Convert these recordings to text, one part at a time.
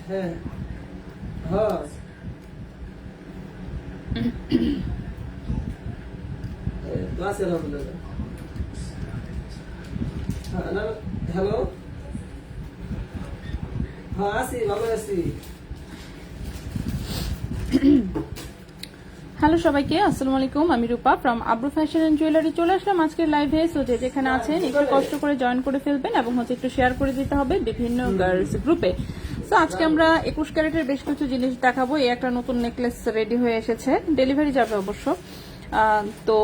হ্যাঁ হ্যাঁ হ্যালো হ্যাঁ আছি ভালো আছি। হ্যালো সবাইকে, আসসালামু আলাইকুম। আমি রূপা from Abru fashion and jewellery চলে আসলাম আজকের লাইভে। সো যেখানে আছেন একটু কষ্ট করে জয়েন করে ফেলবেন এবং একটু শেয়ার করে দিতে হবে বিভিন্ন গার্লস গ্রুপে। সো আজকে আমরা 21 ক্যারেটের বেশ কিছু জিনিস দেখাবো। এই একটা নতুন নেকলেস রেডি হয়ে এসেছে, ডেলিভারি যাবে অবশ্য। তো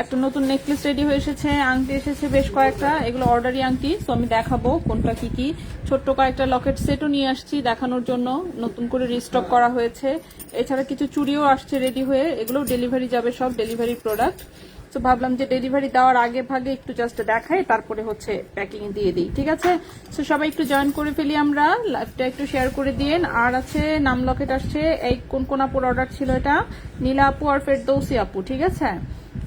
একটা নতুন নেকলেস রেডি হয়ে এসেছে, আংটি এসেছে বেশ কয়েকটা, এগুলো অর্ডারি আংটি। তো আমি দেখাবো কোনটা কি কি। ছোট্ট কয়েকটা লকেট সেটও নিয়ে আসছি দেখানোর জন্য, নতুন করে রিস্টক করা হয়েছে। এছাড়া কিছু চুড়িও আসছে রেডি হয়ে, এগুলো ডেলিভারি যাবে, সব ডেলিভারি প্রোডাক্ট। তো ভাবলাম যে ডেলিভারি দেওয়ার আগে ভাগে একটু জাস্ট দেখাই, তারপরে হচ্ছে প্যাকিং দিয়ে দিই, ঠিক আছে? তো সবাই একটু জয়েন করে ফেলি আমরা, লাইভটা একটু শেয়ার করে দিন। আর আছে নাম লকেট আসছে, এই কোন আপুর অর্ডার ছিল এটা? নীলা আপু আর ফেরদৌসি আপু, ঠিক আছে?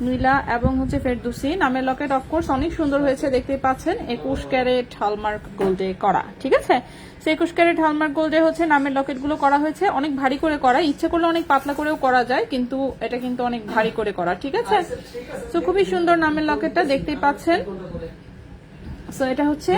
নীলা এবং হচ্ছে ফেরদৌসি নামের লকেট। অফকোর্স অনেক সুন্দর হয়েছে, দেখতেই পাচ্ছেন 21 ক্যারেট হলমার্ক গোল্ডে করা, ঠিক আছে? 21 ক্যারেট হলমার্ক গোল্ডে হচ্ছে নামের লকেট গুলো করা হয়েছে, অনেক ভারী করে করা। ইচ্ছে করলে অনেক পাতলা করেও করা যায়, কিন্তু এটা কিন্তু অনেক ভারী করে করা, ঠিক আছে? তো খুবই সুন্দর নামের লকেটটা, দেখতেই পাচ্ছেন। সো এটা হচ্ছে,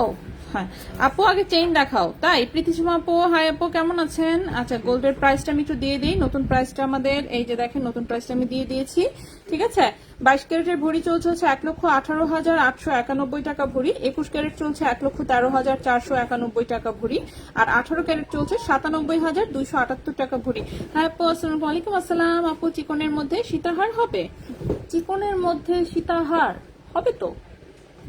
ও হ্যাঁ আপু আগে চেইন দেখাও। তাই প্রীতিসীমা আপু, হাই আপু, কেমন আছেন? আচ্ছা, গোল্ডের প্রাইসটা আমি একটু দিয়ে দিই। নতুন প্রাইসটা আমাদের এই যে দেখেন, নতুন প্রাইসটা আমি দিয়ে দিয়েছি, ঠিক আছে? 22 ক্যারেটের ভরি চলছে হচ্ছে 1,18,891 টাকা ভরি। 21 ক্যারেট চলছে 1,13,491 টাকা ভরি। আর 18 ক্যারেট চলছে 97,278 টাকা ভরি। হ্যাঁ আপু, আসসালামু আলাইকুম। আসসালাম আপু, চিকনের মধ্যে সীতাহার হবে? চিকনের মধ্যে সীতাহার হবে তো?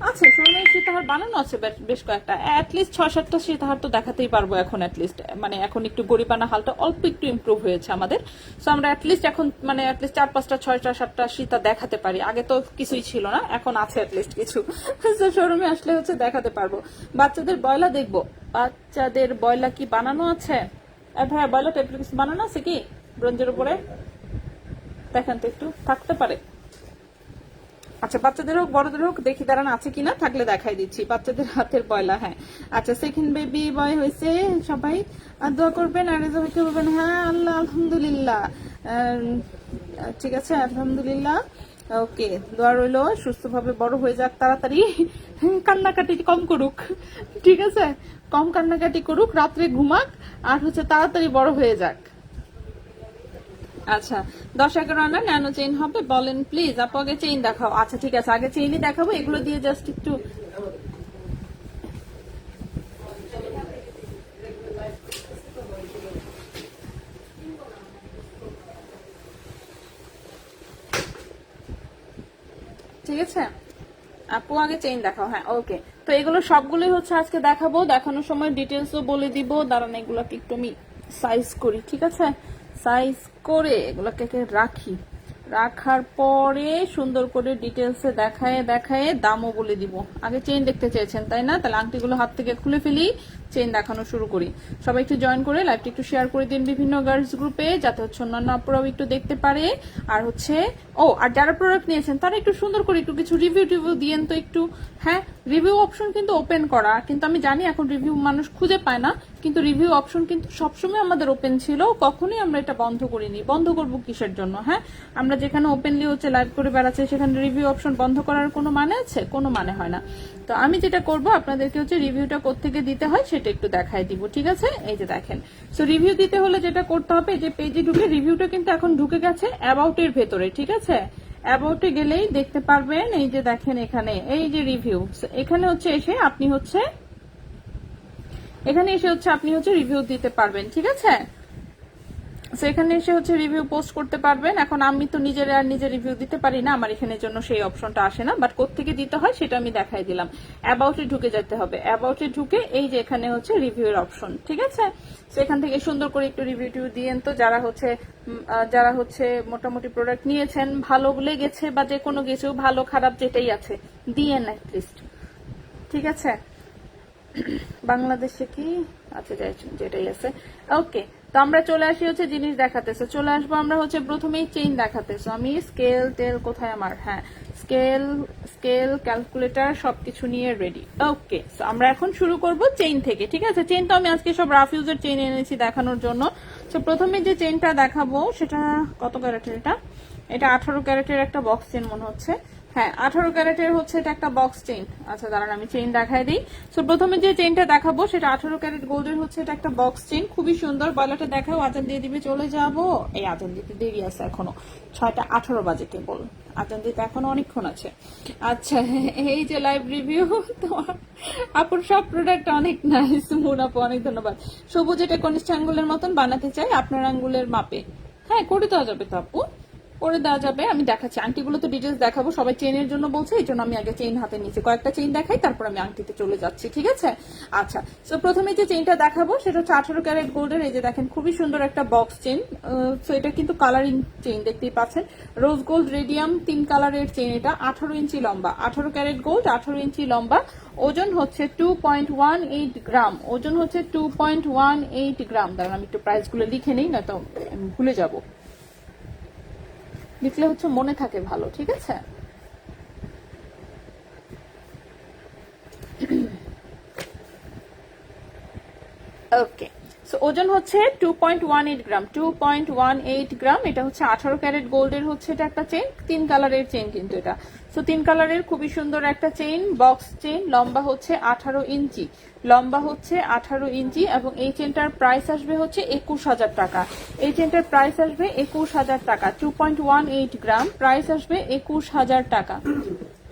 আচ্ছা, সোনার সীতাহার বানানো আছে বেশ কয়েকটা, অ্যাটলিস্ট 6-7টা সীতাহার তো দেখাতেই পারবো এখন। অ্যাটলিস্ট মানে এখন একটু গরিবানা হালটা অল্প একটু ইমপ্রুভ হয়েছে আমাদের। সো আমরা অ্যাটলিস্ট এখন মানে অ্যাটলিস্ট 4-5টা 6টা 7টা সীতা দেখাতে পারি। আগে তো কিছুই ছিল না, এখন আছে অ্যাটলিস্ট কিছু। শোরুমে আসলে হচ্ছে দেখাতে পারবো। বাচ্চাদের বয়লা দেখবো, বাচ্চাদের বয়লা কি বানানো আছে? ভাইয়া বয়লা টাইপের কিছু বানানো আছে কি ব্রোঞ্জের উপরে? দেখেন তো একটু, থাকতে পারে। আচ্ছা, বাচ্চাদের হোক বড়দের হোক, দেখি দাঁড়ান আছে কিনা, থাকলে দেখাই দিচ্ছি। বাচ্চাদের হাতের পয়লা, হ্যাঁ। আচ্ছা, সেকেন্ড বেবি বয় হয়েছে, সবাই দোয়া করবেন আর রেজা ভাইকে বলবেন। হ্যাঁ আল্লাহ আলহামদুলিল্লাহ, ঠিক আছে আলহামদুলিল্লাহ। ওকে, দোয়া রইলো সুস্থভাবে বড় হয়ে যাক তাড়াতাড়ি, কান্নাকাটি কম করুক, ঠিক আছে? কম কান্নাকাটি করুক, রাত্রে ঘুমাক, আর হচ্ছে তাড়াতাড়ি বড় হয়ে যাক। আচ্ছা, 10-11 আনা ন্যানো চেইন হবে বলেন প্লিজ আপু, আগে চেইন দেখাও। আচ্ছা ঠিক আছে, আগে চেইনই দেখাবো, এগুলো দিয়ে জাস্ট একটু ঠিক আছে। আপু আগে চেইন দেখাও, হ্যাঁ ওকে। তো এগুলো সবগুলোই হচ্ছে আজকে দেখাবো, দেখানোর সময় ডিটেলসও বলে দিব। দাঁড়ান এগুলোকে একটু আমি সাইজ করি, ঠিক আছে? সাইজ করে এগুলোকে রাখি, রাখার পরে সুন্দর করে ডিটেলসে দেখায় দেখায় দামও বলে দিব। আগে চেইন দেখতে চেয়েছেন তাই না? তাহলে আংটিগুলো হাত থেকে খুলে ফেলি, চেইন দেখানো শুরু করি। সবাই একটু জয়েন করে লাইভটা একটু শেয়ার করে দিন বিভিন্ন গার্লস গ্রুপে, যাতে হচ্ছে অন্যান্য আপুরাও একটু দেখতে পারে। আর হচ্ছে আর যারা প্রোডাক্ট নিয়েছেন তারা একটু সুন্দর করে একটু কিছু রিভিউ টিভিউ দিয়েন তো একটু। হ্যাঁ, রিভিউ অপশন কিন্তু ওপেন করা, কিন্তু আমি জানি এখন রিভিউ মানুষ খুঁজে পায় না, কিন্তু রিভিউ অপশন কিন্তু সবসময় আমাদের ওপেন ছিল, কখনোই আমরা এটা বন্ধ করিনি। বন্ধ করব কিসের জন্য? হ্যাঁ, আমরা যেখানে ওপেনলি হচ্ছে লাইভ করে বেড়াচ্ছে, সেখানে রিভিউ অপশন বন্ধ করার কোনো মানে আছে? কোনো মানে হয় না। তো আমি যেটা করব, আপনাদেরকে হচ্ছে রিভিউটা কোত্থেকে দিতে হয় সেটা একটু দেখাই দিব, ঠিক আছে? এই যে দেখেন, সো রিভিউ দিতে হলে যেটা করতে হবে, যে পেজে ঢুকে রিভিউটা কিন্তু এখন ঢুকে গেছে অ্যাবাউট এর ভেতরে, ঠিক আছে? অ্যাবাউটে গেলেই দেখতে পারবেন, এই যে দেখেন এখানে এই যে রিভিউ, এখানে হচ্ছে এসে আপনি হচ্ছে রিভিউ দিতে পারবেন, ঠিক আছে? সেখানে এসে হচ্ছে রিভিউ পোস্ট করতে পারবেন। এখন আমি তো নিজের রিভিউ দিতে পারি না, আমার এখানের জন্য সেই অপশনটা আসে না, বাট কোত্থেকে দিতে হয় সেটা আমি দেখাই দিলাম। অ্যাবাউটে ঢুকে যেতে হবে, অ্যাবাউটে ঢুকে এই যে এখানে হচ্ছে রিভিউ এর অপশন, ঠিক আছে? সেখান থেকে সুন্দর করে একটু রিভিউ টিভিউ দিয়েন তো, যারা হচ্ছে মোটামুটি প্রোডাক্ট নিয়েছেন, ভালো লেগেছে বা যে কোনো কিছু, ভালো খারাপ যেটাই আছে দিয়েন অ্যাটলিস্ট, ঠিক আছে? বাংলাদেশে কি আচ্ছা যেটাই আছে, ওকে। তো আমরা চলে আসি হচ্ছে জিনিস দেখাতেছে, চলে আসবো আমরা হচ্ছে প্রথমেই চেইন দেখাতেছো। আমি স্কেল টেল কোথায় আমার, হ্যাঁ স্কেল স্কেল ক্যালকুলেটর সবকিছু নিয়ে রেডি। ওকে, সো আমরা এখন শুরু করব চেইন থেকে, ঠিক আছে? চেইন তো আমি আজকে সব রাফ ইউজের চেইন এনেছি দেখানোর জন্য। সো প্রথমে যে চেইনটা দেখাবো সেটা কত ক্যারেটের? এটা 18 ক্যারেটের একটা বক্স চেইন মনে হচ্ছে। হ্যাঁ, 18 ক্যারেটের হচ্ছে এটা একটা বক্স চেইন। আচ্ছা দাঁড়ান আমি চেইন দেখাই দিই। সো প্রথমে যে চেইনটা দেখাবো সেটা 18 ক্যারেট গোল্ডের হচ্ছে এটা একটা বক্স চেইন, খুবই সুন্দর। বলাটা দেখাও, আজান দিয়ে দিবে, চলে যাবো। এই আজান দিতে দেরি আছে এখনো, 6টা18 বাজে কেবল, আজান দিতে এখনো অনেকক্ষণ আছে। আচ্ছা, এই যে লাইভ রিভিউ তোমার আপুর সব প্রোডাক্ট অনেক নাইস। মুন আপু অনেক ধন্যবাদ। সবুজ এটা কনিষ্ঠ আঙ্গুলের মতন বানাতে চাই আপনার আঙ্গুলের মাপে। হ্যাঁ, করে দেওয়া যাবে তো আপু, করে দেওয়া যাবে। আমি দেখাচ্ছি, আংটিগুলো তো ডিটেলস দেখাবো। সবাই চেইনের জন্য বলছে, এই জন্য আমি আগে চেইন হাতে নিয়েছি, কয়েকটা চেইন দেখাই, তারপর আমি আংটিতে চলে যাচ্ছি, ঠিক আছে? আচ্ছা, তো প্রথমে যে চেইনটা দেখাবো সেটা হচ্ছে 18 ক্যারেট গোল্ডের। এই যে দেখেন খুবই সুন্দর একটা বক্স চেইন। তো এটা কিন্তু কালারিং চেইন, দেখতেই পাচ্ছেন, রোজ গোল্ড রেডিয়াম 3 কালারের চেইন। এটা 18 ইঞ্চি লম্বা, 18 ক্যারেট গোল্ড, 18 ইঞ্চি লম্বা। ওজন হচ্ছে 2.18 গ্রাম, ওজন হচ্ছে 2.18 গ্রাম। দাঁড়ান আমি একটু প্রাইস গুলো লিখে নিই, না তো আমি ভুলে যাবো। লিখলে হচ্ছে মনে থাকে ভালো, ঠিক আছে? ওকে, সো ওজন হচ্ছে 2.18 গ্রাম, 2.18 গ্রাম। এটা হচ্ছে 18 ক্যারেট গোল্ডের হচ্ছে এটা একটা চেইন, 3 কালারের চেইন কিন্তু এটা। সো 3 কালারের খুবই সুন্দর একটা চেইন, বক্স চেইন। লম্বা হচ্ছে 18 ইঞ্চি, লম্বা হচ্ছে 18 ইঞ্চি। এবং এই চেইনটার প্রাইস আসবে হচ্ছে 21,000 টাকা। এই চেইনটার প্রাইস আসবে 21,000 টাকা। 2.18 গ্রাম, প্রাইস আসবে 21,000 টাকা।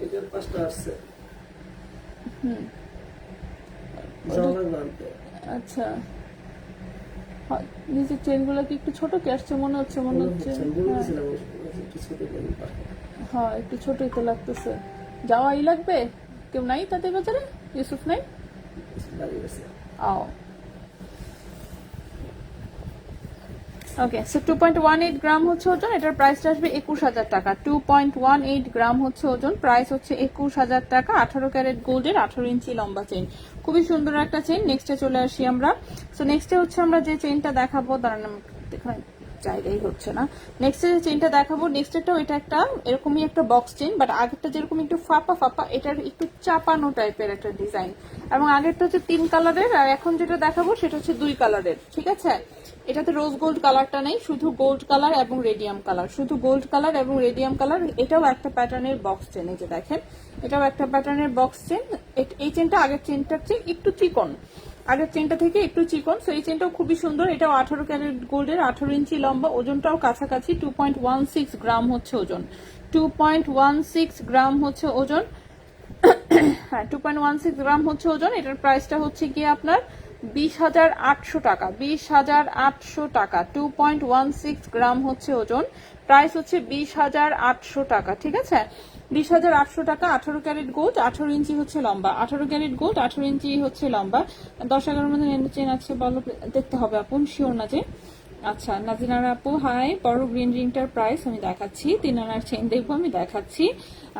এটার পাঁচটা আসছে। আচ্ছা, নিচের চেন গুলো কি একটু ছোট কি আসছে মনে হচ্ছে? হ্যাঁ, একটু ছোটই তো লাগতেছে। যাওয়াই লাগবে, কেউ নাই তাদের বাজারে? ইউসুফ নাই? ওকে, সো 2.18 গ্রাম হচ্ছে ওজন, এটার প্রাইসটা আসবে 21,000 টাকা। 2.18 গ্রাম হচ্ছে ওজন, প্রাইস হচ্ছে 21,000 টাকা। 18 ক্যারেট গোল্ডের 18 ইঞ্চি লম্বা চেইন, খুবই সুন্দর একটা চেইন। নেক্সটে চলে আসি আমরা। সো নেক্সটে হচ্ছে আমরা যে চেইনটা দেখাবো, দাঁড়ান দেখুন জায়গাই হচ্ছে না। নেক্সটে যে চেইনটা দেখাবো, নেক্সটটাও এটা একটা এরকমই একটা বক্স চেইন, বাট আগেরটা যেরকম একটু ফাঁপা ফাঁপা, এটার একটু চাপানো টাইপের একটা ডিজাইন। এবং আগেরটা হচ্ছে 3 কালারের, আর এখন যেটা দেখাবো সেটা হচ্ছে 2 কালারের, ঠিক আছে? এটাতে রোজ গোল্ড কালারটা নেই, শুধু গোল্ড কালার এবং রেডিয়াম কালার, শুধু গোল্ড কালার এবং রেডিয়াম কালার। এটাও একটা প্যাটার্নের বক্স চেন, এই যে দেখেন এটাও একটা প্যাটার্নের বক্স চেন। এই চেনটা আগের চেনটার চেয়ে একটু চিকন, আগের চেনটা থেকে একটু চিকন। সো এই চেনটাও খুবই সুন্দর। এটাও 18 ক্যারেট গোল্ডের, 18 ইঞ্চি লম্বা, ওজনটাও কাছাকাছি 2.16 গ্রাম হচ্ছে ওজন। 2.16 গ্রাম হচ্ছে ওজন। হ্যাঁ, 2.16 গ্রাম হচ্ছে ওজন। এটার প্রাইসটা হচ্ছে গিয়ে আপনার 20,800 টাকা, 20,800 টাকা। 2.16 গ্রাম হচ্ছে ওজন, প্রাইস হচ্ছে 20,800 টাকা, ঠিক আছে? 20,800 টাকা। 18 ক্যারেট গোল্ড, 18 ইঞ্চি হচ্ছে লম্বা, 18 ক্যারেট গোল্ড, 18 ইঞ্চি হচ্ছে লম্বা। 10-11 মধ্যে চেন আছে বলো, দেখতে হবে আপন, শিওর না যে। আচ্ছা, নাজিনার আপু হাই। বড় গ্রিন রিংটার প্রাইস আমি দেখাচ্ছি, 3 আনার চেন দেখবো আমি দেখাচ্ছি।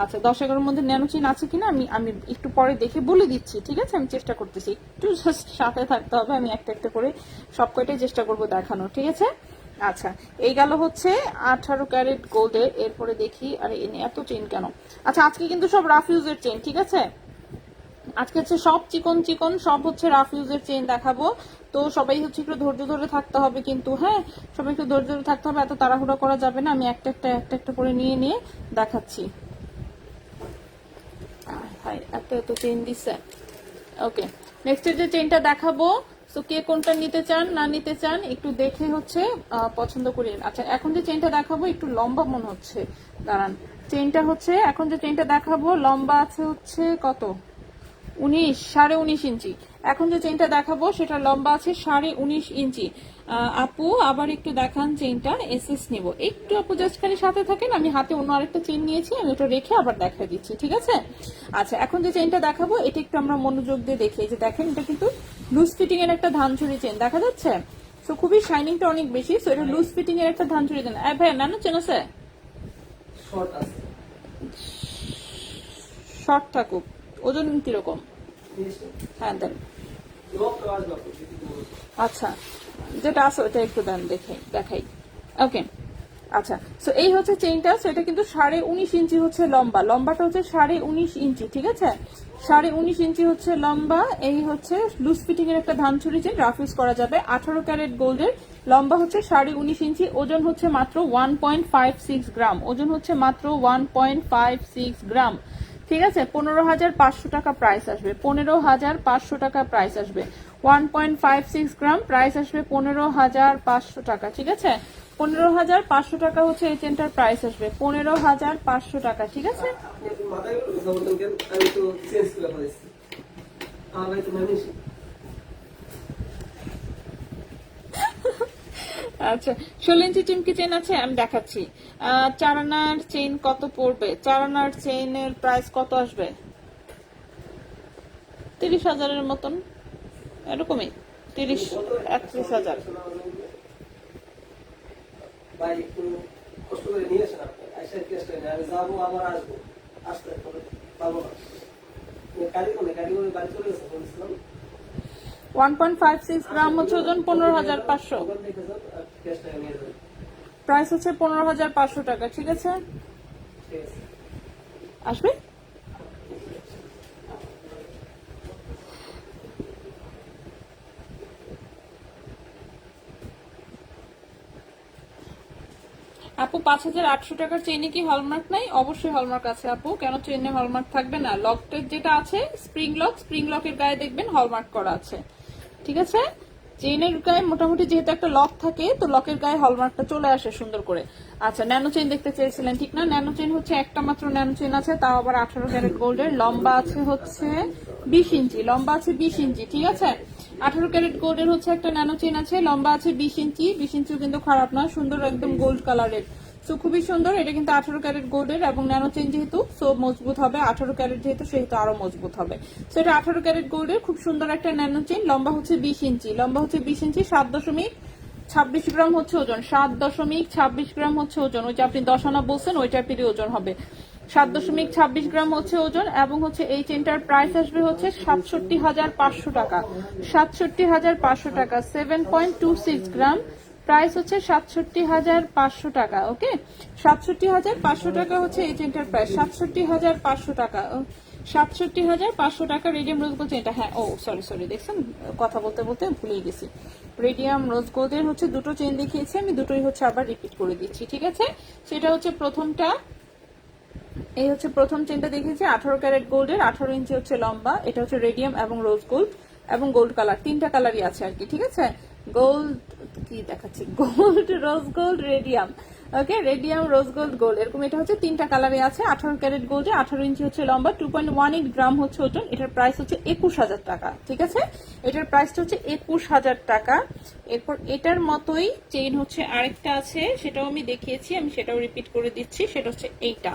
আচ্ছা, 10-11 মধ্যে ন্যানো চেন আছে কিনা আমি একটু পরে দেখে বলে দিচ্ছি, ঠিক আছে? আমি চেষ্টা করতেছি, একটু জাস্ট সাথে থাকতে হবে। আমি একটা একটা করে সব কয়টাই চেষ্টা করবো দেখানোর, ঠিক আছে? আচ্ছা, এই গেল হচ্ছে 18 ক্যারেট গোল্ডের। এরপরে দেখি, আরে এত চেন কেন? আচ্ছা, আজকে কিন্তু সব রাফ ইউজের চেন, ঠিক আছে? আজকে হচ্ছে সব চিকন চিকন, সব হচ্ছে রাফ ইউজের চেইন দেখাবো। তো সবাই হচ্ছে একটু ধৈর্য ধরে থাকতে হবে কিন্তু, হ্যাঁ সবাই একটু ধৈর্য ধরে থাকতে হবে, এত তাড়াহুড়া করা যাবে না। আমি একটা একটা করে নিয়ে নিয়ে দেখাচ্ছি। এত চেইন দিচ্ছে। ওকে, নেক্সট যে চেইনটা দেখাবো, তো কে কোনটা নিতে চান না নিতে চান একটু দেখে হচ্ছে পছন্দ করি। আচ্ছা, এখন যে চেইনটা দেখাবো একটু লম্বা মনে হচ্ছে, দাঁড়ান। চেইনটা হচ্ছে এখন যে চেইনটা দেখাবো লম্বা আছে হচ্ছে কত, 19.5 ইঞ্চি। এখন যে চেইনটা দেখাবো সেটা লম্বা আছে 19.5 ইঞ্চি। আপু আবার একটু দেখান চেইনটা, এসএস নিব একটু। আপু জাস্ট খালি সাথে থাকেন, আমি হাতে অন্য আরেকটা চেইন নিয়েছি, আমি ওটা রেখে আবার দেখা দিচ্ছি, ঠিক আছে? আচ্ছা, এখন যে চেইনটা দেখাবো এটা একটু আমরা মনোযোগ দিয়ে দেখি। যে দেখেন এটা কিন্তু লুজ ফিটিং এর একটা ধানচুরি চেইন দেখা যাচ্ছে। তো খুবই শাইনিংটা অনেক বেশি। তো এটা লুজ ফিটিং এর একটা ধানচুরি চেইন। ভাই নানো চেন আছে, শর্ট থাকুক। ওজন কিরকম? হ্যাঁ দেন। আচ্ছা, যেটা আছে ওটা একটু দেন, দেখাই। ওকে, আচ্ছা, সো এই হচ্ছে চেইনটা। সো এটা কিন্তু 19.5 ইঞ্চি হচ্ছে লম্বা, লম্বাটা হচ্ছে 19.5 ইঞ্চি, ঠিক আছে? 19.5 ইঞ্চি হচ্ছে লম্বা। এই হচ্ছে লুজ ফিটিং এর একটা ধানচুরি চেইন, রাফ ইউজ করা যাবে। 18 ক্যারেট গোল্ডের, লম্বা হচ্ছে 19.5 ইঞ্চি, ওজন হচ্ছে মাত্র 1.56 গ্রাম, ওজন হচ্ছে মাত্র 1.56 গ্রাম, ঠিক আছে? 15,500 টাকা প্রাইস আসবে, 15,500 টাকা প্রাইস আসবে। 1.56 গ্রাম, প্রাইস আসবে 15,500 টাকা, ঠিক আছে? 15,500 টাকা হচ্ছে এই চেনটার প্রাইস আসবে, 15,500 টাকা, ঠিক আছে? আপনি একটু মাথায় কথা বলতেন কেন? আমি তো চেঞ্জ করে ফেলেছি। আমার ভাই তো মানুষ। আচ্ছা, 16 ইঞ্চি চিমকি চেন আছে, আমি দেখাচ্ছি। 4 আনার চেইন কত পড়বে? 4 আনার চেইনের প্রাইস কত আসবে? 30,000-এর মতন, এরকমই, 31,000। ভাই একটু কষ্ট করে নিয়ে আসেন আপনি। আইসার কেসটা নেই, আমি যাবো আবার আসবো, আসতে পারবো না। গাড়ি করে বাড়ি চলে গেছে বলছিলাম। 1.56 গ্রাম হচ্ছে ওজন 15,500, ওখান থেকে যান আর কেসটা নিয়ে যান। প্রাইস হচ্ছে 15,500 টাকা, ঠিক আছে? ঠিক আছে। আসবে। আপু, 5,800 টাকার চেইনে কি হলমার্ক নাই? অবশ্যই হলমার্ক আছে আপু, কেন চেইনে হলমার্ক থাকবে না? লকটের যেটা আছে স্প্রিং লকের গায়ে দেখবেন হলমার্ক করা আছে, ঠিক আছে? চেইনের গায়ে মোটামুটি যেহেতু একটা লক থাকে, তো লকের গায়ে হলমার্কটা চলে আসে সুন্দর করে। আচ্ছা, ন্যানো চেইন দেখতে চেয়েছিলেন, ঠিক না? ন্যানো চেইন হচ্ছে একটা মাত্র ন্যানো চেইন আছে, তাও আবার 18 ক্যারেট গোল্ডের, লম্বা আছে হচ্ছে 20 ইঞ্চি, লম্বা আছে 20 ইঞ্চি, ঠিক আছে? 18 ক্যারেট গোল্ডের হচ্ছে একটা ন্যানো চেইন আছে, লম্বা আছে 20 ইঞ্চি, 20 ইঞ্চিও কিন্তু খারাপ নয়, সুন্দর একদম গোল্ড কালারের। সো খুবই সুন্দর, এটা কিন্তু 18 ক্যারেট গোল্ডের এবং ন্যানো চেইন যেহেতু সো মজবুত হবে, 18 ক্যারেট যেহেতু সেহেতু আরো মজবুত হবে। সো এটা 18 ক্যারেট গোল্ডের খুব সুন্দর একটা ন্যানো চেইন, লম্বা হচ্ছে 20 ইঞ্চি, লম্বা হচ্ছে 20 ইঞ্চি, 7.26 গ্রাম হচ্ছে ওজন, 7.26 গ্রাম হচ্ছে ওজন। ওই যে আপনি 10 আনা বলছেন ওই টাইপেরই ওজন হবে, 7.26 গ্রাম হচ্ছে ওজন। এবং হচ্ছে এই চেনটার প্রাইস আসবে হচ্ছে 67,500 টাকা, 67,500 টাকা, 7.26 গ্রাম, প্রাইস হচ্ছে 67,500 টাকা। ওকে, 67,500 টাকা হচ্ছে এই চেনটার প্রাইস, 67,500 টাকা, 67,500 টাকা। রেডিয়াম রোজ গোল্ড চেনটা, হ্যাঁ, ও সরি দেখছেন, কথা বলতে বলতে ভুলেই গেছি। রেডিয়াম রোজ গোল্ডের হচ্ছে দুটো চেন দেখিয়েছি আমি, দুটোই হচ্ছে আবার রিপিট করে দিচ্ছি, ঠিক আছে? সেটা হচ্ছে প্রথমটা, এই হচ্ছে প্রথম চেনটা দেখিয়েছি 18 ক্যারেট গোল্ডের, 18 ইঞ্চি হচ্ছে লম্বা। এটা হচ্ছে রেডিয়াম এবং রোজ গোল্ড এবং গোল্ড কালার, তিনটা কালারই আছে আর কি, ঠিক আছে? গোল্ড কি দেখাচ্ছি, গোল্ড, রোজ গোল্ড, রেডিয়াম। ওকে, রেডিয়াম, রোজ গোল্ড, গোল্ড, এরকম এটা হচ্ছে তিনটা কালারে আছে। 18 ক্যারেট গোল্ডে, 18 ইঞ্চি হচ্ছে লম্বা, 2.18 গ্রাম হচ্ছে ওজন। এটার প্রাইস হচ্ছে 21,000 টাকা, ঠিক আছে? এটার প্রাইসটা হচ্ছে 21,000 টাকা। এরপর এটার মতোই চেইন হচ্ছে আরেকটা আছে, সেটাও আমি দেখিয়েছি, আমি সেটাও রিপিট করে দিচ্ছি। সেটা হচ্ছে এইটা,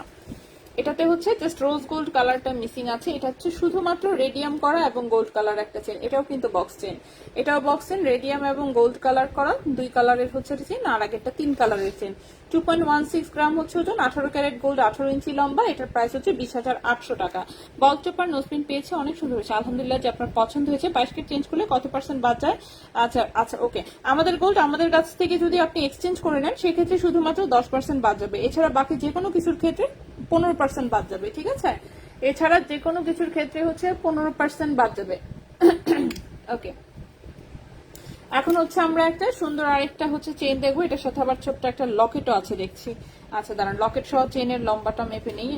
এটাতে হচ্ছে জাস্ট রোজ গোল্ড কালারটা মিসিং আছে। এটা হচ্ছে শুধুমাত্র রেডিয়াম করা এবং গোল্ড কালার একটা চেন, এটাও কিন্তু বক্স চেন, এটাও বক্স চেন, রেডিয়াম এবং গোল্ড কালার করা, দুই কালারের হচ্ছে চেন, আর আগেরটা 3 কালারের চেন। 2.16 গ্রাম হচ্ছে ওজন, 18 ক্যারেট গোল্ড, 18 ইঞ্চি লম্বা। এটার প্রাইস হচ্ছে 20,800 টাকা। বল চপার নোসপিন পেয়েছে, অনেক সুন্দর হয়েছে, আলহামদুলিল্লাহ। যে আপনার পছন্দ হয়েছে, 22 কে চেঞ্জ করলে কত % বাদ যায়? আচ্ছা ওকে, আমাদের গোল্ড আমাদের কাছ থেকে যদি আপনি এক্সচেঞ্জ করে নেন সেক্ষেত্রে শুধুমাত্র 10% বাদ যাবে, এছাড়া বাকি যে কোনো কিছুর ক্ষেত্রে 15% বাদ যাবে, ঠিক আছে? এছাড়া যে কোনো কিছুর ক্ষেত্রে হচ্ছে 15% বাদ যাবে। ওকে, এখন হচ্ছে আমরা একটা সুন্দর আরেকটা হচ্ছে চেইন দেখবো, এটার সাথে আবার ছোট্ট একটা লকেটও আছে দেখছি। আচ্ছা দাঁড়ান, লকেট সহ চেনের লম্বাটা মেপে নেই।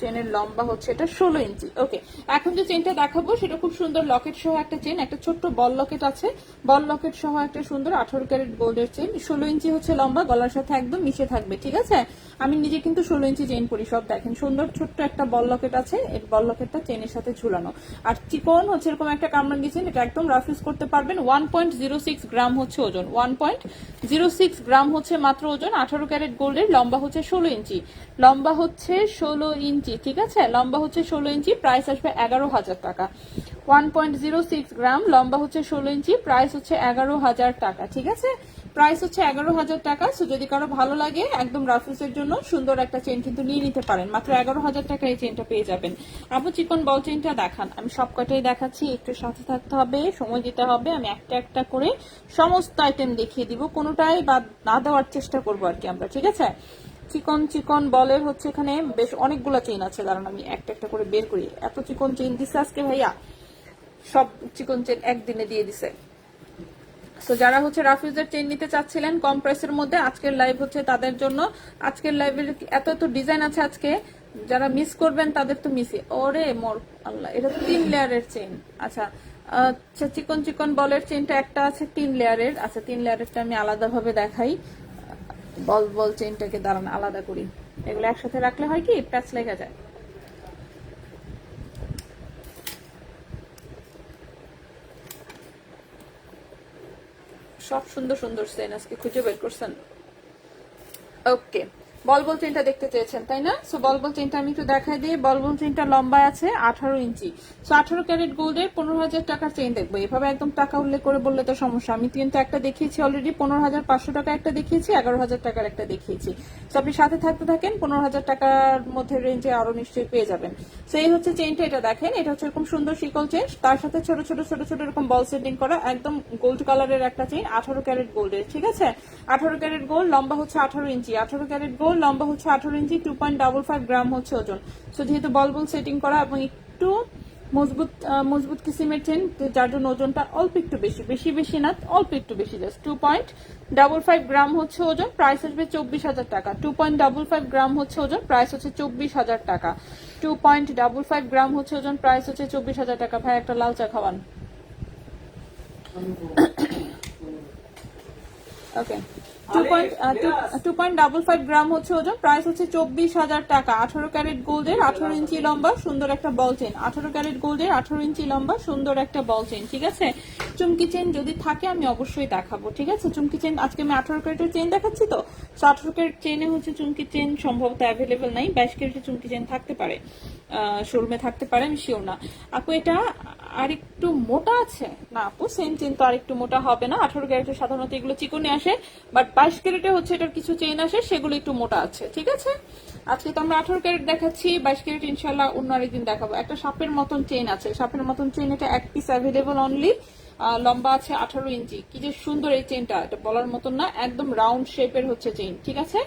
চেনের লম্বা হচ্ছে এটা 16 ইঞ্চি। ওকে, এখন যে চেনটা দেখাবো সেটা খুব সুন্দর লকেট সহ একটা চেন, একটা ছোট্ট বল লকেট আছে, বল লকেট সহ একটা সুন্দর 18 ক্যারেট গোল্ডের চেন, 16 ইঞ্চি হচ্ছে লম্বা, গলার সাথে একদম মিশে থাকবে, ঠিক আছে? আমি নিজে কিন্তু 16 ইঞ্চি চেন পরি, সব দেখেন সুন্দর ছোট্ট একটা বল লকেট আছে, এই বল লকেটটা চেনের সাথে ঝুলানো, আর চিকন হচ্ছে এরকম একটা কামড় দিয়েছেন, এটা একদম রাফ ইউজ করতে পারবেন। 1.06 গ্রাম হচ্ছে ওজন, 1.06 গ্রাম হচ্ছে মাত্র ওজন, 18 ক্যারেট গোল্ডের, লম্বা হচ্ছে 16 ইঞ্চি, লম্বা হচ্ছে 16 ইঞ্চি, ঠিক আছে? লম্বা হচ্ছে 16 ইঞ্চি, প্রাইস আসবে 11,000 টাকা। 1.06 গ্রাম, লম্বা হচ্ছে 16 ইঞ্চি, প্রাইস হচ্ছে 11,000 টাকা, ঠিক আছে? প্রাইস হচ্ছে 11,000 টাকা। সো যদি কারো ভালো লাগে একদম রাফিউজের জন্য সুন্দর একটা চেন কিন্তু নিয়ে নিতে পারেন, মাত্র 11,000 টাকা এই চেনটা পেয়ে যাবেন। আপু চিকন বল চেনটা দেখান। আমি সব কটাই দেখাচ্ছি, একটু সাথে থাকতে হবে, সময় দিতে হবে। আমি একটা একটা করে সমস্ত আইটেম দেখিয়ে দিব, কোনোটাই বাদ না দেওয়ার চেষ্টা করবো আর কি আমরা, ঠিক আছে। চিকন চিকন বলের হচ্ছে এখানে বেশ অনেকগুলো চেইন আছে, দাঁড়ান আমি একটা একটা করে বের করি। এত চিকন চেইন দিছে আজকে ভাইয়া, সব চিকন চেইন একদিনে দিয়ে দিছে। সো যারা হচ্ছে রাফিউজের চেইন নিতে চাচ্ছিলেন কম প্রাইসের মধ্যে, আজকের লাইভ হচ্ছে তাদের জন্য। আজকের লাইভের এত এত ডিজাইন আছে আজকে, যারা মিস করবেন তাদের তো মিসই। ওরে মোর আল্লাহ, এটা 3 লেয়ারের চেইন। আচ্ছা আচ্ছা, চিকন চিকন বলের চেইনটা একটা আছে 3 লেয়ারের। আচ্ছা 3 লেয়ারেরটা আমি আলাদাভাবে দেখাই। বল বল চেইনটাকে দাঁড়ান আলাদা করি, এগুলো একসাথে রাখলে হয় কি প্যাচ লেগে যায়। সব সুন্দর সুন্দর চেইন আজকে খুঁজে বের করছেন। ওকে, বল বল চেইনটা দেখতে চেয়েছেন তাই না? সো বল বল চেইনটা আমি একটু দেখাই দিই। বল বল চেইনটা লম্বা আছে 18 ইঞ্চি। সো 18 ক্যারেট গোল্ডের 15,000 টাকার চেইন দেখবো। এভাবে একদম টাকা উল্লেখ করে বললে তো সমস্যা। আমি কিন্তু একটা দেখিয়েছি অলরেডি, 15,500 টাকা একটা দেখিয়েছি, 11,000 টাকার একটা দেখিয়েছি। সো আপনি সাথে থাকতে থাকেন, 15,000 টাকার মধ্যে রেঞ্জে আরো নিশ্চয়ই পেয়ে যাবেন। সো এই হচ্ছে চেইনটা, এটা দেখেন, এটা হচ্ছে এরকম সুন্দর শিকল চেইন, তার সাথে ছোট ছোট ছোট ছোট এরকম বল সেটিং করা, একদম গোল্ড কালারের একটা চেইন, 18 ক্যারেট গোল্ডের, ঠিক আছে। 18 ক্যারেট গোল্ড, লম্বা হচ্ছে 18 ইঞ্চি। 18 ক্যারেট গোল্ড, লম্বা হচ্ছে 18 ইঞ্চি, 2.55 গ্রাম হচ্ছে ওজন। সো যেহেতু বল বল সেটিং করা এবং একটু মজবুত মজবুত কিসিমের চেন, যার জন্য ওজনটা অল্প একটু বেশি, বেশি বেশি না, অল্প একটু বেশি, জাস্ট 2.55 গ্রাম হচ্ছে ওজন। প্রাইস আসবে 24,000 টাকা। 2.55 গ্রাম হচ্ছে ওজন, প্রাইস হচ্ছে 24,000 টাকা। 2.55 গ্রাম হচ্ছে ওজন, প্রাইস হচ্ছে 24,000 টাকা। ভাই একটা লাল চা খাওয়ান। ওকে, 2.55 গ্রাম হচ্ছে ওজন, প্রাইস হচ্ছে 24,000 টাকা। 18 ক্যারেট গোল্ডের 18 ইঞ্চি লম্বা সুন্দর একটা বল চেন। 18 ক্যারেট গোল্ডের 18 ইঞ্চি লম্বা সুন্দর একটা বল চেন, ঠিক আছে। চুমকি চেন যদি থাকে আমি অবশ্যই দেখাবো, ঠিক আছে। চুমকি চেন আজকে আমি 18 ক্যারেটের চেন দেখাচ্ছি তো, 18 ক্যারেট চেনে হচ্ছে চুমকি চেন সম্ভবত অ্যাভেলেবেল নাই। 22 ক্যারেটের চুমকি চেন থাকতে পারে, শোরুমে থাকতে পারে, আমি শিওর না। আপু এটা আরেকটু মোটা আছে না? আপু সেম চেন তো আরেকটু মোটা হবে না? 18 ক্যারেটের সাধারণত এগুলো চিকনে আসে, বাট 22 ক্যারেটে হচ্ছে এটার কিছু চেন আসে, সেগুলো একটু মোটা আছে, ঠিক আছে। আজকে তো আমরা 18 ক্যারেট দেখাচ্ছি, 22 ক্যারেট ইনশাল্লাহ অন্য আরেকদিন দেখাবো। একটা সাপের মতন চেন আছে, সাপের মতন চেন, এটা এক পিস অ্যাভেলেবল অনলি, লম্বা আছে 18 ইঞ্চি। কি যে সুন্দর এই চেনটা, এটা বলার মতন না, একদম রাউন্ড শেপের হচ্ছে চেন, ঠিক আছে,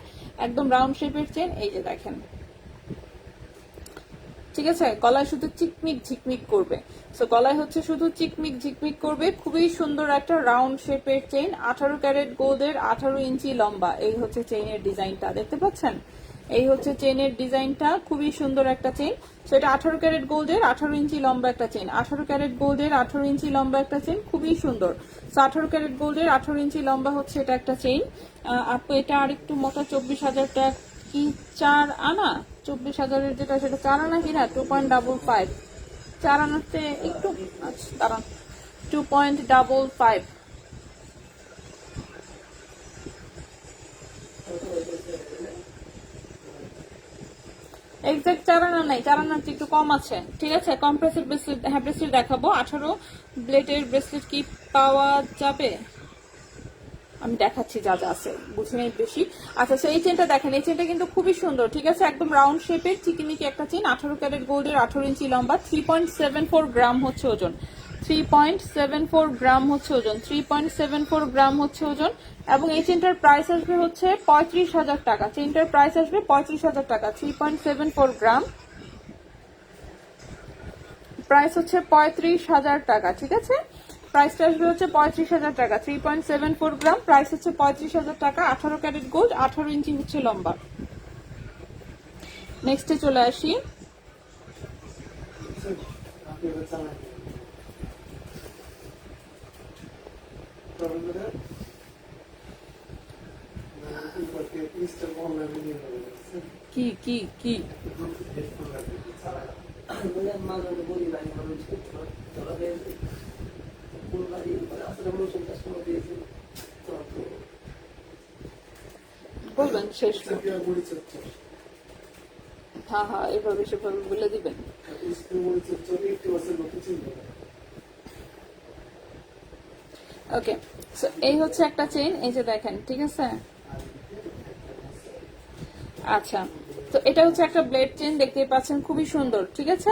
একদম রাউন্ড শেপের চেন। এই যে দেখেন, ঠিক আছে। গলায় শুধু চিকমিক ঝিকমিক করবে, সো গলায় হচ্ছে শুধু চিকমিক ঝিকমিক করবে। খুবই সুন্দর একটা রাউন্ড শেপের চেইন, 18 ক্যারেট গোল্ডের, 18 ইঞ্চি লম্বা। এই হচ্ছে চেইনের ডিজাইনটা, দেখতে পাচ্ছেন? এই হচ্ছে চেইনের ডিজাইনটা, খুবই সুন্দর একটা চেইন। সো এটা 18 ক্যারেট গোল্ডের 18 ইঞ্চি লম্বা একটা চেইন, 18 ক্যারেট গোল্ডের 18 ইঞ্চি লম্বা একটা চেইন, খুবই সুন্দর। সো 18 ক্যারেট গোল্ডের 18 ইঞ্চি লম্বা হচ্ছে এটা একটা চেইন। আপু এটা আরেকটু মোটা, 24,000 টাকা কি 4 আনা? 24,000-এর যেটা সেটা 4 আনা কিনা? 2.55, 4 আনাতে একটু, আচ্ছা দাঁড়ান, 2.55। এক্সাক্ট 4 আনা নাই, 4 আনার চেয়ে একটু কম আছে, ঠিক আছে। কম্প্রেসিভ ব্রেসলেট, হ্যাঁ ব্রেসলেট দেখাবো। 18 ব্লেডের ব্রেসলেট কি পাওয়া যাবে? আমি দেখাচ্ছি যা যা আছে, বুঝে নেই বেশি। আচ্ছা এই চেনটা দেখেন, এই চেনটা কিন্তু খুবই সুন্দর, ঠিক আছে, একদম রাউন্ড শেপের চিকিমিকি একটা চেন, 18 ক্যারেট গোল্ডের 18 ইঞ্চি লম্বা, 3.74 গ্রাম হচ্ছে ওজন, 3.74 গ্রাম হচ্ছে ওজন, 3.74 গ্রাম হচ্ছে ওজন। এবং এই চেনটার প্রাইস আসবে হচ্ছে 35,000 টাকা। চেনটার প্রাইস আসবে 35,000 টাকা, 3.74 গ্রাম, প্রাইস হচ্ছে 35,000 টাকা, ঠিক আছে। প্রাইসটা আসবে হচ্ছে 35,000 টাকা, 3.74 গ্রাম, প্রাইস হচ্ছে 35,000 টাকা। 18 ক্যারেট গোল্ড, 18 ইঞ্চি হচ্ছে লম্বা। নেক্সটে চলে আসি। কি কি কি বলি ভাই, মানুষ বলবেন শেষ? হ্যাঁ হ্যাঁ, এভাবে সেভাবে বলে দিবেন। ওকে, সো এই হচ্ছে একটা চেইন, এই যে দেখেন, ঠিক আছে। আচ্ছা, তো এটা হচ্ছে একটা ব্লেড চেইন, দেখতেই পাচ্ছেন, খুবই সুন্দর, ঠিক আছে,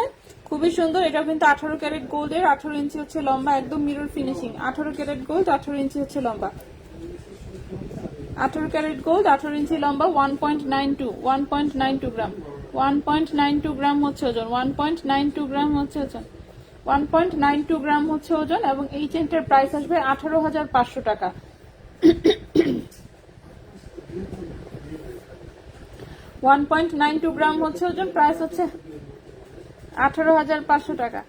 খুবই সুন্দর। এটাও কিন্তু 18 ক্যারেট গোল্ডের, 18 ইঞ্চি হচ্ছে লম্বা, একদম মিরর ফিনিশিং। 18 ক্যারেট গোল্ড, 18 ইঞ্চি হচ্ছে লম্বা। 18 ক্যারেট গোল্ড, 18 ইঞ্চি লম্বা, 1.92 গ্রাম, 1.92 গ্রাম হচ্ছে ওজন, 1.92 গ্রাম হচ্ছে ওজন, 1.92 গ্রাম হচ্ছে ওজন। এবং এই চেনটার প্রাইস আসবে 18,500 টাকা। 1.92 গ্রাম হচ্ছে ওজন, প্রাইস হচ্ছে 18,500 টাকা।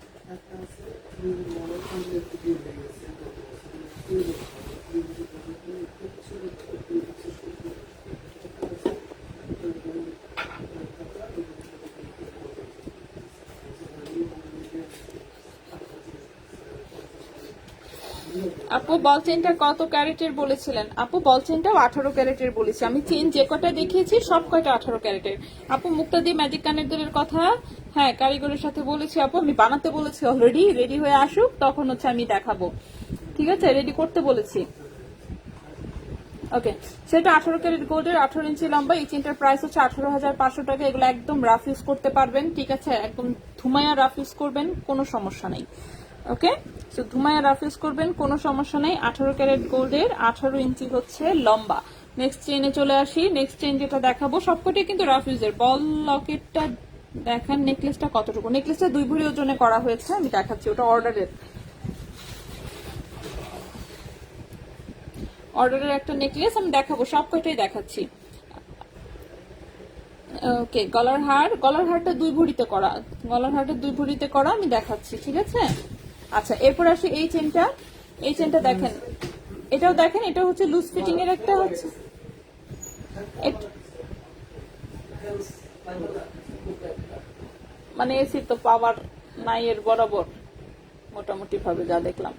আপু বল চেনটা কত ক্যারেটের বলেছিলেন? আপু বল চেনটাও 18 ক্যারেটের বলেছি আমি। চেন যে কটা দেখিয়েছি সব কয়টা 18 ক্যারেটের। আপু মুক্তা দিয়ে ম্যাজিক কানেক্টরের কথা, হ্যাঁ কারিগরের সাথে বলেছি আপু, আমি বানাতে বলেছি অলরেডি, রেডি হয়ে আসুক তখন হচ্ছে আমি দেখাবো, ঠিক আছে, রেডি করতে বলেছি। ওকে, সেটা 18 ক্যারেট গোল্ডের, 18 ইঞ্চি লম্বা। এই চেনটার প্রাইস হচ্ছে 18,500 টাকা। এগুলো একদম রাফ ইউজ করতে পারবেন, ঠিক আছে, একদম ধুমায়া রাফ ইউজ করবেন, কোনো সমস্যা নেই। ওকে, সো ধুমায়া রাফ ইউজ করবেন, কোনো সমস্যা নেই। 18 ক্যারেট গোল্ডের, 18 ইঞ্চি হচ্ছে লম্বা। নেক্সট চেনে চলে আসি। নেক্সট চেন যেটা দেখাবো সবকটাই কিন্তু রাফ ইউজের। বল লকেটটা দেখান, নেকলেসটা কতটুকু? নেকলেসটা 2 ভরি ওজনে করা হয়েছে, আমি দেখাচ্ছি, ওটা অর্ডারের একটা নেকলেস আমি দেখাবো, সব কয়টাই দেখাচ্ছি। ওকে, গলার হারটা 2 ভরিতে করা, গলার হারটা 2 ভরিতে করা, আমি দেখাচ্ছি, ঠিক আছে। আচ্ছা, এরপর আসি এই চেনটা। এই চেনটা দেখেন, এটাও দেখেন, এটা হচ্ছে লুজ ফিটিং এর একটা হচ্ছে, মানে এসি তো পাওয়ার নাই এর বরাবর, মোটামুটি ভাবে যা দেখলাম।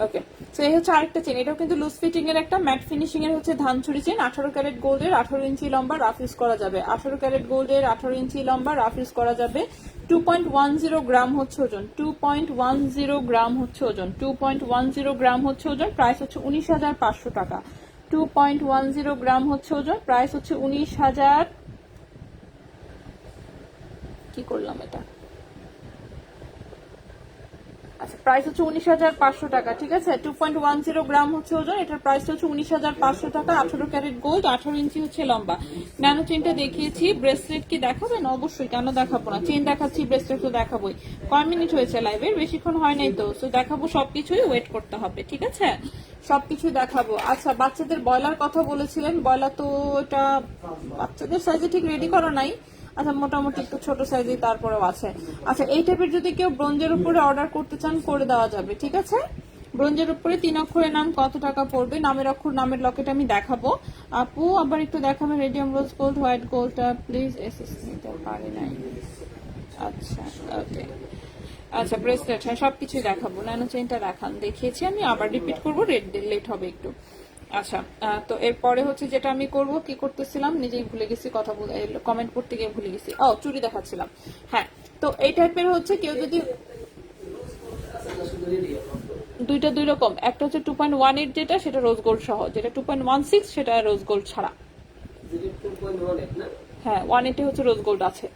ওকে, তো এই হচ্ছে আরেকটা চেন, এটাও কিন্তু লুজ ফিটিং এর একটা ম্যাট ফিনিশিং এর হচ্ছে ধানচুরি চেন। 18 ক্যারেট গোল্ডের, 18 ইঞ্চি লম্বা, রাফ ইউজ করা যাবে। 18 ক্যারেট গোল্ডের, 18 ইঞ্চি লম্বা, রাফ ইউজ করা যাবে। 2.10 গ্রাম হচ্ছে ওজন, 2.10 গ্রাম হচ্ছে ওজন, 2.10 গ্রাম হচ্ছে ওজন। প্রাইস হচ্ছে 19,500 টাকা। 2.10 গ্রাম হচ্ছে ওজন, প্রাইস হচ্ছে 19,000, কি করলাম এটা, আচ্ছা, প্রাইস হচ্ছে 19,500 টাকা, ঠিক আছে। 2.10 গ্রাম হচ্ছে ওজন, এটার প্রাইস হচ্ছে 19,500 টাকা। 18 ক্যারেট গোল্ড, 18 ইঞ্চি হচ্ছে লম্বা। ন্যানো চেনটা দেখিয়েছি, ব্রেসলেট কি দেখাবেন? অবশ্যই, কেন দেখাবো না, চেন দেখাচ্ছি, ব্রেসলেট তো দেখাবোই। কয় মিনিট হয়েছে লাইভের? বেশিক্ষণ হয় নাই তো, তো দেখাবো সবকিছুই, ওয়েট করতে হবে, ঠিক আছে, সবকিছু দেখাবো। আচ্ছা, বাচ্চাদের বয়লার কথা বলেছিলেন, বয়লার তো এটা বাচ্চাদের সাইজে ঠিক রেডি করা নাই, আচ্ছা মোটামুটি একটু ছোট সাইজে তারপরেও আছে। আচ্ছা, এই টাইপের যদি কেউ ব্রোঞ্জের উপরে অর্ডার করতে চান করে দেওয়া যাবে, ঠিক আছে। ব্রোঞ্জের উপরে 3 অক্ষরের নাম কত টাকা পড়বে? নামের অক্ষর, নামের লকেট আমি দেখাবো। আপু আবার একটু দেখাবেন রেডিয়াম রোজ গোল্ড, হোয়াইট গোল্ডটা প্লিজ, এসএস নিতে পারি নাই। আচ্ছা, ওকে, আচ্ছা ব্রেসলেট, হ্যাঁ সবকিছুই দেখাবো। ন্যানো চেইনটা দেখান, দেখিয়েছি আমি, আবার রিপিট করবো, লেট হবে একটু। আচ্ছা, তো এরপরে হচ্ছে যেটা আমি করব, কি করতেছিলাম নিজেই ভুলে গেছি, কথা বলে কমেন্ট করতে গিয়ে ভুলে গেছি। ও, চুড়ি দেখাচ্ছিলাম, হ্যাঁ। তো এই টাইপের হচ্ছে কেউ যদি দুইটা 2 রকম, একটা হচ্ছে 2.18 যেটা, সেটা রোজ গোল্ড সহ, যেটা 2.16 সেটা রোজ গোল্ড ছাড়া। হ্যাঁ, 180 হচ্ছে রোজ গোল্ড আছে,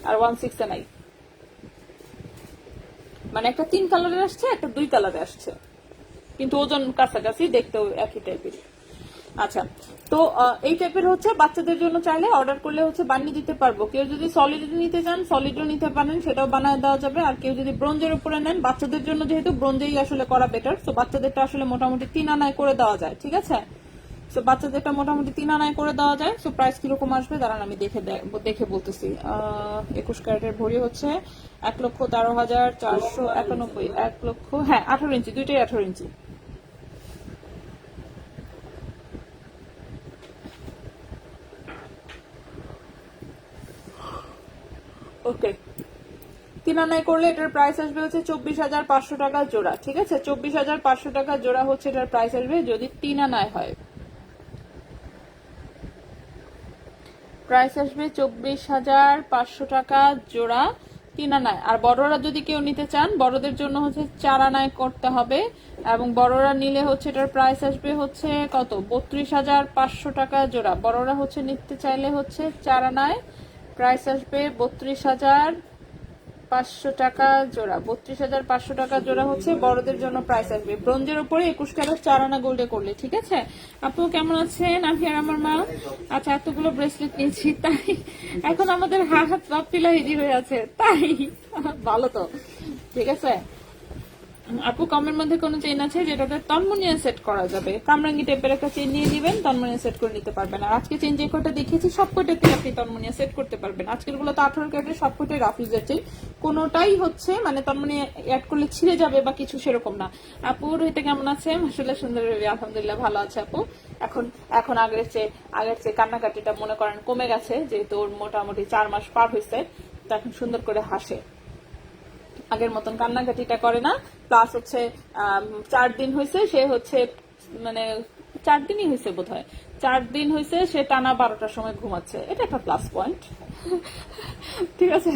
আর 16 নাই। মানে একটা 3 কালারের আসছে, একটা 2 কালারে আসছে, কিন্তু ওজন কাছাকাছি, দেখতেও একই টাইপের। আচ্ছা, তো এই টাইপের হচ্ছে বাচ্চাদের জন্য চাইলে অর্ডার করলে হচ্ছে বানিয়ে দিতে পারবো। কেউ যদি সলিড নিতে চান সলিডও নিতে পারেন, সেটাও বানিয়ে দেওয়া যাবে। আর কেউ যদি ব্রোঞ্জের উপরে নেন, বাচ্চাদের জন্য যেহেতু ব্রোঞ্জেই আসলে করা বেটার, তো বাচ্চাদেরটা আসলে মোটামুটি 3 আনায় করে দেওয়া যায়, ঠিক আছে। তো বাচ্চাদেরটা মোটামুটি 3 আনায় করে দেওয়া যায়। তো প্রাইস কিরকম আসবে দাঁড়ান আমি দেখে বলতেছি। 21 ক্যারেটের ভরি হচ্ছে 1,13,491, 1 লক্ষ, হ্যাঁ 18 ইঞ্চি, দুইটাই 18 ইঞ্চি। ওকে, 3 আনায় করলে এটার প্রাইস আসবে হচ্ছে 24,500 টাকা জোড়া, ঠিক আছে। 24,500 টাকা জোড়া হচ্ছে এটার প্রাইস আসবে যদি 3 আনায় হয়। প্রাইস আসবে 24,500 টাকা জোড়া 3 আনায়। আর বড়রা যদি কেউ নিতে চান, বড়দের জন্য হচ্ছে 4 আনায় করতে হবে, এবং বড়রা নিলে হচ্ছে এটার প্রাইস আসবে হচ্ছে কত, 32,500 টাকা জোড়া। বড়রা হচ্ছে নিতে চাইলে হচ্ছে 4 আনায় প্রাইস আসবে 32,500 টাকা জোড়া। 32,500 টাকা জোড়া হচ্ছে বড়দের জন্য প্রাইস আসবে। ব্রোঞ্জের উপরে 21 ক্যারেট 4 আনা গোল্ডে করলে, ঠিক আছে? আপু কেমন আছেন? আমি আর আমার মা। আচ্ছা, এতগুলো ব্রেসলেট নিয়েছি, তাই এখন আমাদের হাত পা পিলাহিজি হয়ে আছে, তাই ভালো তো, ঠিক আছে। আপু কমের মধ্যে কোনো চেইন আছে যেটাতে তন্মনিয়া সেট করা যাবে? কামরাঙ্গি টাইপের একটা চেইন নিয়ে দিবেন, তন্মনিয়া সেট করে নিতে পারবেন। আর আজকে চেইন যে কটা দেখিয়েছি সব কটাতে আপনি তন্মনিয়া সেট করতে পারবেন। আজকের গুলো তো 18 ক্যারেটের, সব কটাই রাফিজের চেইন, কোনোটাই হচ্ছে মানে তন্মনিয়া অ্যাড করলে ছিঁড়ে যাবে বা কিছু সেরকম না। আপু রহিতে কেমন আছে? আসলে সুন্দর, আলহামদুলিল্লাহ ভালো আছে আপু। এখন এখন আগের চেয়ে কান্নাকাটিটা মনে করেন কমে গেছে, যেহেতু ওর মোটামুটি 4 মাস পার হয়েছে, তো এখন সুন্দর করে হাসে, আগের মতন কান্নাকাটিটা করে না। প্লাস হচ্ছে 4 দিন হয়েছে সে হচ্ছে মানে 4 দিনই হয়েছে বোধ হয়, 4 দিন হয়েছে সে টানা 12টার সময় ঘুমাচ্ছে, এটা একটা প্লাস পয়েন্ট। ঠিক আছে,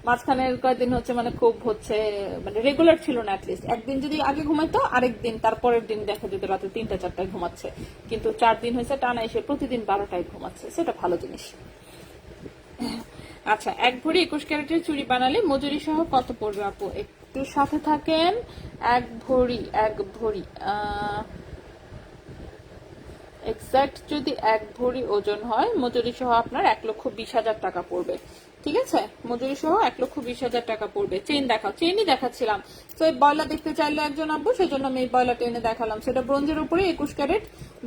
মাঝখানের কয়েকদিন হচ্ছে মানে খুব হচ্ছে মানে রেগুলার ছিল না, অ্যাটলিস্ট একদিন যদি আগে ঘুমাইতো, আরেকদিন তারপরের দিন দেখা যেত রাতে 3টা-4টায় ঘুমাচ্ছে, কিন্তু 4 দিন হয়েছে টানা এসে প্রতিদিন 12টায় ঘুমাচ্ছে, সেটা ভালো জিনিস। আচ্ছা, 1 ভরি 21 ক্যারেটের চুড়ি বানালে মজুরি সহ কত পড়বে আপু? একটু সাথে থাকেন। 1 ভরি এক্সাক্ট যদি 1 ভরি ওজন হয়, মজুরি সহ আপনার 1,20,000 টাকা পড়বে, ঠিক আছে? মজুরি সহ 1,20,000 টাকা পড়বে। চেইন দেখাও, চেইনই দেখাচ্ছিলাম। তো এই বয়লা দেখতে চাইলে একজন আব্বু, সেই জন্য আমি এই বয়লাটা এনে দেখালাম। সেটা ব্রোঞ্জের উপরে 21 ক্যারেট,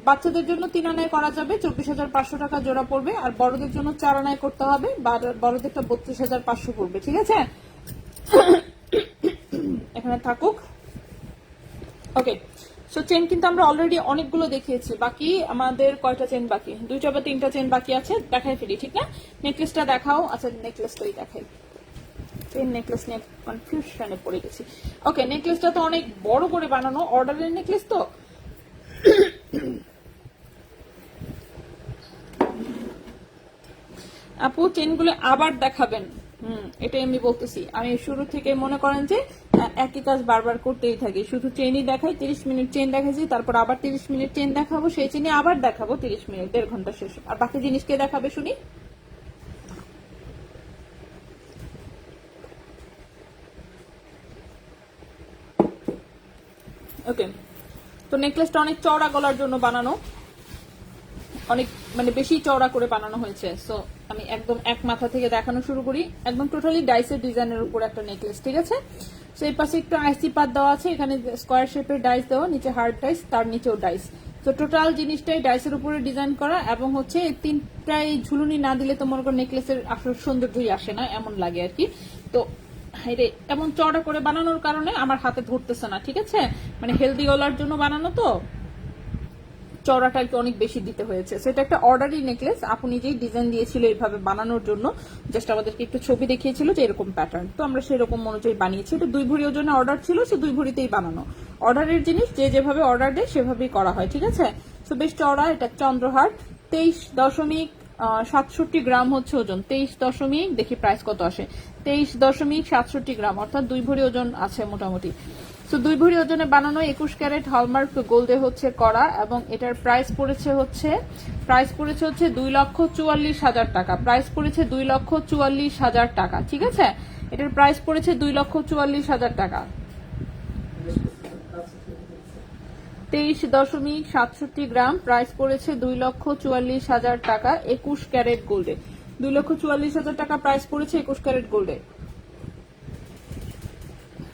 বাচ্চাদের জন্য 3 আনায় করা যাবে, 24,500 টাকা জোড়া পড়বে। আর বড়দের জন্য 4 আনায় করতে হবে, বড়দেরটা 32,500 পড়বে, ঠিক আছে? এখানে থাকুক, ওকে। সো চেন কিন্তু আমরা অলরেডি অনেকগুলো দেখিয়েছি, বাকি আমাদের কয়টা চেন বাকি? 2টা বা 3টা চেন বাকি আছে, দেখাই ফেলি, ঠিক না? নেকলেসটা দেখাও। আচ্ছা, নেকলেসটাই দেখাই, চেন নেকলেস নিয়ে কনফিউশনে পড়ে গেছি। ওকে, নেকলেসটা তো অনেক বড় করে বানানো, অর্ডারের নেকলেস তো। আপু চেনগুলো আবার দেখাবেন? এটাই আমি বলতেছি, আমি শুরু থেকে মনে করেন যে একই কাজ বারবার করতেই থাকি, শুধু চেনই দেখাই, 30 মিনিট চেন দেখাচ্ছি, তারপর আবার 30 মিনিট চেন দেখাবো, সেই চেনে আবার দেখাবো 30 মিনিট, 1.5 ঘন্টা শেষ। আর বাকি জিনিস কে দেখাবে শুনি? ওকে, তো নেকলেসটা অনেক চওড়া গলার জন্য বানানো, অনেক মানে বেশি চওড়া করে বানানো হয়েছে। সো আমি একদম এক মাথা থেকে দেখানো শুরু করি, একদম টোটালি ডাইসের ডিজাইনের উপর একটা নেকলেস, ঠিক আছে? সো এই পাশে একটু আইসি পাত দেওয়া আছে, এখানে স্কোয়ার শেপের ডাইস দেওয়া, নিচে হার্ড ডাইস, তার নিচেও ডাইস। তো টোটাল জিনিসটাই ডাইসের উপরে ডিজাইন করা, এবং হচ্ছে 3টাই ঝুলুনি না দিলে তো মনে করো নেকলেসের আসল সৌন্দর্যই আসে না, এমন লাগে আর কি। তো এমন চওড়া করে বানানোর কারণে আমার হাতে ধরতেছে না, ঠিক আছে? মানে হেলদি গলার জন্য বানানো তো, চওড়াটা একটু অনেক বেশি দিতে হয়েছে। সেটা একটা অর্ডারি নেকলেস, আপু নিজেই ডিজাইন দিয়েছিল এইভাবে বানানোর জন্য, জাস্ট আমাদেরকে একটু ছবি দেখিয়েছিল যে এরকম প্যাটার্ন, তো আমরা সেরকম অনুযায়ী বানিয়েছি। এটা 2 ভরি ওজনে অর্ডার ছিল, সে 2 ভরিতেই বানানো। অর্ডারের জিনিস যে যেভাবে অর্ডার দেয় সেভাবেই করা হয়, ঠিক আছে? তো বেশ চওড়া, এটা চন্দ্রহার, 23.67 গ্রাম হচ্ছে ওজন, 23 দেখি প্রাইস কত আসে, 23.67 গ্রাম, অর্থাৎ 2 ভরি ওজন আছে মোটামুটি। তো 2 ভরি ওজনে বানানো 21 ক্যারেট হলমার্ক গোল্ডে হচ্ছে করা, এবং এটার প্রাইস পড়েছে হচ্ছে 2,44,000 টাকা। প্রাইস পড়েছে 2,44,000 টাকা, ঠিক আছে? এটার প্রাইস পড়েছে 2,44,000 টাকা। 23.67 গ্রাম, প্রাইস পড়েছে 2,44,000 টাকা 21 ক্যারেট গোল্ডে। 2,44,000 টাকা প্রাইস পড়েছে 21 ক্যারেট গোল্ডে।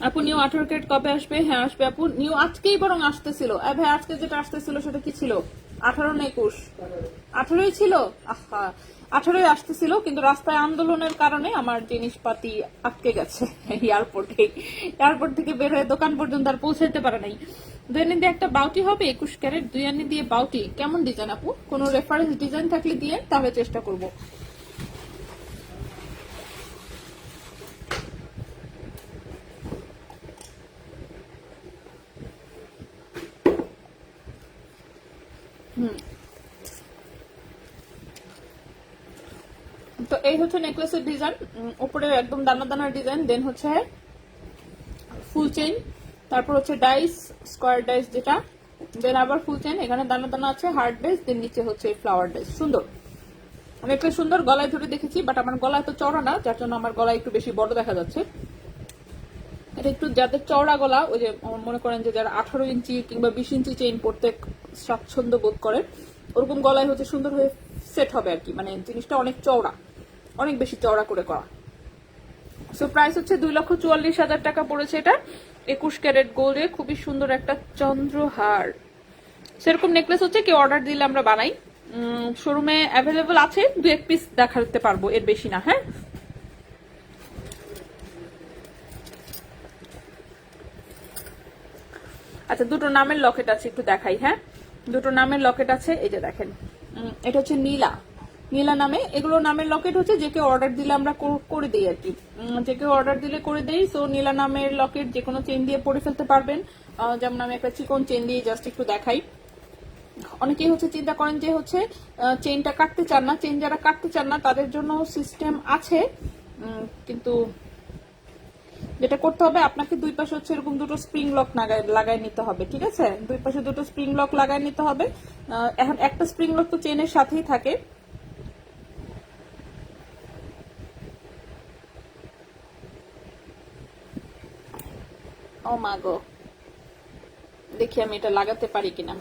আপু নিউ 18 ক্যারেট কবে আসবে? হ্যাঁ আসবে আপু, নিউ আজকেই বরং আসতেছিল। ভাই আজকে যেটা আসতেছিল সেটা কি ছিল? 18 না 21? 18ই ছিল। আহা, 18ই আসতেছিল, কিন্তু রাস্তায় আন্দোলনের কারণে আমার জিনিসপাতি আটকে গেছে এয়ারপোর্ট থেকে বের হয়ে দোকান পর্যন্ত আর পৌঁছাতে পারে নাই। 2 আনি দিয়ে একটা বাউটি হবে 21 ক্যারেট, 2 আনি দিয়ে বাউটি। কেমন ডিজাইন আপু? কোনো রেফারেন্স ডিজাইন থাকলে দিয়ে, তাহলে চেষ্টা করব। তো এই হচ্ছে নেকলেসের ডিজাইন, উপরে একদম দানা দানার ডিজাইন, দেন হচ্ছে ফুল চেইন, তারপর হচ্ছে ডাইস, স্কোয়ার ডাইস যেটা, দেন আবার ফুল চেইন, এখানে দানা দানা আছে, হার্ড ডাইস, দেন নিচে হচ্ছে ফ্লাওয়ার ডাইস। সুন্দর, অনেকটা সুন্দর। গলায় ধরে দেখেছি, বাট আমার গলা এত চওড়া না, যার জন্য আমার গলা একটু বেশি বড় দেখা যাচ্ছে। এটা একটু যাদের চওড়া গলা, ওই যে মনে করেন যে যারা 18 ইঞ্চি কিংবা 20 ইঞ্চি চেইন পড়তে স্বাচ্ছন্দ্য বোধ করেন, ওরকম গলায় হচ্ছে সুন্দর হয়ে সেট হবে আর কি। মানে জিনিসটা অনেক চওড়া, অনেক বেশি চওড়া করে করা। সো প্রাইস হচ্ছে 2,44,000 টাকা পড়েছে এটা। 21 ক্যারেট গোল্ডে খুবই সুন্দর একটা চন্দ্রহার। সেরকম নেকলেস হচ্ছে কেউ অর্ডার দিলে আমরা বানাই, শোরুমে অ্যাভেলেবল আছে, 2-1 পিস দেখাতে পারবো, এর বেশি না। হ্যাঁ, আচ্ছা, দুটো নামের লকেট আছে, একটু দেখাই। হ্যাঁ, দুটো নামের লকেট আছে, এই যে দেখেন, এটা হচ্ছে নীলা, নীলা নামে। এগুলো নামের লকেট হচ্ছে যে কেউ অর্ডার দিলে আমরা করে দিই আর কি, যে কেউ অর্ডার দিলে করে দেই। সো নীলা নামের লকেট যে কোনো চেন দিয়ে পরে ফেলতে পারবেন। যেমন আমি একটা চিকন চেন দিয়ে জাস্ট একটু দেখাই। অনেকেই হচ্ছে চিন্তা করেন যে হচ্ছে চেনটা কাটতে চান না, চেন যারা কাটতে চান না তাদের জন্য সিস্টেম আছে, কিন্তু যেটা করতে হবে আপনাকে দুই পাশে হচ্ছে এরকম দুটো স্প্রিং লক লাগাই নিতে হবে। ঠিক আছে, দুই পাশে দুটো স্প্রিং লক লাগাই নিতে হবে। এখন একটা স্প্রিং লক তো চেনের সাথেই থাকে। ও মা গো, দেখি আমি এটা লাগাতে পারি কিনা।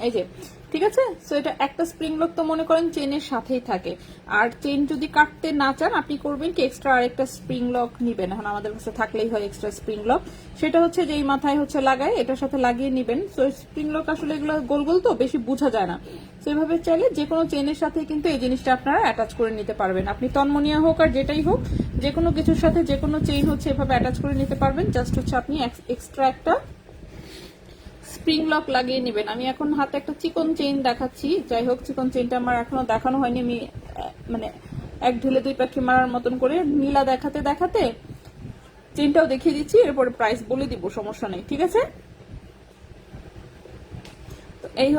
এই যে, ঠিক আছে। সো এটা একটা স্প্রিং লক তো মনে করেন চেনের সাথেই থাকে। আর চেন যদি কাটতে না চান, আপনি করবেন কি এক্সট্রা আরেকটা স্প্রিং লক নিবেন। এখন আমাদের কাছে থাকলেই হয় এক্সট্রা স্প্রিং লক, সেটা হচ্ছে যেই মাথায় হচ্ছে লাগায় এটার সাথে লাগিয়ে নিবেন। সো স্প্রিং লক আসলে এগুলো গোল গোল তো বেশি বোঝা যায় না, সেভাবে চাইলে যে কোনো চেনের সাথে কিন্তু এই জিনিসটা আপনারা অ্যাটাচ করে নিতে পারবেন। আপনি তন্মনিয়া হোক আর যেটাই হোক, যে কোনো কিছুর সাথে যে কোনো চেইন হচ্ছে এভাবে অ্যাটাচ করে নিতে পারবেন। জাস্ট হচ্ছে আপনি এক্সট্রা একটা স্প্রিং লক লাগিয়ে নেবেন। আমি এখন হাতে একটা চিকন চেইন দেখাচ্ছি, যাই হোক চিকন চেইনটা আমার এখনো দেখানো হয়নি। আমি মানে এক ঢিলে দুই পাখি মারার মতন করে নীলা দেখাতে দেখাতে চেইনটাও দেখিয়ে দিচ্ছি, এরপরে প্রাইস বলে দিব, সমস্যা নেই। ঠিক আছে, তো এই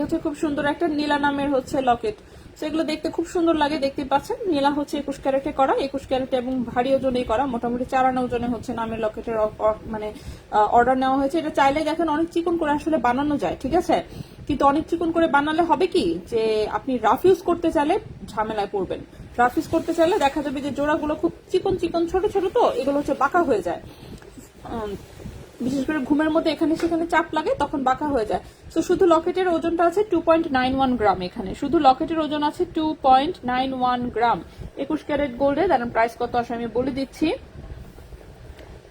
হচ্ছে খুব সুন্দর একটা নীলা নামের হচ্ছে লকেট। সেগুলো দেখতে খুব সুন্দর লাগে, দেখতে পাচ্ছেন। নীলা হচ্ছে 21 ক্যারেটে করা, 21 ক্যারেটে এবং ভারী ওজনেই করা, মোটামুটি 4 আনা ওজনে হচ্ছে নামের লকেটের মানে অর্ডার নেওয়া হয়েছে। এটা চাইলে দেখেন অনেক চিকন করে আসলে বানানো যায়, ঠিক আছে, কিন্তু অনেক চিকন করে বানালে হবে কি যে আপনি রাফ ইউজ করতে চাইলে ঝামেলায় পড়বেন। রাফ ইউজ করতে চাইলে দেখা যাবে যে জোড়াগুলো খুব চিকন চিকন ছোট ছোট, তো এগুলো হচ্ছে বাঁকা হয়ে যায়। বিশেষ করে ঘুমের মধ্যে এখানে সেখানে চাপ লাগে, তখন বাঁকা হয়ে যায়। তো শুধু লকেটের ওজনটা আছে 2.91 গ্রাম। এখানে শুধু লকেটের ওজন আছে 2.91 গ্রাম। 21 ক্যারেট গোল্ডে। দাঁড়ান প্রাইস কত আসে আমি বলে দিচ্ছি।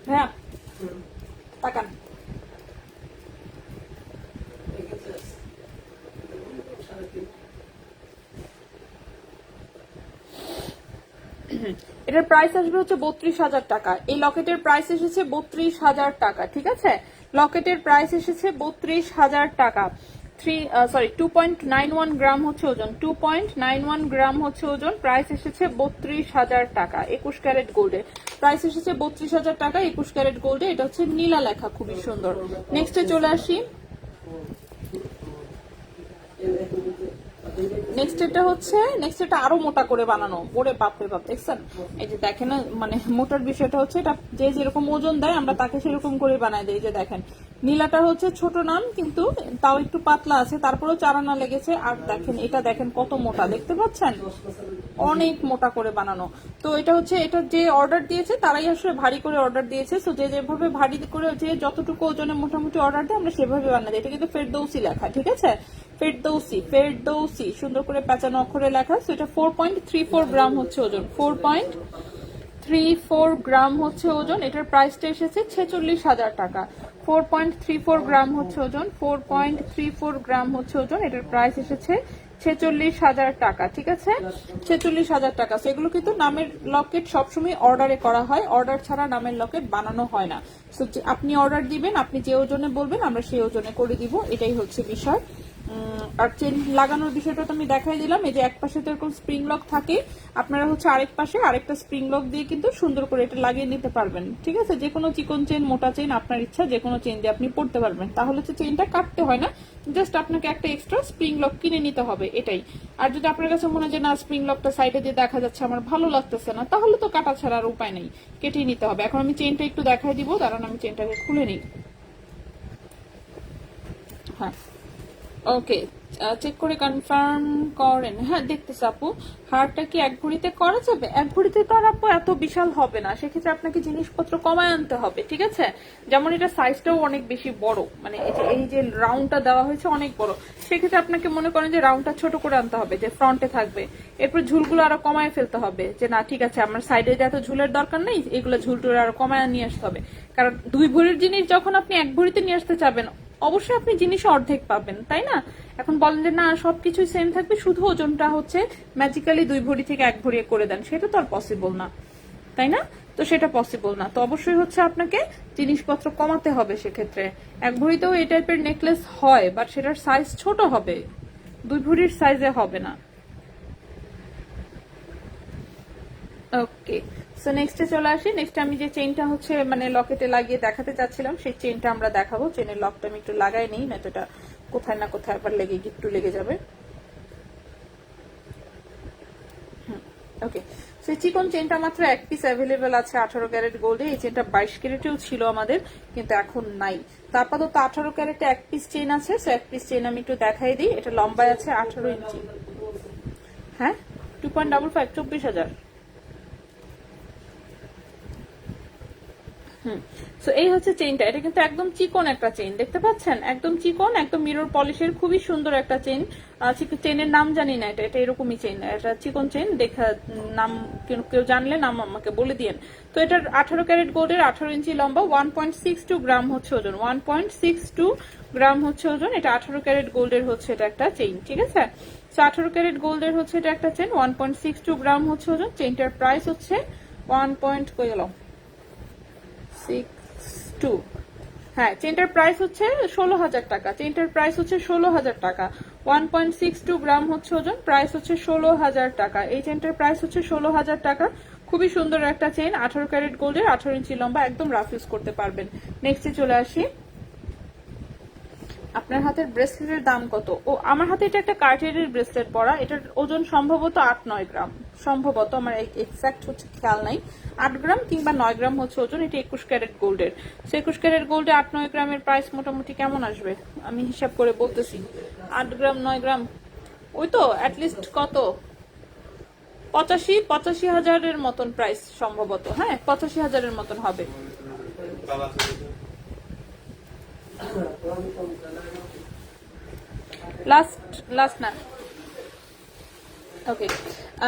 হ্যাঁ, তাকান। এটার প্রাইস আসবে হচ্ছে 32,000 টাকা। এই লকেটের প্রাইস এসেছে 32,000 টাকা। ঠিক আছে, লকেটের প্রাইস এসেছে 32,000 টাকা। 2.91 গ্রাম হচ্ছে ওজন, 2.91 গ্রাম হচ্ছে ওজন। প্রাইস এসেছে 32,000 টাকা। 21 ক্যারেট গোল্ডে প্রাইস এসেছে 32,000 টাকা। 21 ক্যারেট গোল্ডে। এটা হচ্ছে নীলা লেখা, খুবই সুন্দর। নেক্সটে চলে আসি। নেক্সট এটা আরো মোটা করে বানানো। ওরে বাপরে বাপ, দেখছেন? এই যে দেখেন, মানে মোটার বিষয়টা হচ্ছে এটা যে যেরকম ওজন দেয় আমরা তাকে সেরকম করে বানাই দেয়। যে দেখেন নীলাটা হচ্ছে ছোট নাম, কিন্তু তাও একটু পাতলা আছে, তারপরেও 4 আনা লেগেছে। আর দেখেন এটা দেখেন কত মোটা, দেখতে পাচ্ছেন? অনেক মোটা করে বানানো। তো এটা হচ্ছে, এটা যে অর্ডার দিয়েছে তারাই আসলে ভারী করে অর্ডার দিয়েছে। তো যে যেভাবে ভারী করে, যে যতটুকু ওজনে মোটামুটি অর্ডার দেয় আমরা সেভাবে বানাই দিই। এটা কিন্তু ফেরদৌসি লেখা, ঠিক আছে, ফেরদৌসি সুন্দর করে পেঁচানো অক্ষরে লেখা। তো এটা 4.34 গ্রাম হচ্ছে ওজন, 4.34 গ্রাম হচ্ছে ওজন। এটার প্রাইসটা এসেছে 46,000 টাকা। 4.34 গ্রাম হচ্ছে ওজন, 4.34 গ্রাম হচ্ছে ওজন। এটার প্রাইস এসেছে 46,000 টাকা। ঠিক আছে, 46,000 টাকা। সেগুলো কিন্তু নামের লকেট সবসময় অর্ডারে করা হয়, অর্ডার ছাড়া নামের লকেট বানানো হয় না। আপনি অর্ডার দিবেন, আপনি যে ওজনে বলবেন আমরা সেই ওজনে করে দিব, এটাই হচ্ছে বিষয়। আর চেন লাগানোর বিষয়টা তো আমি দেখাই দিলাম। এই যে এক পাশে তো এরকম স্প্রিং লক থাকে, আপনারা হচ্ছে আরেক পাশে আরেকটা স্প্রিং লক দিয়ে কিন্তু সুন্দর করে এটা লাগিয়ে নিতে পারবেন। ঠিক আছে, যে কোনো চিকন চেন, মোটা চেন, আপনার ইচ্ছা যে কোনো চেন দিয়ে আপনি পড়তে পারবেন। তাহলে হচ্ছে চেনটা কাটতে হয় না, জাস্ট আপনাকে একটা এক্সট্রা স্প্রিং লক কিনে নিতে হবে, এটাই। আর যদি আপনার কাছে মনে হয় যে না স্প্রিং লকটা সাইডে দিয়ে দেখা যাচ্ছে আমার ভালো লাগতেছে না, তাহলে তো কাটা ছাড়া আর উপায় নেই, কেটেই নিতে হবে। এখন আমি চেনটা একটু দেখাই দিব, কারণ আমি চেনটাকে খুলে নিই। হ্যাঁ, ওকে, চেক করে কনফার্ম করেন। হ্যাঁ দেখতেছি আপু, হারটা কি এক ভরিতে করা যাবে? এক ভরিতে তো আর আপু এত বিশাল হবে না, সেক্ষেত্রে আপনাকে জিনিসপত্র কমায় আনতে হবে। ঠিক আছে, যেমন এটা সাইজটাও অনেক বেশি বড়, মানে এই যে রাউন্ডটা দেওয়া হয়েছে অনেক বড়, সেক্ষেত্রে আপনাকে মনে করেন যে রাউন্ডটা ছোট করে আনতে হবে, যে ফ্রন্টে থাকবে। এরপর ঝুলগুলো আরো কমায় ফেলতে হবে, যে না ঠিক আছে আমার সাইডে এত ঝুলের দরকার নেই, এগুলো ঝুলটুল আরো কমায় নিয়ে আসতে হবে। কারণ 2 ভরির জিনিস যখন আপনি এক ভরিতে নিয়ে আসতে চাবেন, অবশ্যই আপনি জিনিস অর্ধেক পাবেন, তাই না? এখন বলেন যে না সবকিছুই সেম থাকবে, শুধু ওজনটা হচ্ছে ম্যাজিক্যালি 2 ভরি থেকে 1 ভরি করে দেন, সেটা তো আর পসিবল না, তাই না? তো সেটা পসিবল না, তো অবশ্যই হচ্ছে আপনাকে জিনিসপত্র কমাতে হবে। সেক্ষেত্রে 1 ভরিতেও এই টাইপের নেকলেস হয়, বাট সেটার সাইজ ছোট হবে, 2 ভরির সাইজে হবে না। ওকে, সো নেক্সটে চলে আসি। নেক্সট আমি যে চেইনটা হচ্ছে মানে লকেটে লাগিয়ে দেখাতে চাচ্ছিলাম, সেই চেইনটা আমরা দেখাবো। চেইনের লকটা আমি একটু লাগাই নিই, না তো এটা কোথায় না কোথায় আবার একটু লেগে যাবে। ওকে, সো চিকন চেইনটা মাত্র 1 পিস অ্যাভেলেবেল আছে 18 ক্যারেট গোল্ডে। এই চেইনটা 22 ক্যারেটেও ছিল আমাদের, কিন্তু এখন নাই। তো আপাতত 18 ক্যারেটে 1 পিস চেইন আছে। সো 1 পিস চেইন আমি একটু দেখাই দিই। এটা লম্বায় আছে 18 ইঞ্চি। হ্যাঁ, 2.55, 24,000। সো এই হচ্ছে চেইনটা। এটা কিন্তু একদম চিকন একটা চেইন, দেখতে পাচ্ছেন, একদম চিকন, একদম মিরর পলিশের, খুবই সুন্দর একটা চেইন। চেইনের নাম জানি না, এটা এরকমই চেইন, এটা চিকন চেইন। দেখা নাম কেউ জানলে নাম আমাকে বলে দিয়েন। তো এটার 18 ক্যারেট গোল্ডের, 18 ইঞ্চি লম্বা, 1.62 গ্রাম হচ্ছে ওজন, 1.62 গ্রাম হচ্ছে ওজন। এটা 18 ক্যারেট গোল্ডের হচ্ছে এটা একটা চেইন, ঠিক আছে? সো 18 ক্যারেট গোল্ডের হচ্ছে এটা একটা চেইন, 1.62 গ্রাম হচ্ছে ওজন। চেইনটার প্রাইস হচ্ছে 1.62। হ্যাঁ, চেইনটার প্রাইস হচ্ছে 16,000 টাকা। চেইনটার প্রাইস হচ্ছে 16,000 টাকা। 1.62 গ্রাম হচ্ছে ওজন, প্রাইস হচ্ছে 16,000 টাকা। এই চেইনটার প্রাইস হচ্ছে 16,000 টাকা। খুবই সুন্দর একটা চেইন, 18 ক্যারেট গোল্ডের, 18 ইঞ্চি লম্বা, একদম রাফ ইউজ করতে পারবেন। নেক্সটে চলে আসি। আপনার হাতের ব্রেসলেটের দাম কত? ও, আমার হাতে এটা একটা কার্টিয়ারের ব্রেসলেট পরা, এটার ওজন সম্ভবত 8-9 গ্রাম, সম্ভবত, আমার এক্সাক্ট হচ্ছে খেয়াল নাই। 8 গ্রাম কিংবা 9 গ্রাম হচ্ছে ওজন। এটা 21 ক্যারেট গোল্ডের। 21 ক্যারেট গোল্ডে 8-9 গ্রামের প্রাইস মোটামুটি কেমন আসবে আমি হিসাব করে বলতেছি। 8 গ্রাম 9 গ্রাম, ওই তো অ্যাটলিস্ট কত 85-85,000-এর মতন প্রাইস সম্ভবত। হ্যাঁ, 85,000-এর মতন হবে। লাস্ট না। ওকে,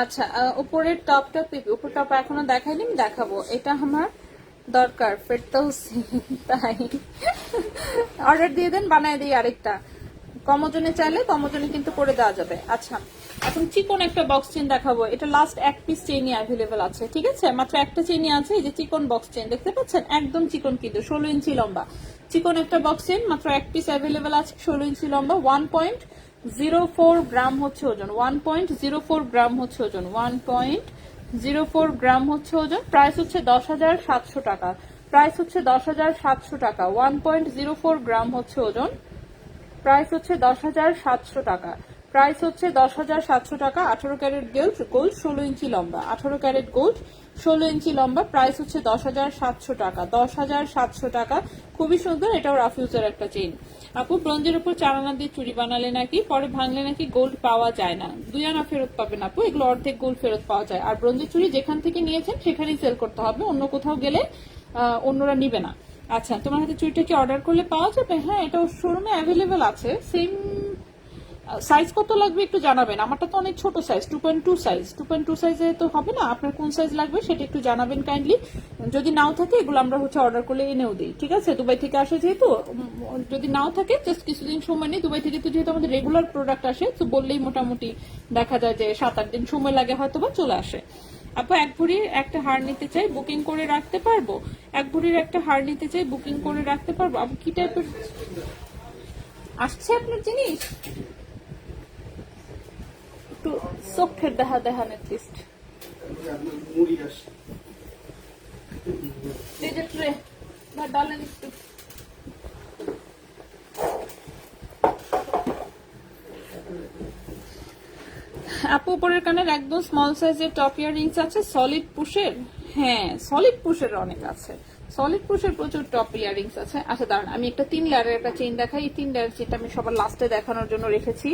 আচ্ছা, উপরের টপটা উপর টপ এখনো দেখাইনি, দেখাবো। এটা আমার দরকার, ফেরদৌসি, তাই অর্ডার দিয়ে দেন, বানায় দিই আরেকটা। কম ওজনে চাইলে কম ওজনে কিন্তু করে দেওয়া যাবে। আচ্ছা, এখন চিকন একটা বক্স চেন দেখাবো। এটা লাস্ট 1 পিস চেইনই অ্যাভেলেবেল আছে, ঠিক আছে? মাত্র একটা চেইনই আছে। এই যে চিকন বক্স চেন দেখতে পাচ্ছেন, একদম চিকন, কিন্তু 16 ইঞ্চি লম্বা। চিকন একটা বক্স চেন, মাত্র 1 পিস অ্যাভেলেবেল আছে, 16 ইঞ্চি লম্বা, 1.04 গ্রাম হচ্ছে ওজন, 1.04 গ্রাম হচ্ছে ওজন, 1.04 গ্রাম হচ্ছে ওজন। প্রাইস হচ্ছে 10,700 টাকা। প্রাইস হচ্ছে 10,700 টাকা। 1.04 গ্রাম হচ্ছে ওজন, প্রাইস হচ্ছে 10,700 টাকা। প্রাইস হচ্ছে 10,700 টাকা। 18 ক্যারেট গোল্ড, 16 ইঞ্চি লম্বা, 18 ক্যারেট গোল্ড, 16 ইঞ্চি লম্বা। প্রাইস হচ্ছে 10,700 টাকা। 10,700 টাকা। খুবই সুন্দর, এটাও রাফ ইউজের একটা চেইন। আপু, ব্রোঞ্জের উপর 4 আনা দিয়ে চুড়ি বানালে নাকি পরে ভাঙলে নাকি গোল্ড পাওয়া যায় না? 2 আনা ফেরত পাবেন আপু, এগুলো অর্ধেক গোল্ড ফেরত পাওয়া যায়। আর ব্রোঞ্জের চুড়ি যেখান থেকে নিয়েছেন সেখানেই সেল করতে হবে, অন্য কোথাও গেলে অন্যরা নিবে না। আচ্ছা, তোমার হাতে চুড়িটা কি অর্ডার করলে পাওয়া যাবে? হ্যাঁ, এটা শোরুমে অ্যাভেলেবেল আছে। সেম সাইজ কত লাগবে একটু জানাবেন। আমারটা তো অনেক ছোট সাইজ, 2.2 সাইজ। 2.2 সাইজে তো হবে না, আপনার কোন সাইজ লাগবে সেটা একটু জানাবেন কাইন্ডলি। যদি নাও থাকে, এগুলো আমরা হচ্ছে অর্ডার করলে এনেও দিই, ঠিক আছে? দুবাই থেকে আসে যেহেতু, যদি নাও থাকে জাস্ট কিছুদিন সময় নেই। দুবাই থেকে তো যেহেতু আমাদের রেগুলার প্রোডাক্ট আসে, তো বললেই মোটামুটি দেখা যায় যে 7-8 দিন সময় লাগে হয়তো বা চলে আসে। আপু, 1 ভরির একটা হার নিতে চাই, বুকিং করে রাখতে পারবো? 1 ভরির একটা হার নিতে চাই, বুকিং করে রাখতে পারবো? আপু কি টাইপের? আসছে আপনার জিনিস? একটু চোখের দেখান লিস্ট। মুড়ি আসে এই যে ট্রে বা ডালেন একটু। আপু উপরের কানের একদম স্মল সাইজের টপ ইয়াররিংস আছে সলিড পুশের। হ্যাঁ, সলিড পুশের অনেক আছে, সলিড পুশের প্রচুর টপ ইয়াররিংস আছে। আচ্ছা দাঁড়ান, আমি একটা 3 লেয়ারের একটা চেইন দেখাই। এই 3 লেয়ার চেইনটা আমি সবার লাস্টে দেখানোর জন্য রেখেছি।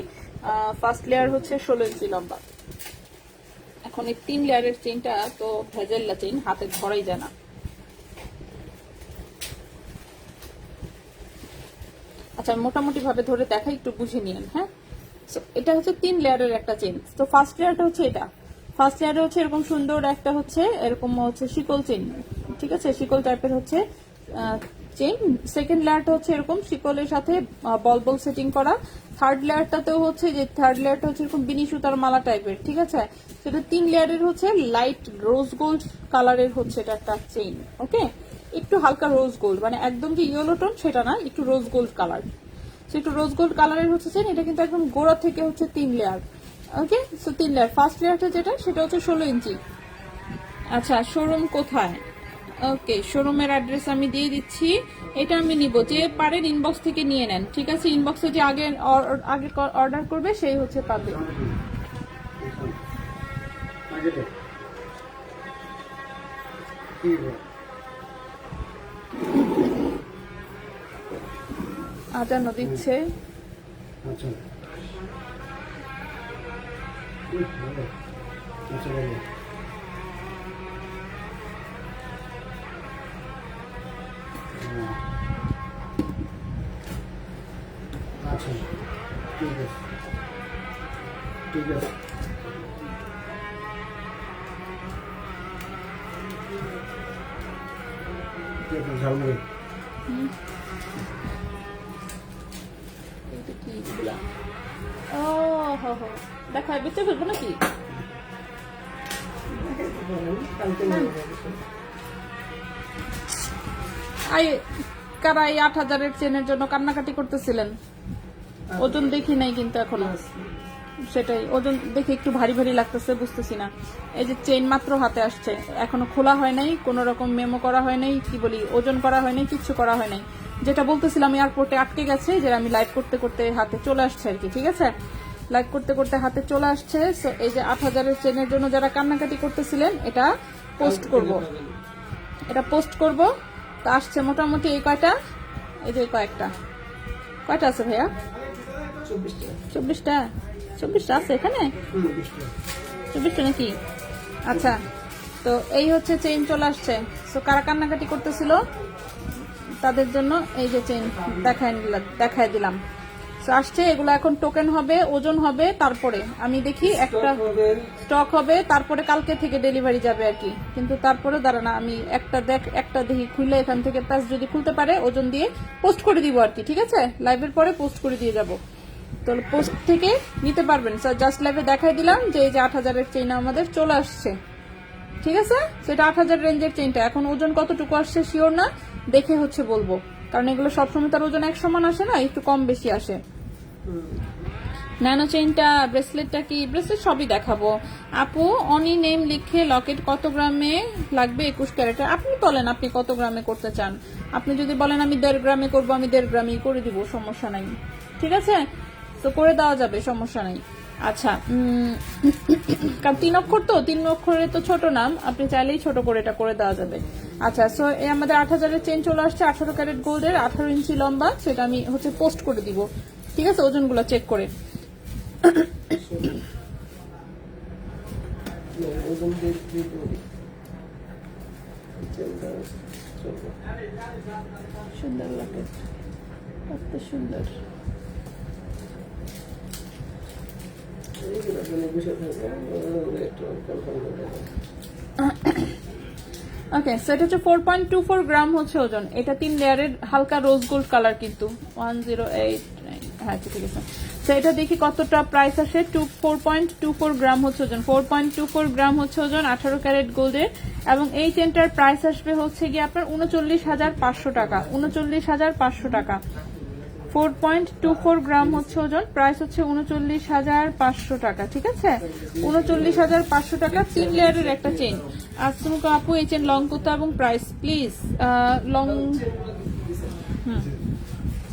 ফার্স্ট লেয়ার হচ্ছে 16 ইঞ্চি লম্বা। এখন এই 3 লেয়ারের চেইনটা তো ভেজেল্লা চেইন, হাতে ধরাই যায় না। আচ্ছা, মোটামুটি ভাবে ধরে দেখাই, একটু বুঝে নিয়েন। হ্যাঁ, এটা হচ্ছে 3 লেয়ারের একটা চেইন। তো ফার্স্ট লেয়ারটা হচ্ছে এটা, ফার্স্ট লেয়ারে হচ্ছে এরকম সুন্দর একটা হচ্ছে এরকম হচ্ছে শিকল চেইন, ঠিক আছে, শিকল টাইপের হচ্ছে চেইন। সেকেন্ড লেয়ারটা হচ্ছে এরকম শিকলের সাথে বল বল সেটিং করা। থার্ড লেয়ারটাতেও হচ্ছে যে থার্ড লেয়ারটা হচ্ছে এরকম বিনি সুতার মালা টাইপের, ঠিক আছে। সেটা 3 লেয়ারের হচ্ছে লাইট রোজ গোল্ড কালারের হচ্ছে এটা একটা চেইন। ওকে, একটু হালকা রোজ গোল্ড, মানে একদম যে ইয়েলো টোন সেটা না, একটু রোজ গোল্ড কালার। একটু রোজ গোল্ড কালারের হচ্ছে চেন। এটা কিন্তু একদম গোড়া থেকে হচ্ছে 3 লেয়ার। ওকে, সো 3 লেয়ার। ফার্স্ট লেয়ারটা যেটা সেটা হচ্ছে 16 ইঞ্চি। আচ্ছা, শোরুম কোথায়? ওকে, শোরুমের অ্যাড্রেস আমি দিয়ে দিচ্ছি। এটা আমি নিব, যে পারেন ইনবক্স থেকে নিয়ে নেন, ঠিক আছে। ইনবক্সে যে আগে অর্ডার করবে সেই হচ্ছে পাবে। আজানো দিচ্ছে। আচ্ছা আচ্ছা আচ্ছা, ঠিক আছে ঠিক আছে। ঝালমুড়ি ও হো হো, দেখায় বেঁচে ফেলবো নাকি? কারা এই 8,000-এর চেনের জন্য কান্নাকাটি করতেছিলেন? ওজন দেখি নাই কিন্তু এখনো, সেটাই ওজন দেখে একটু ভারী ভারী লাগতেছে, বুঝতেছি না। এই যে চেইন মাত্র হাতে আসছে, এখনো খোলা হয় নাই, কোন রকম মেমো করা হয় নাই, কি বলি ওজন করা হয় নাই, কিচ্ছু করা হয় নাই। যেটা বলতেছিলাম এয়ারপোর্টে আটকে গেছে, যে আমি লাইভ করতে করতে হাতে চলে আসছে আর কি, ঠিক আছে। লাইভ করতে করতে হাতে চলে আসছে। সো এই যে 8,000-এর চেনের জন্য যারা কান্নাকাটি করতেছিলেন, এটা পোস্ট করব, এটা পোস্ট করব। তা আসছে মোটামুটি এই কয়টা, এই যে কয়েকটা, কয়টা আছে ভাইয়া? 24টা 24টা আছে এখানে, 24টা নাকি? আচ্ছা, তো এই হচ্ছে চেইন চলে আসছে। তো কারা কান্নাকাটি করতেছিল তাদের জন্য এই যে চেইন দেখায় দিলাম। তো আসছে, এগুলো এখন টোকেন হবে, ওজন হবে, তারপরে আমি দেখি একটা স্টক হবে, তারপরে কালকে থেকে ডেলিভারি যাবে আর কি। কিন্তু তারপরে দাঁড়ানা, আমি একটা দেখি খুলে, এখান থেকে তাস যদি খুলতে পারে ওজন দিয়ে পোস্ট করে দিব আর কি, ঠিক আছে। লাইভের পরে পোস্ট করে দিয়ে যাব, তো পোস্ট থেকে নিতে পারবেন। স্যার জাস্ট লাইভে দেখাই দিলাম যে এই যে 8,000-এর চেইন আমাদের চলে আসছে, ঠিক আছে। সেটা 8,000 রেঞ্জের চেইনটা। এখন ওজন কতটুকু আসছে শিওর না, দেখে হচ্ছে বলবো, কারণ এগুলো সবসময় তার ওজন এক সমান আসে না, একটু কম বেশি আসে। ন্যানো চেইনটা, ব্রেসলেটটা কি? ব্রেসলেট সবই দেখাবো আপু। অনি নেম লিখে লকেট কত গ্রামে লাগবে? 21 ক্যারেটের। আপনি বলেন আপনি কত গ্রামে করতে চান। আপনি যদি বলেন আমি 1.5 গ্রামে করবো, আমি 1.5 গ্রামই করে দিব, সমস্যা নাই, ঠিক আছে। তো করে দেওয়া যাবে, সমস্যা নাই। আচ্ছা, কারণ 3 অক্ষর তো, 3 অক্ষরে তো ছোট নাম, আপনি চাইলেই ছোট করে এটা করে দেওয়া যাবে। আচ্ছা, সো এই আমাদের 8,000-এর চেইন চলে আসছে, 18 ক্যারেট গোল্ডের, 18 ইঞ্চি লম্বা। সেটা আমি হচ্ছে পোস্ট করে দিব, ঠিক আছে, ওজনগুলো চেক করে। সুন্দর লাগে, কত সুন্দর। ওকে, সো এটা হচ্ছে 4.24 গ্রাম হচ্ছে ওজন। এটা 3 লেয়ারের হালকা রোজ গোল্ড কালার, কিন্তু 1089। হ্যাঁ ঠিক আছে। তো এটা দেখি কতটা প্রাইস আসে। 4.24 গ্রাম হচ্ছে ওজন, 4.24 গ্রাম হচ্ছে ওজন, 18 ক্যারেট গোল্ডের। এবং এই চেনটার প্রাইস আসবে হচ্ছে গিয়ে আপনার 39,500 টাকা, 39,500 টাকা। 4.24 গ্রাম হচ্ছে ওজন, প্রাইস হচ্ছে 39,500 টাকা। ঠিক আছে, 39,500 টাকা, 3 লেয়ারের একটা চেন। আসুনুকা আপু এই চেন লং কত এবং প্রাইস প্লিজ? লং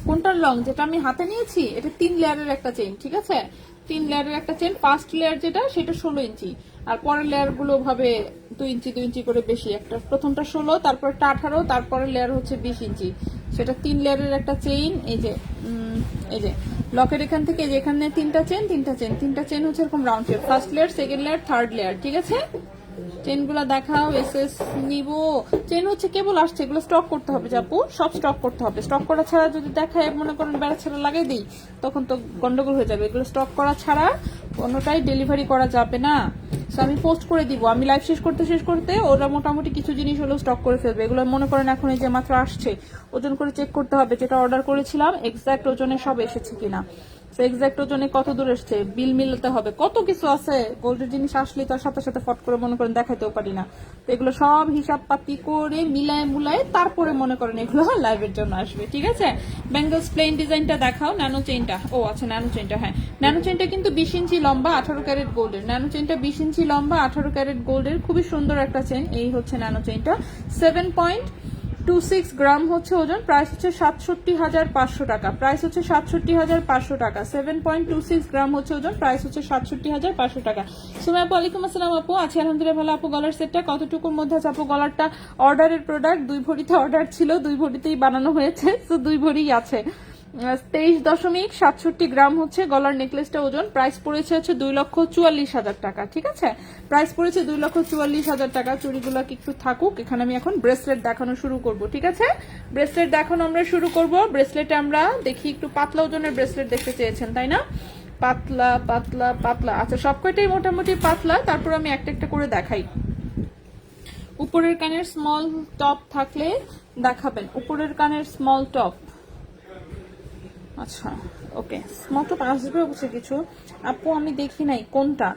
কোনটা লং? যেটা আমি হাতে নিয়েছি এটা 3 লেয়ারের একটা চেন। ঠিক আছে, 3 লেয়ারের একটা চেন। ফার্স্ট লেয়ার যেটা সেটা 16 ইঞ্চি, আর পরের লেয়ার গুলো ভাবে 2 ইঞ্চি 2 ইঞ্চি করে বেশি। একটা প্রথমটা 16, তারপরটা 18, তারপরের লেয়ার হচ্ছে 20 ইঞ্চি। সেটা 3 লেয়ারের একটা চেইন। এই যে লকের এখান থেকে যেখানে 3টা চেন হচ্ছে এরকম round shape. First layer, second layer, third layer. ঠিক আছে, চেনগুলো দেখাও। এসএস নিব চেন হচ্ছে কেবল আসছে, এগুলো স্টক করতে হবে আপু, সব স্টক করতে হবে। স্টক করা ছাড়া যদি দেখায় মনে করেন বেড়া ছাড়া লাগিয়ে দিই তখন তো গন্ডগোল হয়ে যাবে। এগুলো স্টক করা ছাড়া কোনোটাই ডেলিভারি করা যাবে না। আমি পোস্ট করে দিব, আমি লাইভ শেষ করতে ওরা মোটামুটি কিছু জিনিস হলো স্টক করে ফেলবে। এগুলো মনে করেন এখন এই যে মাত্র আসছে, ওজন করে চেক করতে হবে যেটা অর্ডার করেছিলাম এক্সাক্ট ওজনে সব এসেছে কিনা। এক্সাক্ট ওজনে কত দূর এসছে বিল মিলাতে হবে, কত কিছু আছে। গোল্ডের জিনিস আসলে তার সাথে সাথে ফট করে মনে করেন দেখাইতেও পারি না। তো এগুলো সব হিসাব পাতি করে মিলায় মুলায় তারপরে মনে করেন এগুলো লাইভের জন্য আসবে। ঠিক আছে, ব্যাঙ্গলস প্লেন ডিজাইনটা দেখাও। ন্যানো চেইনটা, ও আচ্ছা ন্যানো চেইনটা, হ্যাঁ ন্যানো চেইনটা কিন্তু 20 ইঞ্চি লম্বা, 18 ক্যারেট গোল্ডের। ন্যানো চেইনটা 20 ইঞ্চি লম্বা, 18 ক্যারেট গোল্ডের, খুবই সুন্দর একটা চেইন। এই হচ্ছে ন্যানো চেইনটা। 7.26 গ্রাম হচ্ছে ওজন, প্রাইস হচ্ছে 67,500 টাকা। প্রাইস হচ্ছে 67,500 টাকা। 7.26 গ্রাম হচ্ছে ওজন, প্রাইস হচ্ছে 67,500 টাকা। সুমাইয়া আপু ওয়ালাইকুম আসসালাম আপু, আছি আলহামদুলিল্লাহ ভালো। আপু গলার সেটটা কতটুকুর মধ্যে আছে? আপু গলারটা অর্ডারের প্রোডাক্ট, 2 ভরিতে অর্ডার ছিল, 2 ভরিতেই বানানো হয়েছে, তো 2 ভরি আছে। 23.67 গ্রাম হচ্ছে গলার নেকলেসটা ওজন। প্রাইস পড়েছে হচ্ছে 2,44,000 টাকা। ঠিক আছে, প্রাইস পড়েছে 2,44,000 টাকা। চুড়িগুলো একটু থাকুক এখানে, আমি এখন ব্রেসলেট দেখানো শুরু করব। ঠিক আছে, ব্রেসলেট দেখানো আমরা শুরু করব। ব্রেসলেটে আমরা দেখি একটু পাতলা ওজনের ব্রেসলেট দেখতে চেয়েছেন তাই না? পাতলা পাতলা পাতলা, আচ্ছা সবকটাই মোটামুটি পাতলা। তারপর আমি একটা একটা করে দেখাই। উপরের কানের স্মল টপ থাকলে দেখাবেন, উপরের কানের স্মল টপ। আচ্ছা ওকে, স্মল টপ আসবে অবশ্যই কিছু। আপু আমি দেখি নাই কোনটা,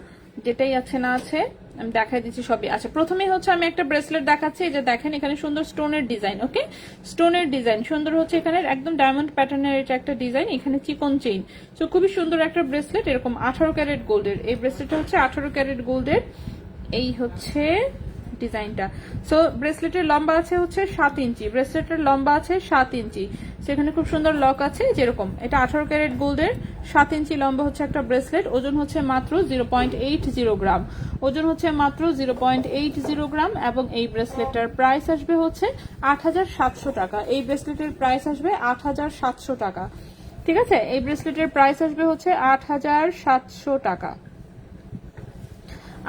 যেটাই আছে না আছে আমি দেখাই দিচ্ছি সবই। আচ্ছা প্রথমেই হচ্ছে আমি একটা ব্রেসলেট দেখাচ্ছি, এই যে দেখেন এখানে সুন্দর স্টোনের ডিজাইন। ওকে, স্টোনের ডিজাইন সুন্দর হচ্ছে, এখানে একদম ডায়মন্ড প্যাটার্নের এটা একটা ডিজাইন, এখানে চিকন চেইন। তো খুবই সুন্দর একটা ব্রেসলেট, এরকম 18 ক্যারেট গোল্ডের। এই ব্রেসলেটটা হচ্ছে 18 ক্যারেট গোল্ডের। এই হচ্ছে ডিজাইনটা। সো ব্রেসলেটের লম্বা আছে হচ্ছে 7 ইঞ্চি, ব্রেসলেটের লম্বা আছে 7 ইঞ্চি। সেখানে খুব সুন্দর লক আছে, যেরকম এটা 18 ক্যারেট গোল্ডের, 7 ইঞ্চি লম্বা হচ্ছে একটা ব্রেসলেট। ওজন হচ্ছে মাত্র 0.80 গ্রাম, ওজন হচ্ছে মাত্র 0.80 গ্রাম। এবং এই ব্রেসলেটটার প্রাইস আসবে হচ্ছে 8,700 টাকা। এই ব্রেসলেটের প্রাইস আসবে 8,700 টাকা। ঠিক আছে, এই ব্রেসলেটের প্রাইস আসবে হচ্ছে 8,700 টাকা।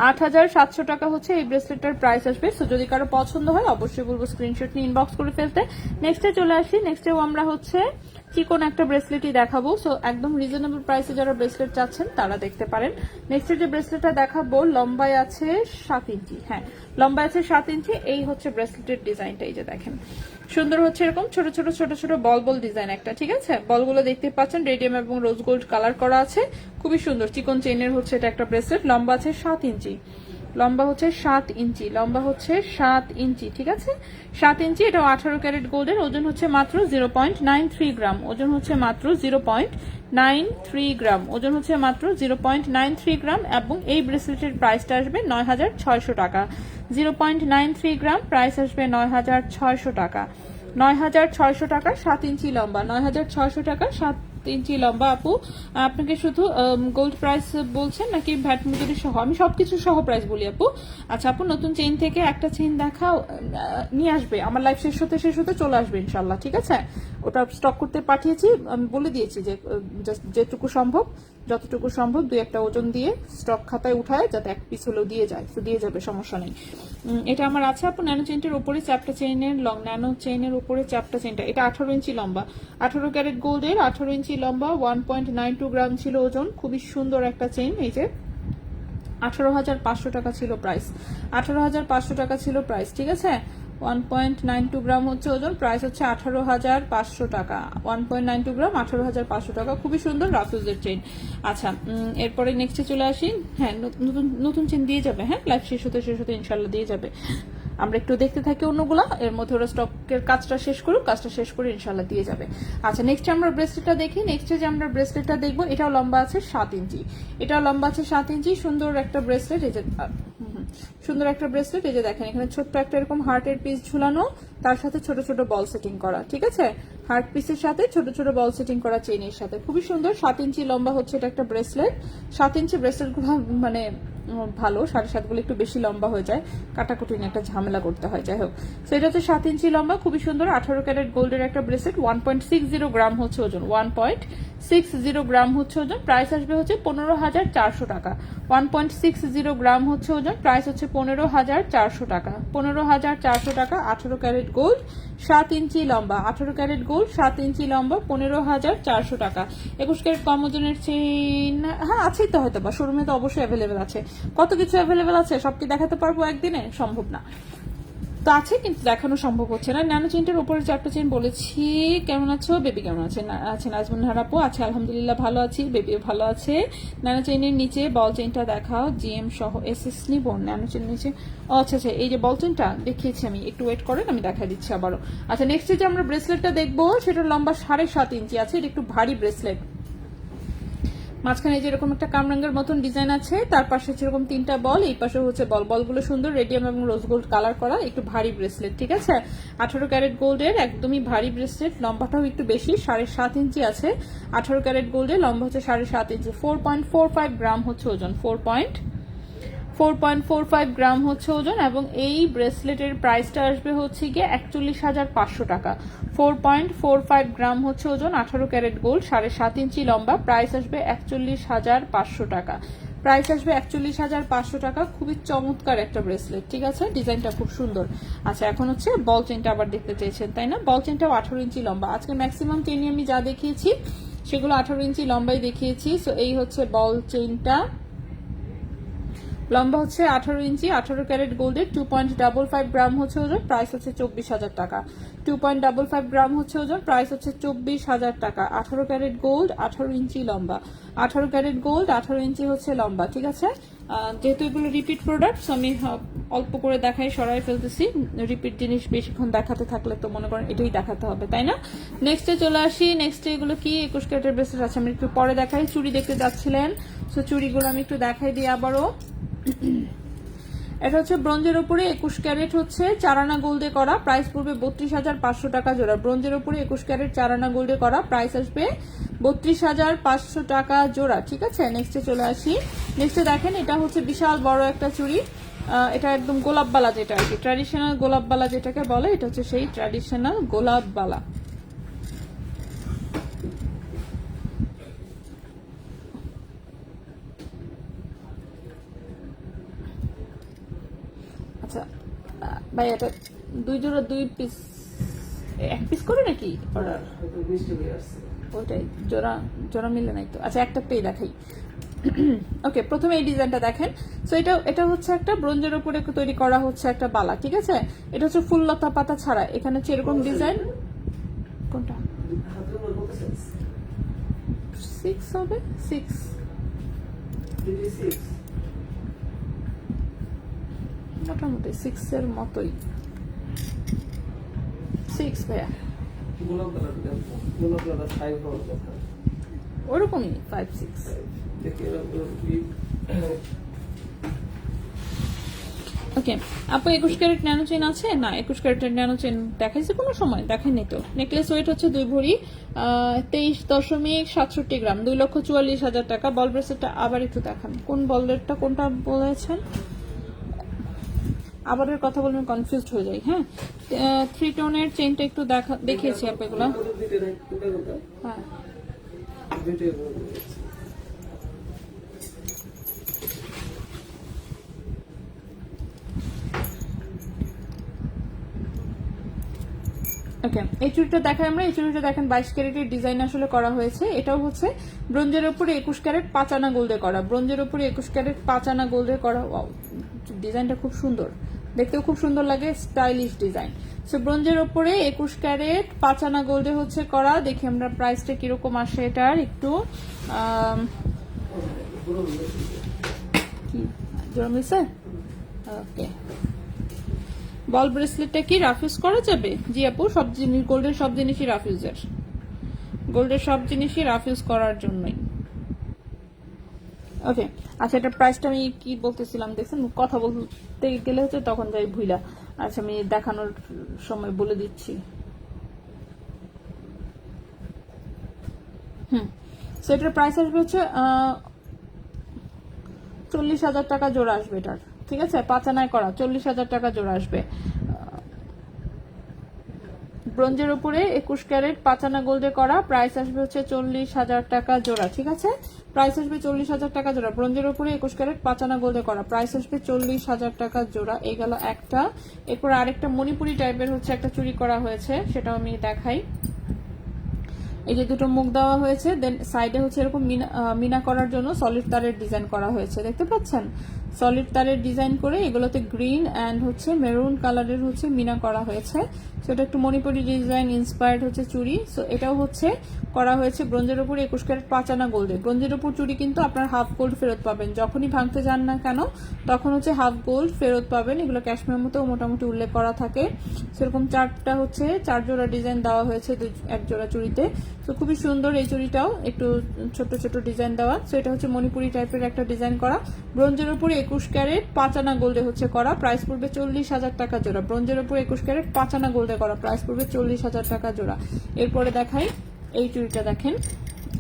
8,700 টাকা হচ্ছে এই ব্রেসলেটটার প্রাইস আসবে। সো যদি কারো পছন্দ হয় অবশ্যই বলবো স্ক্রিনশট নিয়ে ইনবক্স করে ফেলতে। নেক্সটে চলে আসি, নেক্সটেও আমরা হচ্ছে চিকন একটা ব্রেসলেটই দেখাবো। সো একদম রিজনেবল প্রাইসে যারা ব্রেসলেট চাচ্ছেন তারা দেখতে পারেন। নেক্সটের যে ব্রেসলেটটা দেখাবো লম্বায় আছে 7 ইঞ্চি, হ্যাঁ লম্বায় আছে 7 ইঞ্চি। এই হচ্ছে ব্রেসলেটের ডিজাইনটা, এই যে দেখেন সুন্দর হচ্ছে এরকম ছোট ছোট ছোট ছোট বল বল ডিজাইন একটা। ঠিক আছে, বলগুলো দেখতে পাচ্ছেন রেডিয়াম এবং রোজ গোল্ড কালার করা আছে, খুবই সুন্দর চিকন চেইনের হচ্ছে এটা একটা ব্রেসলেট। লম্বা আছে 7 ইঞ্চি, লম্বা হচ্ছে 7 ইঞ্চি, লম্বা হচ্ছে 7 ইঞ্চি। ঠিক আছে, 7 ইঞ্চি। এটা 18 ক্যারেট গোল্ডের, ওজন হচ্ছে মাত্র 0.93 গ্রাম, ওজন হচ্ছে মাত্র 0.93 গ্রাম, ওজন হচ্ছে মাত্র 0.93 গ্রাম। এবং এই ব্রেসলেটের প্রাইসটা আসবে 9,600 টাকা। 0.93 গ্রাম, প্রাইস আসবে 9,600 টাকা। 9,600 টাকা, 7 ইঞ্চি লম্বা, 9,600 টাকা 7 ইঞ্চি লম্বা। আপু আপনাকে শুধু গোল্ড প্রাইস বলছেন নাকি ভ্যাট মজুরি সহ? আমি সবকিছু সহ প্রাইস বলি আপু। আচ্ছা আপু নতুন চেইন থেকে একটা চেইন দেখাও, নিয়ে আসবে আমার লাইভ শেষ হতে চলে আসবে ইনশাল্লাহ। ঠিক আছে, ওটা স্টক করতে পাঠিয়েছি, আমি বলে দিয়েছি যে যেটুকু সম্ভব যতটুকু সম্ভব 2-1টা ওজন দিয়ে স্টক খাতায় উঠায় যাতে 1 পিস হলেও দিয়ে যায়, তো দিয়ে যাবে, সমস্যা নেই। এটা আমার আছে আপু ন্যানো চেইনটার উপরে চ্যাপটা চেইনের লং, ন্যানো চেইনের উপরে চ্যাপটা চেইনটা, এটা 18 ইঞ্চি লম্বা, 18 ক্যারেট গোল্ডের, 18 ইঞ্চি লম্বা, 1.92 গ্রাম ছিল ওজন। খুবই সুন্দর একটা চেইন। এই যে 18,500 টাকা ছিল প্রাইস, 18,500 টাকা ছিল প্রাইস। ঠিক আছে, 1.92 গ্রাম হচ্ছে ওজন, প্রাইস হচ্ছে 18,500 টাকা। 1.92 গ্রাম, 18,500 টাকা, খুবই সুন্দর রাফেলসের চেইন। আচ্ছা এরপরে নেক্সটে চলে আসি। হ্যাঁ নতুন চেইন দিয়ে যাবে, হ্যাঁ লাইভ শেষ হতে ইনশাল্লাহ দিয়ে যাবে। আমরা একটু দেখতে থাকি অন্যগুলা, এর মধ্যে ওরা স্টকের কাজটা শেষ করুক, কাজটা শেষ করে ইনশাল্লাহ দিয়ে যাবে। আচ্ছা নেক্সট আমরা ব্রেসলেটটা দেখি। নেক্সট যে আমরা ব্রেসলেটটা দেখবো, এটাও লম্বা আছে 7 ইঞ্চি, এটাও লম্বা আছে 7 ইঞ্চি। সুন্দর একটা ব্রেসলেট, এই যে সুন্দর একটা ব্রেসলেট, এই যে দেখেন এখানে ছোট্ট একটা এরকম হার্টের পিস ঝুলানো, তার সাথে ছোট ছোট বল সেটিং করা, ঠিক আছে, হার্ট পিসের সাথে ছোট ছোট বল সেটিং করা চেইনের সাথে, খুবই সুন্দর। 7 ইঞ্চি লম্বা হচ্ছে এটা একটা ব্রেসলেট। 7 ইঞ্চি ব্রেসলেট গুলো মানে ভালো, 7.5 গুলো একটু বেশি লম্বা হয়ে যায়, কাটাকুটি নিয়ে একটা ঝামেলা করতে হয়, যাই হোক। তো এটা হচ্ছে 7 ইঞ্চি লম্বা, খুবই সুন্দর। 18 ক্যারেট গোল্ডের একটা ব্রেসলেট, 1.60 গ্রাম হচ্ছে ওজন, 1.60 গ্রাম হচ্ছে ওজন। প্রাইস আসবে হচ্ছে 15,400 টাকা। 1.60 গ্রাম হচ্ছে ওজন, প্রাইস হচ্ছে 15,400 টাকা। 15,400 টাকা। 18 ক্যারেট গোল্ড, 7 ইঞ্চি লম্বা, 18 ক্যারেট গোল্ড, 7 ইঞ্চি লম্বা, 15,400 টাকা। 21 ক্যারেট কম ওজনের চেইন, হ্যাঁ আছেই তো, হয়তো বা শোরুমে তো অবশ্যই অ্যাভেলেবেল আছে। কত কিছু অ্যাভেলেবেল আছে, সব কি দেখাতে পারবো একদিনে? সম্ভব না, তো আছে কিন্তু দেখানো সম্ভব হচ্ছে না। ন্যানো চেইনটার উপরে 4টা চেইন বলেছি। কেমন আছো বেবি, কেমন আছে নাজমুন হারাপু? আছে আলহামদুলিল্লাহ, ভালো আছি, বেবিও ভালো আছে। ন্যানো চেইনের নিচে বল চেইনটা দেখাও, জিএম সহ এসএস নিব। ন্যানো চেইনের নিচে, আচ্ছা আচ্ছা, এই যে বল চেইনটা দেখিয়েছি আমি, একটু ওয়েট করেন আমি দেখা দিচ্ছি আবারও। আচ্ছা নেক্সট যে আমরা ব্রেসলেটটা দেখবো, সেটা লম্বা 7.5 ইঞ্চি আছে, এটা একটু ভারী ব্রেসলেট। মাঝখানে যেরকম একটা কামরাঙ্গের মতন ডিজাইন আছে, তার পাশে যেরকম 3টা বল, এই পাশে হচ্ছে বলগুলো সুন্দর রেডিয়াম এবং রোজ গোল্ড কালার করা, একটু ভারী ব্রেসলেট, ঠিক আছে। 18 ক্যারেট গোল্ডের একদমই ভারী ব্রেসলেট, লম্বাটাও একটু বেশি, 7.5 ইঞ্চি আছে। 18 ক্যারেট গোল্ডের লম্বা হচ্ছে 7.5 ইঞ্চি, 4.45 গ্রাম হচ্ছে ওজন, 4.45 গ্রাম হচ্ছে ওজন। এবং এই ব্রেসলেটের প্রাইসটা আসবে হচ্ছে গিয়ে 41,500 টাকা। 4.45 গ্রাম হচ্ছে ওজন, 18 ক্যারেট গোল্ড, 7.5 ইঞ্চি লম্বা, প্রাইস আসবে 41,500 টাকা। প্রাইস আসবে 41,500 টাকা। খুবই চমৎকার একটা ব্রেসলেট, ঠিক আছে, ডিজাইনটা খুব সুন্দর। আচ্ছা এখন হচ্ছে বল চেনটা আবার দেখতে চেয়েছেন তাই না? বল চেনটাও 18 ইঞ্চি লম্বা। আজকে ম্যাক্সিমাম চেনই আমি যা দেখিয়েছি সেগুলো 18 ইঞ্চি লম্বাই দেখিয়েছি। সো এই হচ্ছে বল চেনটা, লম্বা হচ্ছে 18 ইঞ্চি, 18 ক্যারেট গোল্ডের, 2.55 গ্রাম হচ্ছে ওজন, প্রাইস হচ্ছে 24,000 টাকা। 2.55 গ্রাম হচ্ছে ওজন, প্রাইস হচ্ছে 24,000 টাকা। 18 ক্যারেট গোল্ড, 18 ইঞ্চি লম্বা, 18 ক্যারেট গোল্ড, 18 ইঞ্চি হচ্ছে লম্বা, ঠিক আছে। যেহেতু এগুলো রিপিট প্রোডাক্টস, আমি অল্প করে দেখাই, সরাই ফেলতেছি। রিপিট জিনিস বেশিক্ষণ দেখাতে থাকলে তো মনে করেন এটাই দেখাতে হবে, তাই না? নেক্সটে চলে আসি। নেক্সটে এগুলো কি 21 ক্যারেটের ব্রেসলেট আছে, আমি একটু পরে দেখাই। চুড়ি দেখতে যাচ্ছিলেন, সো চুড়িগুলো আমি একটু দেখাই দিই আবারও। এটা হচ্ছে ব্রোঞ্জের উপরে 21 ক্যারেট হচ্ছে 4 আনা গোল্ডে করা, প্রাইস পড়বে 32,500 টাকা জোড়া। ব্রোঞ্জের উপরে 21 ক্যারেট 4 আনা গোল্ডে করা, প্রাইস আসবে 32,500 টাকা জোড়া, ঠিক আছে। নেক্সটে চলে আসি। নেক্সটে দেখেন, এটা হচ্ছে বিশাল বড় একটা চুড়ি, এটা একদম গোলাপবালা, যেটা আর কি ট্র্যাডিশনাল গোলাপবালা যেটাকে বলে, এটা হচ্ছে সেই ট্র্যাডিশনাল গোলাপবালা। আচ্ছা ভাই, এটা 2 জোড়া 2 পিস, 1 পিস করে নাকি অর্ডার? ওইটাই, জোড়া জোড়া মিলে নাই তো। আচ্ছা একটা পেয়ে দেখাই। ওকে, প্রথমে এই ডিজাইনটা দেখেন। সো এটা হচ্ছে একটা ব্রোঞ্জের উপরে তৈরি করা হচ্ছে একটা বালা, ঠিক আছে। এটা হচ্ছে ফুল লতা পাতা ছাড়া, এখানে হচ্ছে এরকম ডিজাইন। কোনটা 6 হবে? 6 মোটামুটি 6 এর মতোই, 6 ভাইয়া, ওরকমই 5 6। ওকে আপু, 21 ক্যারেট ন্যানো চেন আছে? না, 21 ক্যারেটের ন্যানো চেন দেখাইছে কোনো সময়? দেখায়নি তো। নেকলেস ওয়েট হচ্ছে 2 ভরি, 23.67 গ্রাম, 2,44,000 টাকা। বল ব্রেসলেটটা আবার একটু দেখান, কোন বলেরটা, কোনটা বলেছেন? আবারের কথা বলবেন, কনফিউজড হয়ে যাই। হ্যাঁ, 3 টোনের চেনটা একটু দেখিয়েছি আপু এগুলো। হ্যাঁ ওকে, এই চুড়িটা দেখাই আমরা। এই চুড়িটা দেখেন 22 ক্যারেটের ডিজাইন আসলে করা হয়েছে। এটাও হচ্ছে ব্রোঞ্জের উপরে 21 ক্যারেট 5 আনা গোল্ডে করা, ব্রোঞ্জের উপরে 21 ক্যারেট 5 আনা গোল্ডে করা। ওয়াও, ডিজাইনটা খুব সুন্দর, দেখতেও খুব সুন্দর লাগে, স্টাইলিশ ডিজাইন। সো ব্রোঞ্জের উপরে 21 ক্যারেট 5 আনা গোল্ডে হচ্ছে করা। দেখি আমরা প্রাইসটা কিরকম আসে এটার একটু। কি জোড়া মিলছে? ওকে, বল ব্রেসলেটটা কি রাফ ইউজ করা যাবে? জি আপু, সব জিনিস গোল্ডের সব জিনিসই রাফ ইউজের, গোল্ডের সব জিনিসই রাফ ইউজ করার জন্যই। ওকে, আচ্ছা এটা প্রাইসটা আমি কি বলতেছিলাম দেখছেন, কথা বলতে গেলে হচ্ছে তখন যাই ভুইলা। আচ্ছা আমি দেখানোর সময় বলে দিচ্ছি। সো এটার প্রাইস আসবে হচ্ছে 40,000 টাকা জোড়া আসবে এটার, ঠিক আছে? 5 আনায় করা 40,000 টাকা জোড়া আসবে। ব্রোঞ্জের উপরে 21 ক্যারেট 5 আনা গোল্ডে করা, প্রাইস আসবে হচ্ছে 40,000 টাকা জোড়া, ঠিক আছে? প্রাইস আসবে 40,000 টাকা জোড়া। ব্রোঞ্জের উপরে 21 ক্যারেট 5 আনা গোল্ডে করা, প্রাইস আসবে 40,000 টাকা জোড়া। এই গেল একটা। এরপর আরেকটা মণিপুরি টাইপের হচ্ছে একটা চুরি করা হয়েছে, সেটাও আমি দেখাই। এই যে দুটো মুখ দেওয়া হয়েছে, দেন সাইডে হচ্ছে এরকম মিনা করার জন্য সলিড তারের ডিজাইন করা হয়েছে, দেখতে পাচ্ছেন? সলিড তারের ডিজাইন করে এগুলোতে গ্রিন অ্যান্ড হচ্ছে মেরুন কালারের হচ্ছে মিনা করা হয়েছে। সো এটা একটু মণিপুরি ডিজাইন ইন্সপায়ার্ড হচ্ছে চুড়ি। সো এটাও হচ্ছে করা হয়েছে ব্রোঞ্জের উপর 21 ক্যারেট 5 আনা গোল্ডে। ব্রোঞ্জের উপর চুড়ি কিন্তু আপনার হাফ গোল্ড ফেরত পাবেন, যখনই ভাঙতে যান না কেন তখন হচ্ছে হাফ গোল্ড ফেরত পাবেন। এগুলো ক্যাশমের মতো মোটামুটি উল্লেখ করা থাকে। সেরকম 4টা হচ্ছে 4 জোড়া ডিজাইন দেওয়া হয়েছে এক জোড়া চুড়িতে। তো খুবই সুন্দর এই চুড়িটাও, একটু ছোট ছোট ডিজাইন দেওয়া। সো এটা হচ্ছে মণিপুরি টাইপের একটা ডিজাইন করা, ব্রোঞ্জের উপরে 21 ক্যারেট 5 আনা গোল্ডে হচ্ছে করা, প্রাইস পড়বে 40,000 টাকা জোড়া। ব্রোঞ্জের উপরে 21 ক্যারেট 5 আনা গোল্ডে করা, প্রাইস পড়বে 40,000 টাকা জোড়া। এরপরে দেখাই এই চুড়িটা, দেখেন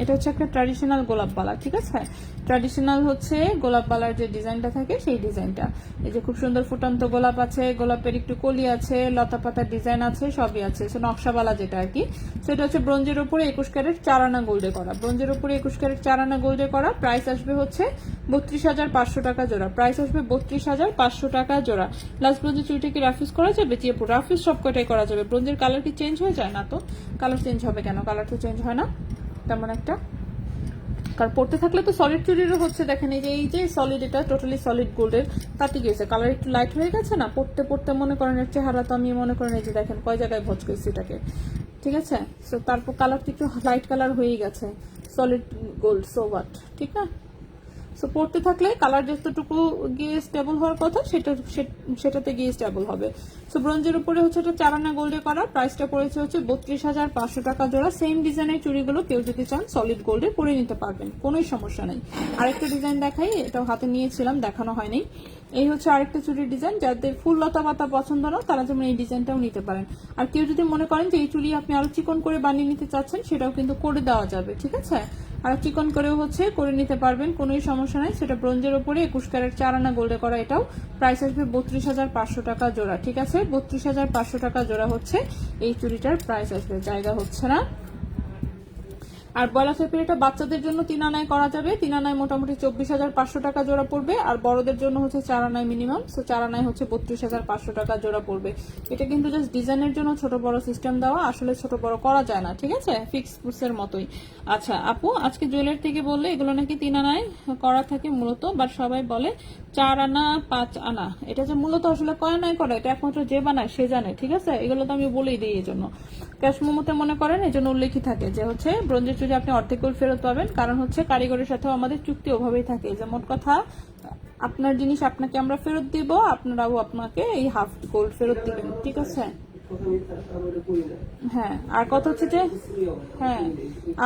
এটা হচ্ছে একটা ট্র্যাডিশনাল গোলাপ বালা, ঠিক আছে? ট্র্যাডিশনাল হচ্ছে গোলাপ বালার যে ডিজাইনটা থাকে সেই ডিজাইনটা। এই যে খুব সুন্দর ফুটন্ত গোলাপ আছে, গোলাপের একটু কলি আছে, লতা পাতার ডিজাইন আছে, সবই আছে। সো নকশাবালা যেটা আর কি, সেটা হচ্ছে ব্রোঞ্জের উপরে 21 ক্যারেট 4 আনা গোল্ডে করা। ব্রোঞ্জের উপরে 21 ক্যারেট 4 আনা গোল্ডে করা, প্রাইস আসবে হচ্ছে 32,500 টাকা জোড়া। প্রাইস আসবে 32,500 টাকা জোড়া। লাস্ট ব্রোঞ্জের চুড়িটা কি রাফিউজ করা যাবে? জি আপু, রাফিউজ সব কটাই করা যাবে। ব্রোঞ্জের কালার কি চেঞ্জ হয়ে যায়? না তো, কালার চেঞ্জ হবে কেন? কালার তো চেঞ্জ হয় না তেমন একটা, কারণ পড়তে থাকলে তো সলিড চুরিরও হচ্ছে। দেখেন এই যে সলিড, এটা টোটালি সলিড গোল্ডের, তাতে গিয়েছে কালার একটু লাইট হয়ে গেছে না, পড়তে পড়তে মনে করেন এর চেহারা তো আমি মনে করেন এই যে দেখেন কয় জায়গায় ভজ করেছি এটাকে, ঠিক আছে? সো তারপর কালারটা একটু লাইট কালার হয়েই গেছে, সলিড গোল্ড, সো হোয়াট, ঠিক না? সো পড়তে থাকলে কালার যতটুকু গিয়ে স্টেবল হওয়ার কথা সেটাতে গিয়ে স্টেবল হবে। সো ব্রোঞ্জের উপরে হচ্ছে এটা 4 আনা গোল্ডে করা, প্রাইসটা পড়েছে হচ্ছে 32,500 টাকা জোড়া। সেম ডিজাইনের চুড়িগুলো কেউ যদি চান সলিড গোল্ডে পরে নিতে পারবেন, কোনোই সমস্যা নেই। আরেকটা ডিজাইন দেখাই, এটাও হাতে নিয়েছিলাম, দেখানো হয়নি। এই হচ্ছে আরেকটা চুড়ির ডিজাইন, যাদের ফুল লতা পাতা পছন্দ না তারা যেমন এই ডিজাইনটাও নিতে পারেন। আর কেউ যদি মনে করেন যে এই চুড়ি আপনি আরো চিকন করে বানিয়ে নিতে চাচ্ছেন, সেটাও কিন্তু করে দেওয়া যাবে, ঠিক আছে? আর চিকন করেও হচ্ছে করে নিতে পারবেন, কোনোই সমস্যা নাই। সেটা ব্রোঞ্জের উপরে 21 ক্যারেট 4 আনা গোল্ডে করা, এটাও প্রাইস আসবে 32,500 টাকা জোড়া, ঠিক আছে? 32,500 টাকা জোড়া হচ্ছে এই চুড়িটার প্রাইস আসবে, জায়গা হচ্ছে না। আর বয়লা শেপের এটা বাচ্চাদের জন্য 3 আনায় করা যাবে, 3 আনায় মোটামুটি 24,500 টাকা জোড়া পড়বে। আর বড়দের জন্য হচ্ছে 4 আনায় মিনিমাম, সো 4 আনায় হচ্ছে 32,500 টাকা জোড়া পড়বে। এটা কিন্তু জাস্ট ডিজাইনের জন্য ছোট বড় সিস্টেম দেওয়া, আসলে ছোট বড় করা যায় না, ঠিক আছে? ফিক্স এর মতোই। আচ্ছা আপু, আজকে জুয়েলারি থেকে বললে এগুলো নাকি 3 আনায় করা থাকে মূলত, বাট সবাই বলে 4 আনা 5 আনা। এটা যে মূলত আসলে কয় আনায় করে এটা একমাত্র যে বানায় সে জানে, ঠিক আছে? এগুলো তো আমি বলেই দিই, এই জন্য ক্যাশ মোমোতে মনে করেন এই জন্য উল্লেখই থাকে যে হচ্ছে ব্রোঞ্জের চুড়ি আপনি অর্ধেক গোল্ড ফেরত পাবেন, কারণ হচ্ছে কারিগরের সাথেও আমাদের চুক্তি ওভাবেই থাকে যে মোট কথা আপনার জিনিস আপনাকে আমরা ফেরত দিব, আপনারাও আপনাকে এই হাফ গোল্ড ফেরত দিবেন, ঠিক আছে? হ্যাঁ, আর কথা হচ্ছে যে হ্যাঁ,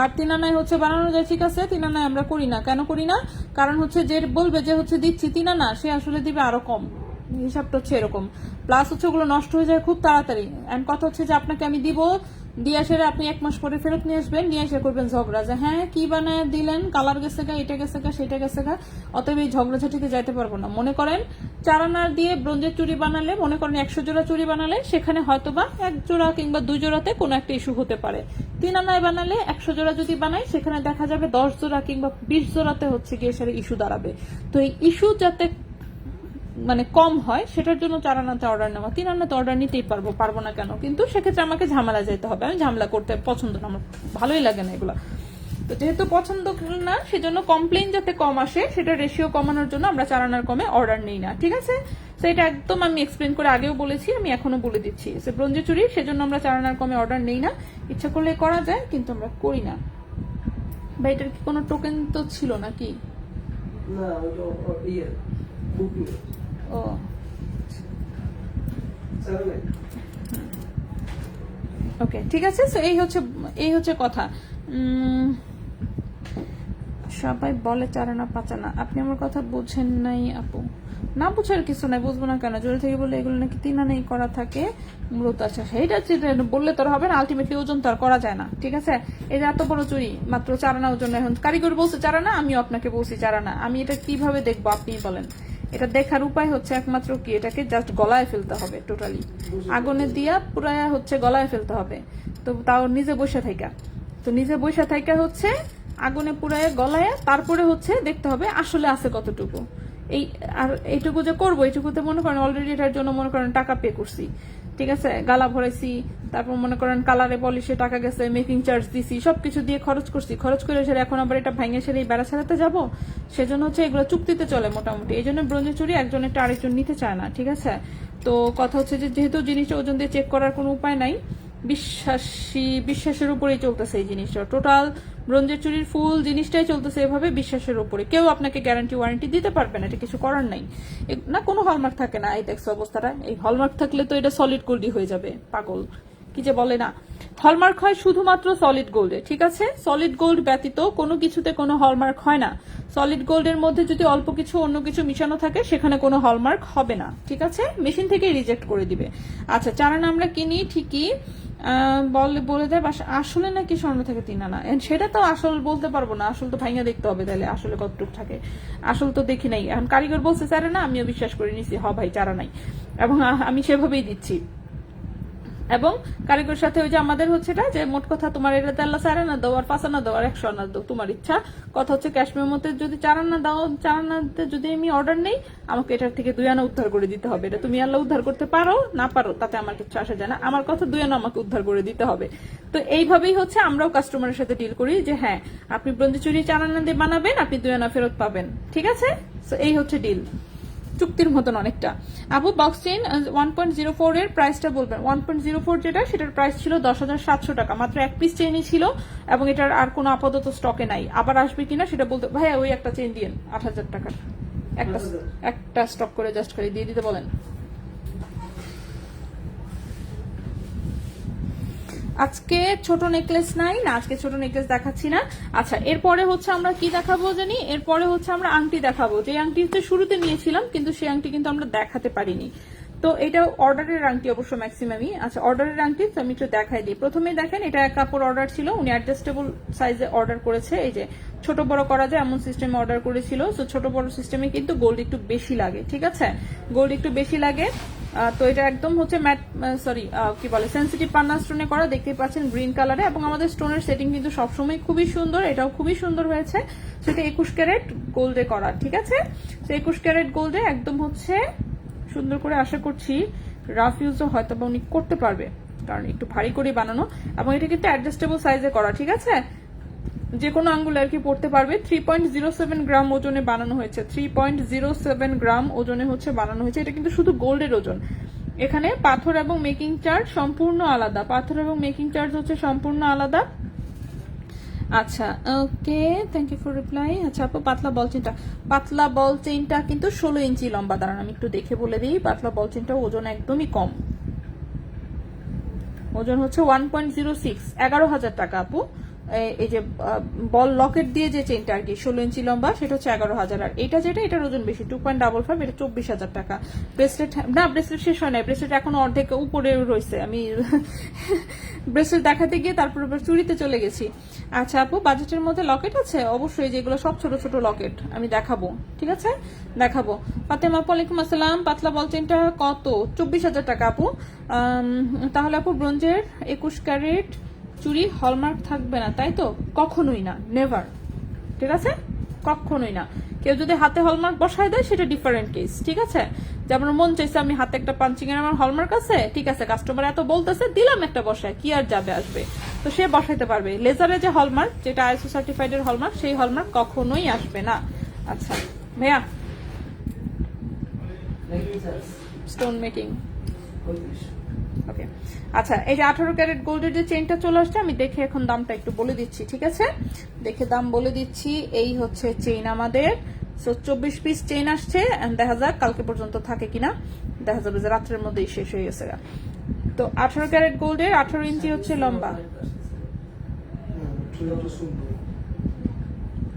আর 3 আনায় হচ্ছে বানানো যায়, ঠিক আছে? 3 আনায় আমরা করি না, কেন করি না? কারণ হচ্ছে যে বলবে যে হচ্ছে দিচ্ছি 3 আনা, সে আসলে দিবে আরো কম, হিসাবটা হচ্ছে এরকম। প্লাস হচ্ছে ওগুলো নষ্ট হয়ে যায় খুব তাড়াতাড়ি। এন্ড কথা হচ্ছে যে আপনাকে আমি দিব, দিয়ে আসে আপনি 1 মাস পরে ফেরত নিয়ে আসবেন, নিয়ে এসে করবেন ঝগড়া যে হ্যাঁ কি বানায় দিলেন, কালার গেছে গা, এটা গেছে গা, সেটা গেছে গা। অতএব এই ঝগড়াঝাটিতে যাইতে পারবো না। মনে করেন 4 আনা দিয়ে ব্রোঞ্জের চুড়ি বানালে, মনে করেন 100 জোড়া চুড়ি বানালে সেখানে হয়তোবা 1 জোড়া কিংবা 2 জোড়াতে কোনো একটা ইস্যু হতে পারে। 3 আনায় বানালে 100 জোড়া যদি বানাই সেখানে দেখা যাবে 10 জোড়া কিংবা 20 জোড়াতে হচ্ছে গিয়ে সেটা ইস্যু দাঁড়াবে। তো এই ইস্যু যাতে মানে কম হয় সেটার জন্য 4 আনাতে অর্ডার নেওয়া। 3 আনাতে অর্ডার নিতেই পারবো না কেন? কিন্তু সেক্ষেত্রে আমাকে ঝামেলা যেতে হবে, আমি ঝামেলা করতে পছন্দ না, আমার ভালোই লাগে না এগুলো। তো যেহেতু পছন্দ না, সেজন্য কমপ্লেইন যাতে কম আসে সেটা রেশিও কমানোর জন্য আমরা 4 আনার কমে অর্ডার নেই না, ঠিক আছে? সেটা একদম আমি এক্সপ্লেন করে আগেও বলেছি, আমি এখনো বলে দিচ্ছি। সে ব্রোঞ্জের চুড়ি, সেজন্য আমরা 4 আনার কমে অর্ডার নেই না। ইচ্ছা করলে করা যায়, কিন্তু আমরা করি না। বা এটার কি কোনো টোকেন তো ছিল নাকি? না, ও ওকে, ঠিক আছে। তো এই হচ্ছে কথা। সবাই বলে চারানা পাচানা, আপনি আমার কথা বুঝেন নাই আপু। না বুঝার কিছু নাই, বুঝবো না কেন? জোরে থেকে বলে এগুলো নাকি 3 আনাই করা থাকে মূলত। আচ্ছা, সেইটা বললে তোর হবে না, আলটিমেটলি ওজন তো আর করা যায় না, ঠিক আছে? এই যে এত বড় চুরি মাত্র 4 আনা ওজন, এখন কারিগর বলছে 4 আনা, আমিও আপনাকে বলছি 4 আনা। আমি এটা কিভাবে দেখবো আপনি বলেন? এটা দেখার উপায় হচ্ছে একমাত্র কি, এটাকে জাস্ট গলায় ফেলতে হবে, টোটালি আগুনে দিয়া পুরা হচ্ছে গলায় ফেলতে হবে। তো তাও নিজে বসে থাইকা, তো নিজে বসে থাইকা হচ্ছে আগুনে পুরায় গলায়, তারপরে হচ্ছে দেখতে হবে আসলে আছে কতটুকু। এই আর এইটুকু যে করবো, এইটুকুতে মনে করেন অলরেডি এটার জন্য মনে করেন টাকা পে করছি, ঠিক আছে? গালা ভরাইছি, তারপর মনে করেন কালারে পলিশে টাকা গেছে, মেকিং চার্জ দিছি, সবকিছু দিয়ে খরচ করছি। খরচ করে সেটা এখন আবার এটা ভাঙে সেরে বেড়া ছাড়াতে যাবো, সেজন্য হচ্ছে এগুলো চুক্তিতে চলে মোটামুটি। এই জন্য ব্রোঞ্জের চুরি একজন একটা আরেকজন নিতে চায় না, ঠিক আছে? তো কথা হচ্ছে যে যেহেতু জিনিসটা ওজন দিয়ে চেক করার কোনো উপায় নাই, বিশ্বাসের উপরেই চলতেছে এই জিনিসটা। টোটাল ব্রোঞ্জের চুরির ফুল জিনিসটাই চলতেছে এভাবে, বিশ্বাসের উপরে। কেউ আপনাকে গ্যারান্টি ওয়ারেন্টি দিতে পারবে না, এটা কিছু করার নাই। না কোনো হলমার্ক থাকে না, এই দেখছো অবস্থাটা। এই হলমার্ক থাকলে তো এটা সলিড গোল্ডই হয়ে যাবে, পাগল কি যে বলে না। হলমার্ক হয় শুধুমাত্র সলিড গোল্ডে, ঠিক আছে? সলিড গোল্ড ব্যতীত কোনো কিছুতে কোনো হলমার্ক হয় না। সলিড গোল্ডের মধ্যে যদি অল্প কিছু অন্য কিছু মিশানো থাকে, সেখানে কোনো হলমার্ক হবে না, ঠিক আছে? মেশিন থেকে রিজেক্ট করে দিবে। আচ্ছা, চারানা আমরা কিনি ঠিকই, বলে দেয় আসলে নাকি স্বর্ণ থেকে 3 আনা। সেটা তো আসল বলতে পারবো না, আসল তো ভাইয়া দেখতে হবে, তাহলে আসলে কতটুকু থাকে। আসল তো দেখি নাই, এখন কারিগর বলছে 4 আনা, আমিও বিশ্বাস করে নিছি হ ভাই 4 আনাই, এবং আমি সেভাবেই দিচ্ছি। এবং কারিগর সাথে ওই যে আমাদের হচ্ছে এটা যে মোট কথা, তোমার এটা 4 আনা দাও আর 5 আনা দাও আর 100 আনা দাও, তোমার ইচ্ছা। কথা হচ্ছে ক্যাশ মেমোতে যদি 4 আনা দাও, 4 আনাতে যদি আমি অর্ডার নেই, আমাকে এটার থেকে 2 আনা উদ্ধার করে দিতে হবে। এটা তুমি আল্লাহ উদ্ধার করতে পারো না পারো তাতে আমার কিছু আসে যায় না, আমার কথা 2 আনা আমাকে উদ্ধার করে দিতে হবে। তো এইভাবেই হচ্ছে আমরাও কাস্টমারের সাথে ডিল করি যে হ্যাঁ, আপনি ব্রোঞ্জের চুরি 4 আনা দিয়ে বানাবেন, আপনি 2 আনা ফেরত পাবেন, ঠিক আছে? তো এই হচ্ছে ডিল, চুক্তির মতন অনেকটা। আপু বক্স চেইন 1.04 এর প্রাইসটা বলবেন। 1.04 যেটা, সেটার প্রাইস ছিল 10,700 টাকা, মাত্র 1 পিস চেইনই ছিল, এবং এটার আর কোনো আপাতত স্টকে নাই। আবার আসবে কিনা সেটা বলতে, ভাইয়া ওই একটা চেইন দিয়েন 8,000 টাকার, একটা স্টক করে জাস্ট খালি দিয়ে দিতে বলেন। আজকে ছোট নেকলেস নাই না, আজকে ছোট নেকলেস দেখাচ্ছি না। আচ্ছা, এরপরে হচ্ছে আমরা কি দেখাবো জানি? এরপরে হচ্ছে আমরা আংটি দেখাবো, যে আংটি হচ্ছে শুরুতে নিয়েছিলাম, কিন্তু সেই আংটি কিন্তু আমরা দেখাতে পারিনি। তো এটা অর্ডারের আংটি অবশ্য ম্যাক্সিমামই। আচ্ছা, অর্ডারের আংটি তো আমি একটু দেখাই দিই। প্রথমেই দেখেন, এটা এক কাপড় অর্ডার ছিল, উনি অ্যাডজাস্টেবল সাইজে অর্ডার করেছে। এই যে ছোট বড় করা যায় এমন সিস্টেমে অর্ডার করেছিল। তো ছোট বড় সিস্টেমে কিন্তু গোল্ড একটু বেশি লাগে, ঠিক আছে? গোল্ড একটু বেশি লাগে। তো এটা একদম হচ্ছে ম্যাট, সরি কি বলে, সেন্সিটিভ পান্না স্টোনে করা, দেখতে পাচ্ছেন গ্রিন কালারে। এবং আমাদের স্টোনের সেটিং কিন্তু সবসময় খুবই সুন্দর, এটাও খুবই সুন্দর হয়েছে। সেটা 21 ক্যারেট গোল্ডে করা, ঠিক আছে? তো 21 ক্যারেট গোল্ডে একদম হচ্ছে সুন্দর করে, আশা করছি রাফ ইউজও হয়তো বা উনি করতে পারবে, কারণ একটু ভারী করে বানানো। এবং এটা কিন্তু অ্যাডজাস্টেবল সাইজে করা, ঠিক আছে? যে কোনো আঙ্গুল আর কি পড়তে পারবে। 3.07 গ্রাম ওজনে বানানো হয়েছে, 3.07 গ্রাম ওজনে হচ্ছে বানানো হয়েছে। এটা কিন্তু শুধু গোল্ডের ওজন। এখানে পাথর এবং মেকিং চার্জ সম্পূর্ণ আলাদা, পাথর এবং মেকিং চার্জ হচ্ছে সম্পূর্ণ আলাদা। আচ্ছা, ওকে, থ্যাংক ইউ ফর রিপ্লাই। আচ্ছা আপু, পাতলা বল চেইনটা কিন্তু 16 ইঞ্চি লম্বা। দাঁড়ান আমি একটু দেখে বলে দিই, পাতলা বল চেইনটা ওজন একদমই কম, ওজন হচ্ছে 1.06, 11,000 টাকা আপু। এই যে বল লকেট দিয়ে যে চেইনটা আর কি 16 ইঞ্চি লম্বা, সেটা হচ্ছে 11,000। আর এটা যেটা, এটার ওজন বেশি, 2.55, এটা 24,000 টাকা। ব্রেসলেট না, ব্রেসলেট শেষ হয় না, ব্রেসলেট এখন অর্ধেক উপরে রয়েছে। আমি ব্রেসলেট দেখাতে গিয়ে তারপর চুরিতে চলে গেছি। আচ্ছা আপু, বাজেটের মধ্যে লকেট আছে? অবশ্যই, যেগুলো সব ছোট ছোট লকেট আমি দেখাবো, ঠিক আছে? দেখাবো। ফাতেমা আপু ওয়ালাইকুম আসসালাম। পাতলা বল চেইনটা কত? 24,000 টাকা আপু। তাহলে আপু ব্রোঞ্জের 21 ক্যারেট চুরি হলমার্ক থাকবে না, তাই তো? কখনোই না, নেভার, ঠিক আছে? কখনোই না। কেউ যদি হাতে হলমার্ক বসায় দেয়, সেটা ডিফারেন্ট কেস, ঠিক আছে? যেমন মন চাইছে আমি হাতে একটা পাঞ্চিং এর আমার হলমার্ক আছে, ঠিক আছে, কাস্টমার এত বলতেছে, দিলাম একটা বসায়, কি আর যাবে আসবে, তো সে বসাইতে পারবে। লেজারে যে হলমার্ক, যেটা আইএসও সার্টিফাইড এর হলমার্ক, সেই হলমার্ক কখনোই আসবে না। আচ্ছা ভাইয়া, স্টোন মেকিং, ওকে। আচ্ছা, এই যে 18 ক্যারেট গোল্ডের যে চেইনটা চলে আসছে, আমি দেখে এখন দামটা একটু বলে দিচ্ছি, ঠিক আছে? দেখে দাম বলে দিচ্ছি। এই হচ্ছে চেইন আমাদের, 24 পিস চেইন আসছে, দেখা যাক কালকে পর্যন্ত থাকে কিনা। দেখা যাবে যে রাত্রের মধ্যেই শেষ হয়ে গেছে। তো 18 ক্যারেট গোল্ডের 18 ইঞ্চি হচ্ছে লম্বা,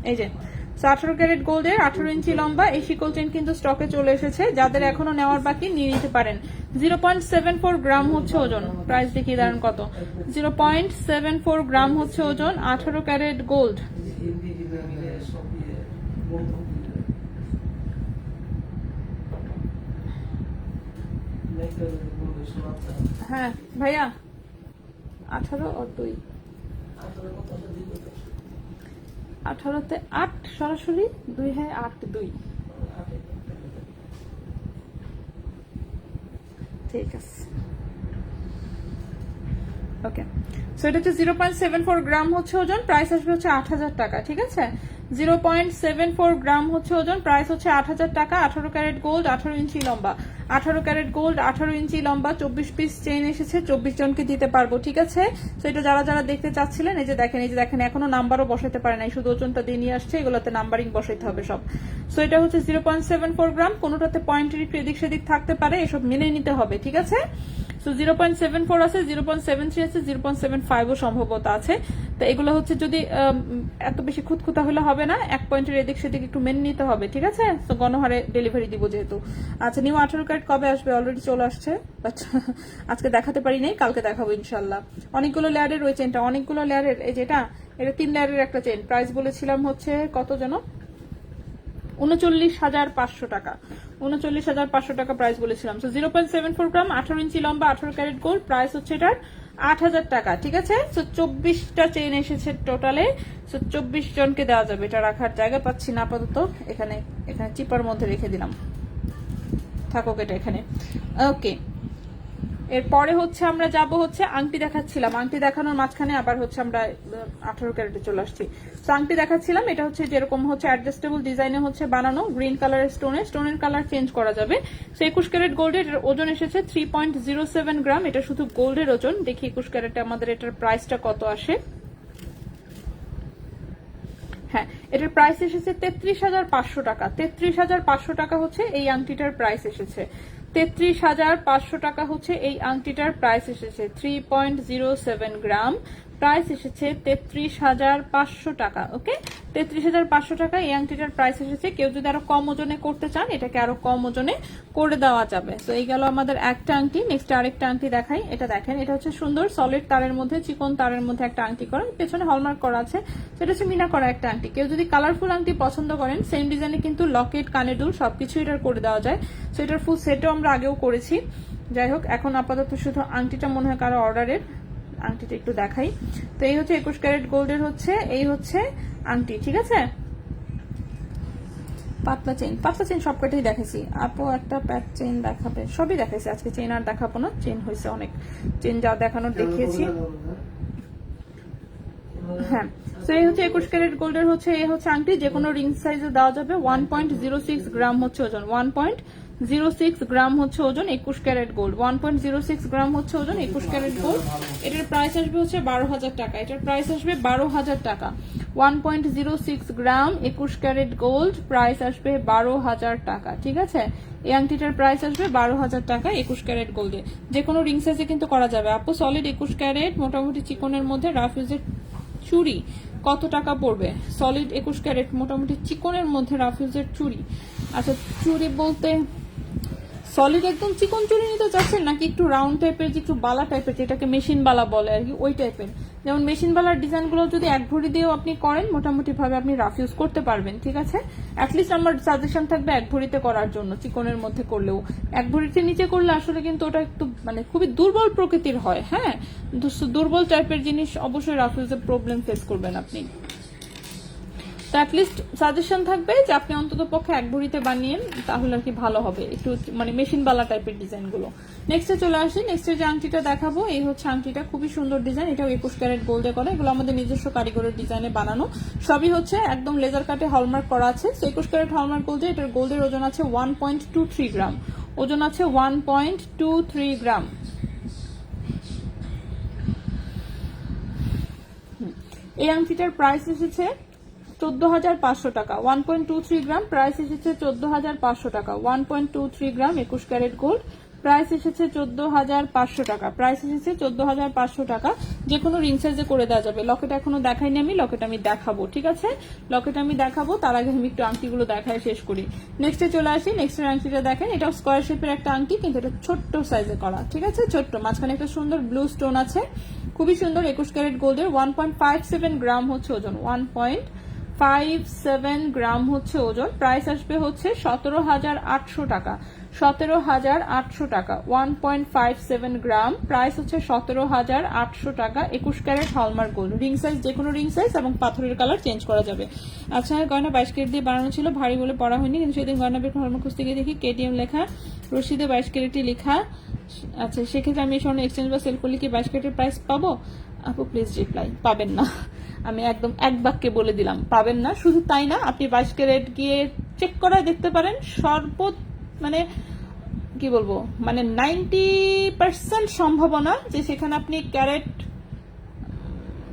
এই যে 18 ক্যারেট গোল্ডের 18 ইঞ্চি লম্বা এই শিকল চেন কিন্তু স্টকে চলে এসেছে। যাদের এখনো নেওয়ার বাকি নিয়ে নিতে পারেন। 0.74 গ্রাম হচ্ছে ওজন। প্রাইস দেখিয়ে দেন কত। 0.74 গ্রাম হচ্ছে ওজন, 18 ক্যারেট গোল্ড। হ্যাঁ ভাইয়া 18 আর 2, 18তে 8 সরাসরি 2, হ্যাঁ 8 2, ঠিক আছে ওকে। সো এটা হচ্ছে 0.74 গ্রাম হচ্ছে ওজন, প্রাইস আসবে হচ্ছে 8000 টাকা, ঠিক আছে। 0.74 গ্রাম হচ্ছে ওজন, প্রাইস হচ্ছে 8000 টাকা। 18 ক্যারেট গোল্ড, 18 ইঞ্চি লম্বা। 18 ক্যারেট গোল্ড, 18 ইঞ্চি লম্বা, 24 পিস চেইন এসেছে, 24 জনকে দিতে পারবো, ঠিক আছে। তো এটা যারা যারা দেখতে চাচ্ছিলেন, এই যে দেখেন এখনো নাম্বারও বসাতে পারে নাই, শুধু ওজনটা দিয়ে নিয়ে আসছে, এগুলোতে নাম্বারিং বসাইতে হবে সব। সো এটা হচ্ছে 0.74 গ্রাম, কোনোটাতে পয়েন্টের একটু এদিক সেদিক থাকতে পারে, এসব মেনে নিতে হবে, ঠিক আছে। সো 0.74 আছে, 0.73 আছে, 0.75ও সম্ভবত আছে। তো এগুলো হচ্ছে যদি এত বেশি খুঁতখুতা হলে হবে না, এক পয়েন্টের এদিক সেদিক একটু মেনে নিতে হবে, ঠিক আছে। তো গণহারে ডেলিভারি দিব যেহেতু। আচ্ছা, নিউ 18 ক্যারেট কবে আসবে? অলরেডি চলে আসছে, বাট আজকে দেখাতে পারি নাই, কালকে দেখাবো ইনশাল্লাহ। অনেকগুলো লেয়ারের ওই চেনটা, অনেকগুলো লেয়ারের, এই যেটা এটা 3 লেয়ারের একটা চেন। প্রাইস বলেছিলাম হচ্ছে কত যেন, 39,500 টাকা। 39,500 টাকা প্রাইস বলেছিলাম। তো 0.74 গ্রাম, 18 ইঞ্চি লম্বা, 18 ক্যারেট গোল্ড, প্রাইস হচ্ছে এটার 8000 টাকা, ঠিক আছে। তো 24টা চেইন এসেছে টোটালে। তো 24 জনকে দেওয়া যাবে। এটা রাখার জায়গা পাচ্ছি না আপাতত, এখানে চিপার মধ্যে রেখে দিলাম, থাকুক এটা এখানে, ওকে। এরপরে হচ্ছে আমরা যাব হচ্ছে আংটি দেখাচ্ছিলাম, আংটি দেখানোর মাঝখানে আবার হচ্ছে আমরা 18 ক্যারেটে চলে আসছি। তো আংটি দেখাচ্ছিলাম, এটা হচ্ছে যেরকম হচ্ছে অ্যাডজাস্টেবল ডিজাইনে হচ্ছে বানানো, গ্রিন কালারের স্টোনের কালার চেঞ্জ করা যাবে। তো 21 ক্যারেট গোল্ডের ওজন এসেছে 3.07 গ্রাম, এটা শুধু গোল্ডের ওজন। দেখি 21 ক্যারেটে আমাদের এটার প্রাইসটা কত আসে। হ্যাঁ, এটার প্রাইস এসেছে 33,500 টাকা। 33,500 টাকা হচ্ছে এই আংটিটার প্রাইস এসেছে। 33,500 টাকা হচ্ছে এই আংটিটার প্রাইস এসেছে। 3.07 গ্রাম, প্রাইস এসেছে 33,500 টাকা। ওকে, 33,500 টাকা এই আংটিটার প্রাইস এসেছে। কেউ যদি আরো কম ওজনে করতে চান, এটাকে আরো কম ওজনে করে দেওয়া যাবে। তো এই গেল আমাদের একটা আংটি। নেক্সট আরেকটা আংটি দেখাই। এটা দেখেন, এটা হচ্ছে সুন্দর সলিড তারের মধ্যে, চিকন তারের মধ্যে একটা আংটি করা, পেছনে হলমার্ক করা আছে। সেটা হচ্ছে মিনা করা একটা আংটি। কেউ যদি কালারফুল আংটি পছন্দ করেন, সেম ডিজাইনে কিন্তু লকেট, কানের দুল সবকিছু এটার করে দেওয়া যায়। তো এটার ফুল সেটও আমরা আগেও করেছি। যাই হোক, এখন আপাতত শুধু আংটিটা মনে হয় কারো অর্ডারের, আংটিটা একটু দেখাই। তো এই হচ্ছে 21 ক্যারেট গোল্ডের হচ্ছে, এই হচ্ছে আংটি, ঠিক আছে। পাতলা চেইন সবকটাই দেখেছি। আপু একটা প্যাক চেইন দেখাবে, সবই দেখাইছি আজকে, চেইন আর দেখাবো না, চেইন হয়েছে অনেক, চেইন যা দেখানোর দেখিয়েছি। হ্যাঁ, তো এই হচ্ছে 21 ক্যারেট গোল্ডের হচ্ছে, এই হচ্ছে আংটি, যে কোনো রিং সাইজে দেওয়া যাবে। 1.06 গ্রাম হচ্ছে ওজন, 1.06 গ্রাম হচ্ছে ওজন 21 ক্যারেট গোল্ড। 1.06 গ্রাম হচ্ছে ওজন 21 ক্যারেট গোল্ড। এটার প্রাইস আসবে হচ্ছে 12,000 টাকা। এটার প্রাইস আসবে 12,000 টাকা। 1.06 গ্রাম 21 ক্যারেট গোল্ড, প্রাইস আসবে 12,000 টাকা, ঠিক আছে। এই আংটিটার প্রাইস আসবে 12,000 টাকা 21 ক্যারেট গোল্ডে। যে কোনো রিং সাইজে কিন্তু করা যাবে। আপু সলিড 21 ক্যারেট মোটামুটি চিকনের মধ্যে রাফ ইউজের চুড়ি কত টাকা পড়বে? সলিড 21 ক্যারেট মোটামুটি চিকনের মধ্যে রাফ ইউজের চুড়ি। আচ্ছা, চুড়ি বলতে সলিড একদম চিকন চুড়ি নিতে চাচ্ছেন, নাকি একটু রাউন্ড টাইপের, যে একটু বালা টাইপের, যেটাকে মেশিন বালা বলে আর কি, ওই টাইপের? যেমন মেশিন বালার ডিজাইনগুলো যদি এক ভরি দিয়েও আপনি করেন, মোটামুটি ভাবে আপনি রাফ ইউজ করতে পারবেন, ঠিক আছে। অ্যাটলিস্ট আমার সাজেশন থাকবে এক ভরিতে করার জন্য, চিকনের মধ্যে করলেও। এক ভরিতে নিচে করলে আসলে কিন্তু ওটা একটু মানে খুবই দুর্বল প্রকৃতির হয়। হ্যাঁ, দুর্বল টাইপের জিনিস অবশ্যই রাফ ইউজের প্রবলেম ফেস করবেন আপনি। তো অ্যাটলিস্ট সাজেশন থাকবে যে আপনি অন্তত পক্ষে এক ভরিতে বানিয়েন, তাহলে আর কি ভালো হবে, একটু মানে মেশিন বালা টাইপের ডিজাইন গুলো। নেক্সটে চলে আসি। নেক্সটে যে আংটিটা দেখাবো, এই হচ্ছে আংটিটা, খুবই সুন্দর ডিজাইন। এটাও 21 ক্যারেট গোল্ডে করা, এগুলো আমাদের নিজস্ব কারিগরের ডিজাইনে বানানো, সবই হচ্ছে একদম লেজার কাটে হলমার্ক করা আছে। 21 ক্যারেট হলমার্ক গোল্ডে, এটার গোল্ডের ওজন আছে 1.23 গ্রাম, ওজন আছে 1.23 গ্রাম। এই আংটিটার প্রাইস এসেছে 14,500 টাকা। 1.23 গ্রাম, প্রাইস এসেছে 14,500 টাকা। 1.23 গ্রাম 21 ক্যারেট গোল্ড, প্রাইস এসেছে 14,500 টাকা। প্রাইস এসেছে 14,500 টাকা। যে কোনো রিং সাইজে করে দেওয়া যাবে। লকেট এখনো দেখাইনি আমি, লকেট আমি দেখাবো, ঠিক আছে? লকেট আমি দেখাবো, তার আগে আমি একটু আংটিগুলো দেখায় শেষ করি। নেক্সটে চলে আসি। নেক্সটের আংটিটা দেখেন, এটা স্কোয়ার শেপের একটা আংটি, কিন্তু এটা ছোট্ট সাইজে করা, ঠিক আছে? ছোট্ট, মাঝখানে একটা সুন্দর ব্লু স্টোন আছে, খুবই সুন্দর। 21 ক্যারেট গোল্ডের, 1.57 গ্রাম হচ্ছে ওজন, 1.57 গ্রাম হচ্ছে ওজন। প্রাইস আসবে হচ্ছে 17,800 টাকা। 17,800 টাকা। 1.57 গ্রাম, প্রাইস হচ্ছে 17,800 টাকা। 21 carat hallmark gold, ring size, যে কোনো রিং সাইজ এবং পাথরের কালার চেঞ্জ করা যাবে। আচ্ছা, গয়না 22 ক্যারেট দিয়ে বানানো ছিল, ভারী বলে পড়া হয়নি, কিন্তু সেদিন গয়না বের হলমার্ক খুঁজতে গিয়ে দেখি কেটিএম লেখা, রশিদে 22 ক্যারেটই লেখা। আচ্ছা, সেক্ষেত্রে আমি স্বর্ণ এক্সচেঞ্জ বা সেল করলে কি 22 ক্যারেটের প্রাইস পাবো? আপু প্লিজ রিপ্লাই, পাবেন না। আমি একদম এক বাক্যে বলে দিলাম, পাবেন না। শুধু তাই না, আপনি 22 ক্যারেট গিয়ে চেক করায় দেখতে পারেন, মানে কি বলবো, মানে 90% সম্ভাবনা যে সেখানে আপনি ক্যারেট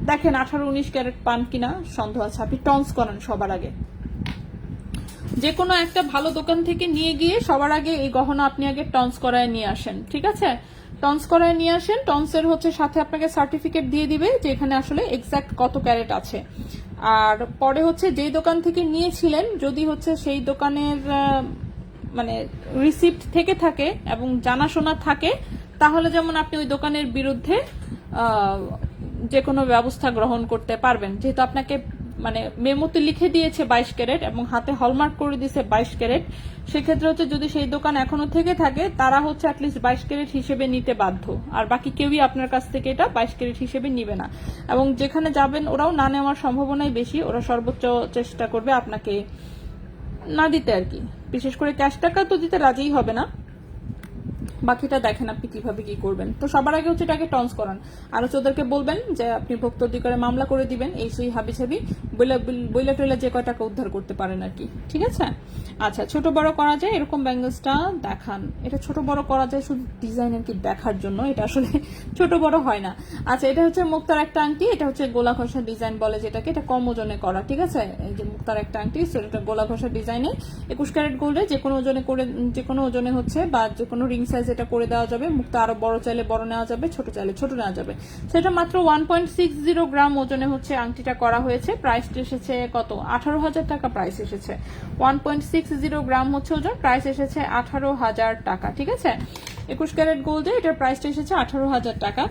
দেখেন 18-19 ক্যারেট পান কিনা সন্দেহ আছে। আপনি টন্স করেন সবার আগে, যে কোনো একটা ভালো দোকান থেকে নিয়ে গিয়ে সবার আগে এই গহনা আপনি আগে টন্স করায় নিয়ে আসেন, ঠিক আছে? টন্স করায় নিয়ে আসেন, টন্সের হচ্ছে সাথে আপনাকে সার্টিফিকেট দিয়ে দিবে যে এখানে আসলে এক্সাক্ট কত ক্যারেট আছে। আর পরে হচ্ছে যেই দোকান থেকে নিয়েছিলেন, যদি হচ্ছে সেই দোকানের মানে রিসিপ্ট থেকে থাকে এবং জানাশোনা থাকে, তাহলে যেমন আপনি ওই দোকানের বিরুদ্ধে যে কোনো ব্যবস্থা গ্রহণ করতে পারবেন। যেহেতু আপনাকে মানে মেমোতে লিখে দিয়েছে 22 ক্যারেট এবং হাতে হলমার্ক করে দিয়েছে 22 ক্যারেট, সেক্ষেত্রে হচ্ছে যদি সেই দোকান এখনো থেকে থাকে, তারা হচ্ছে অ্যাটলিস্ট 22 ক্যারেট হিসেবে নিতে বাধ্য। আর বাকি কেউই আপনার কাছ থেকে এটা 22 ক্যারেট হিসেবে নিবে না। এবং যেখানে যাবেন ওরাও না নেওয়ার সম্ভাবনাই বেশি, ওরা সর্বোচ্চ চেষ্টা করবে আপনাকে না দিতে আর কি। বিশেষ করে ক্যাশ টাকা তো দিতে রাজিই হবে না, বাকিটা দেখেন আপনি কিভাবে কি করবেন। তো সবার আগে হচ্ছে এটাকে টন্স করান, আর হচ্ছে ওদেরকে বলবেন যে আপনি ভোক্তা অধিকারে মামলা করে দিবেন, এই সেই হাবি ছাবি বইলা টইলা যে কয় টাকা উদ্ধার করতে পারেন আর কি, ঠিক আছে? আচ্ছা, ছোট বড় করা যায় এরকম ব্যাঙ্গলসটা দেখান। এটা ছোট বড় করা যায় শুধু ডিজাইন আর কি দেখার জন্য, এটা আসলে ছোট বড় হয় না। আচ্ছা, এটা হচ্ছে মুক্তার একটা আংটি, এটা হচ্ছে গোলা ঘষা ডিজাইন বলে যেটাকে, এটা কম ওজনে করা, ঠিক আছে? এই যে মুক্তার একটা আংটি, এটা গোলা ঘষা ডিজাইনে 21 ক্যারেট গোল্ডে, যে কোনো ওজনে করে, যে কোনো ওজনে হচ্ছে বা যে কোনো রিং সাইজ এটা করে দেওয়া যাবে। মুক্তা আরো বড় চাইলে বড় নেওয়া যাবে, ছোট চাইলে ছোট নেওয়া যাবে। সেটা মাত্র 1.60 গ্রাম ওজনে হচ্ছে আংটিটা করা হয়েছে। প্রাইসটা এসেছে কত? 18,000 টাকা প্রাইস এসেছে। 1.60 গ্রাম হচ্ছে ওজন, প্রাইস এসেছে 18,000 টাকা, ঠিক আছে? 21 ক্যারেট গোল্ডে এটার প্রাইসটা এসেছে 18,000 টাকা।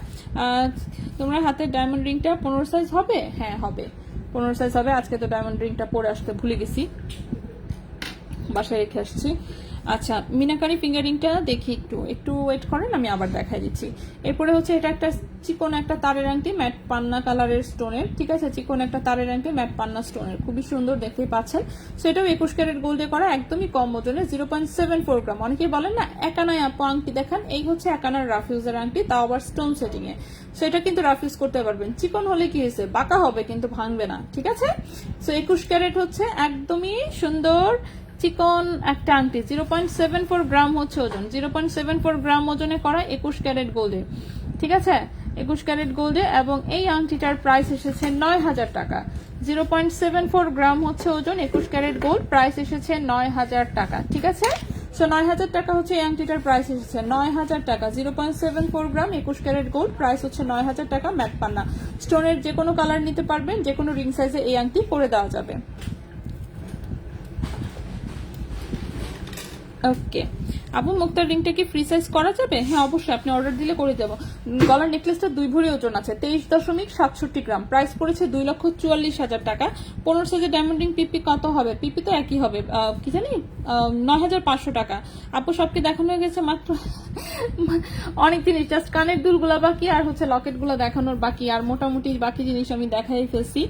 তোমরা হাতে ডায়মন্ড রিংটা 15 সাইজ হবে? হ্যাঁ হবে, 15 সাইজ হবে। আজকে তো ডায়মন্ড রিংটা পরে আসতে ভুলে গেছি, বাসায় রেখে আসছি। আচ্ছা, মিনাকারি ফিঙ্গারিংটা দেখি, একটু ওয়েট করেন, আমি আবার দেখাই দিচ্ছি। এরপরে হচ্ছে এটা একটা চিকন একটা তারের আংটি, ম্যাট পান্না কালারের স্টোনের, ঠিক আছে? চিকন একটা তারের আংটি, ম্যাট পান্না স্টোনের, খুবই সুন্দর, দেখতেই পাচ্ছেন। সেটাও 21 ক্যারেট গোল্ডে করা, একদমই কম ওজনে, 0.74 গ্রাম। অনেকেই বলেন না একানায় আপু আংটি দেখান, এই হচ্ছে একানার রাফিউজের আংটি, তাও আবার স্টোন সেটিং এ। সেটা কিন্তু রাফিউজ করতে পারবেন। চিকন হলে কি হয়েছে, বাঁকা হবে কিন্তু ভাঙবে না, ঠিক আছে? সো 21 ক্যারেট হচ্ছে একদমই সুন্দর চিকন একটা আংটি, 0.74 গ্রাম হচ্ছে ওজন, 0.74 গ্রাম ওজনে করা 21 ক্যারেট গোল্ডে, ঠিক আছে? 21 ক্যারেট গোল্ডে, এবং এই আংটিটার প্রাইস এসেছে 9,000 টাকা। 0.74 গ্রাম হচ্ছে ওজন, 21 ক্যারেট গোল্ড, প্রাইস এসেছে 9,000 টাকা, ঠিক আছে? সো 9,000 টাকা হচ্ছে এই আংটিটার প্রাইস এসেছে, 9,000 টাকা। 0.74 গ্রাম 21 ক্যারেট গোল্ড, প্রাইস হচ্ছে 9,000 টাকা। ম্যাট পান্না স্টোনের যে কোনো কালার নিতে পারবেন, যে কোনো রিং সাইজে এই আংটি করে দেওয়া যাবে। ওকে, আপু মুক্তার রিংটা কি ফ্রি সাইজ করা যাবে? হ্যাঁ অবশ্যই, আপনি অর্ডার দিলে করে দেবো। গলার নেকলেসটা 2 ভরি ওজন আছে, 23.67 গ্রাম, প্রাইস পড়েছে 2,44,000 টাকা। 15 সাইজের ডায়মন্ড রিং পিপি কত হবে? পিপি তো একই হবে, কি জানি 9,500 টাকা। আপু সবকে দেখানো হয়ে গেছে, মাত্র অনেক জিনিস, জাস্ট কানের দুলগুলা বাকি আর হচ্ছে লকেটগুলো দেখানোর বাকি, আর মোটামুটি বাকি জিনিস আমি দেখাই ফেলছি।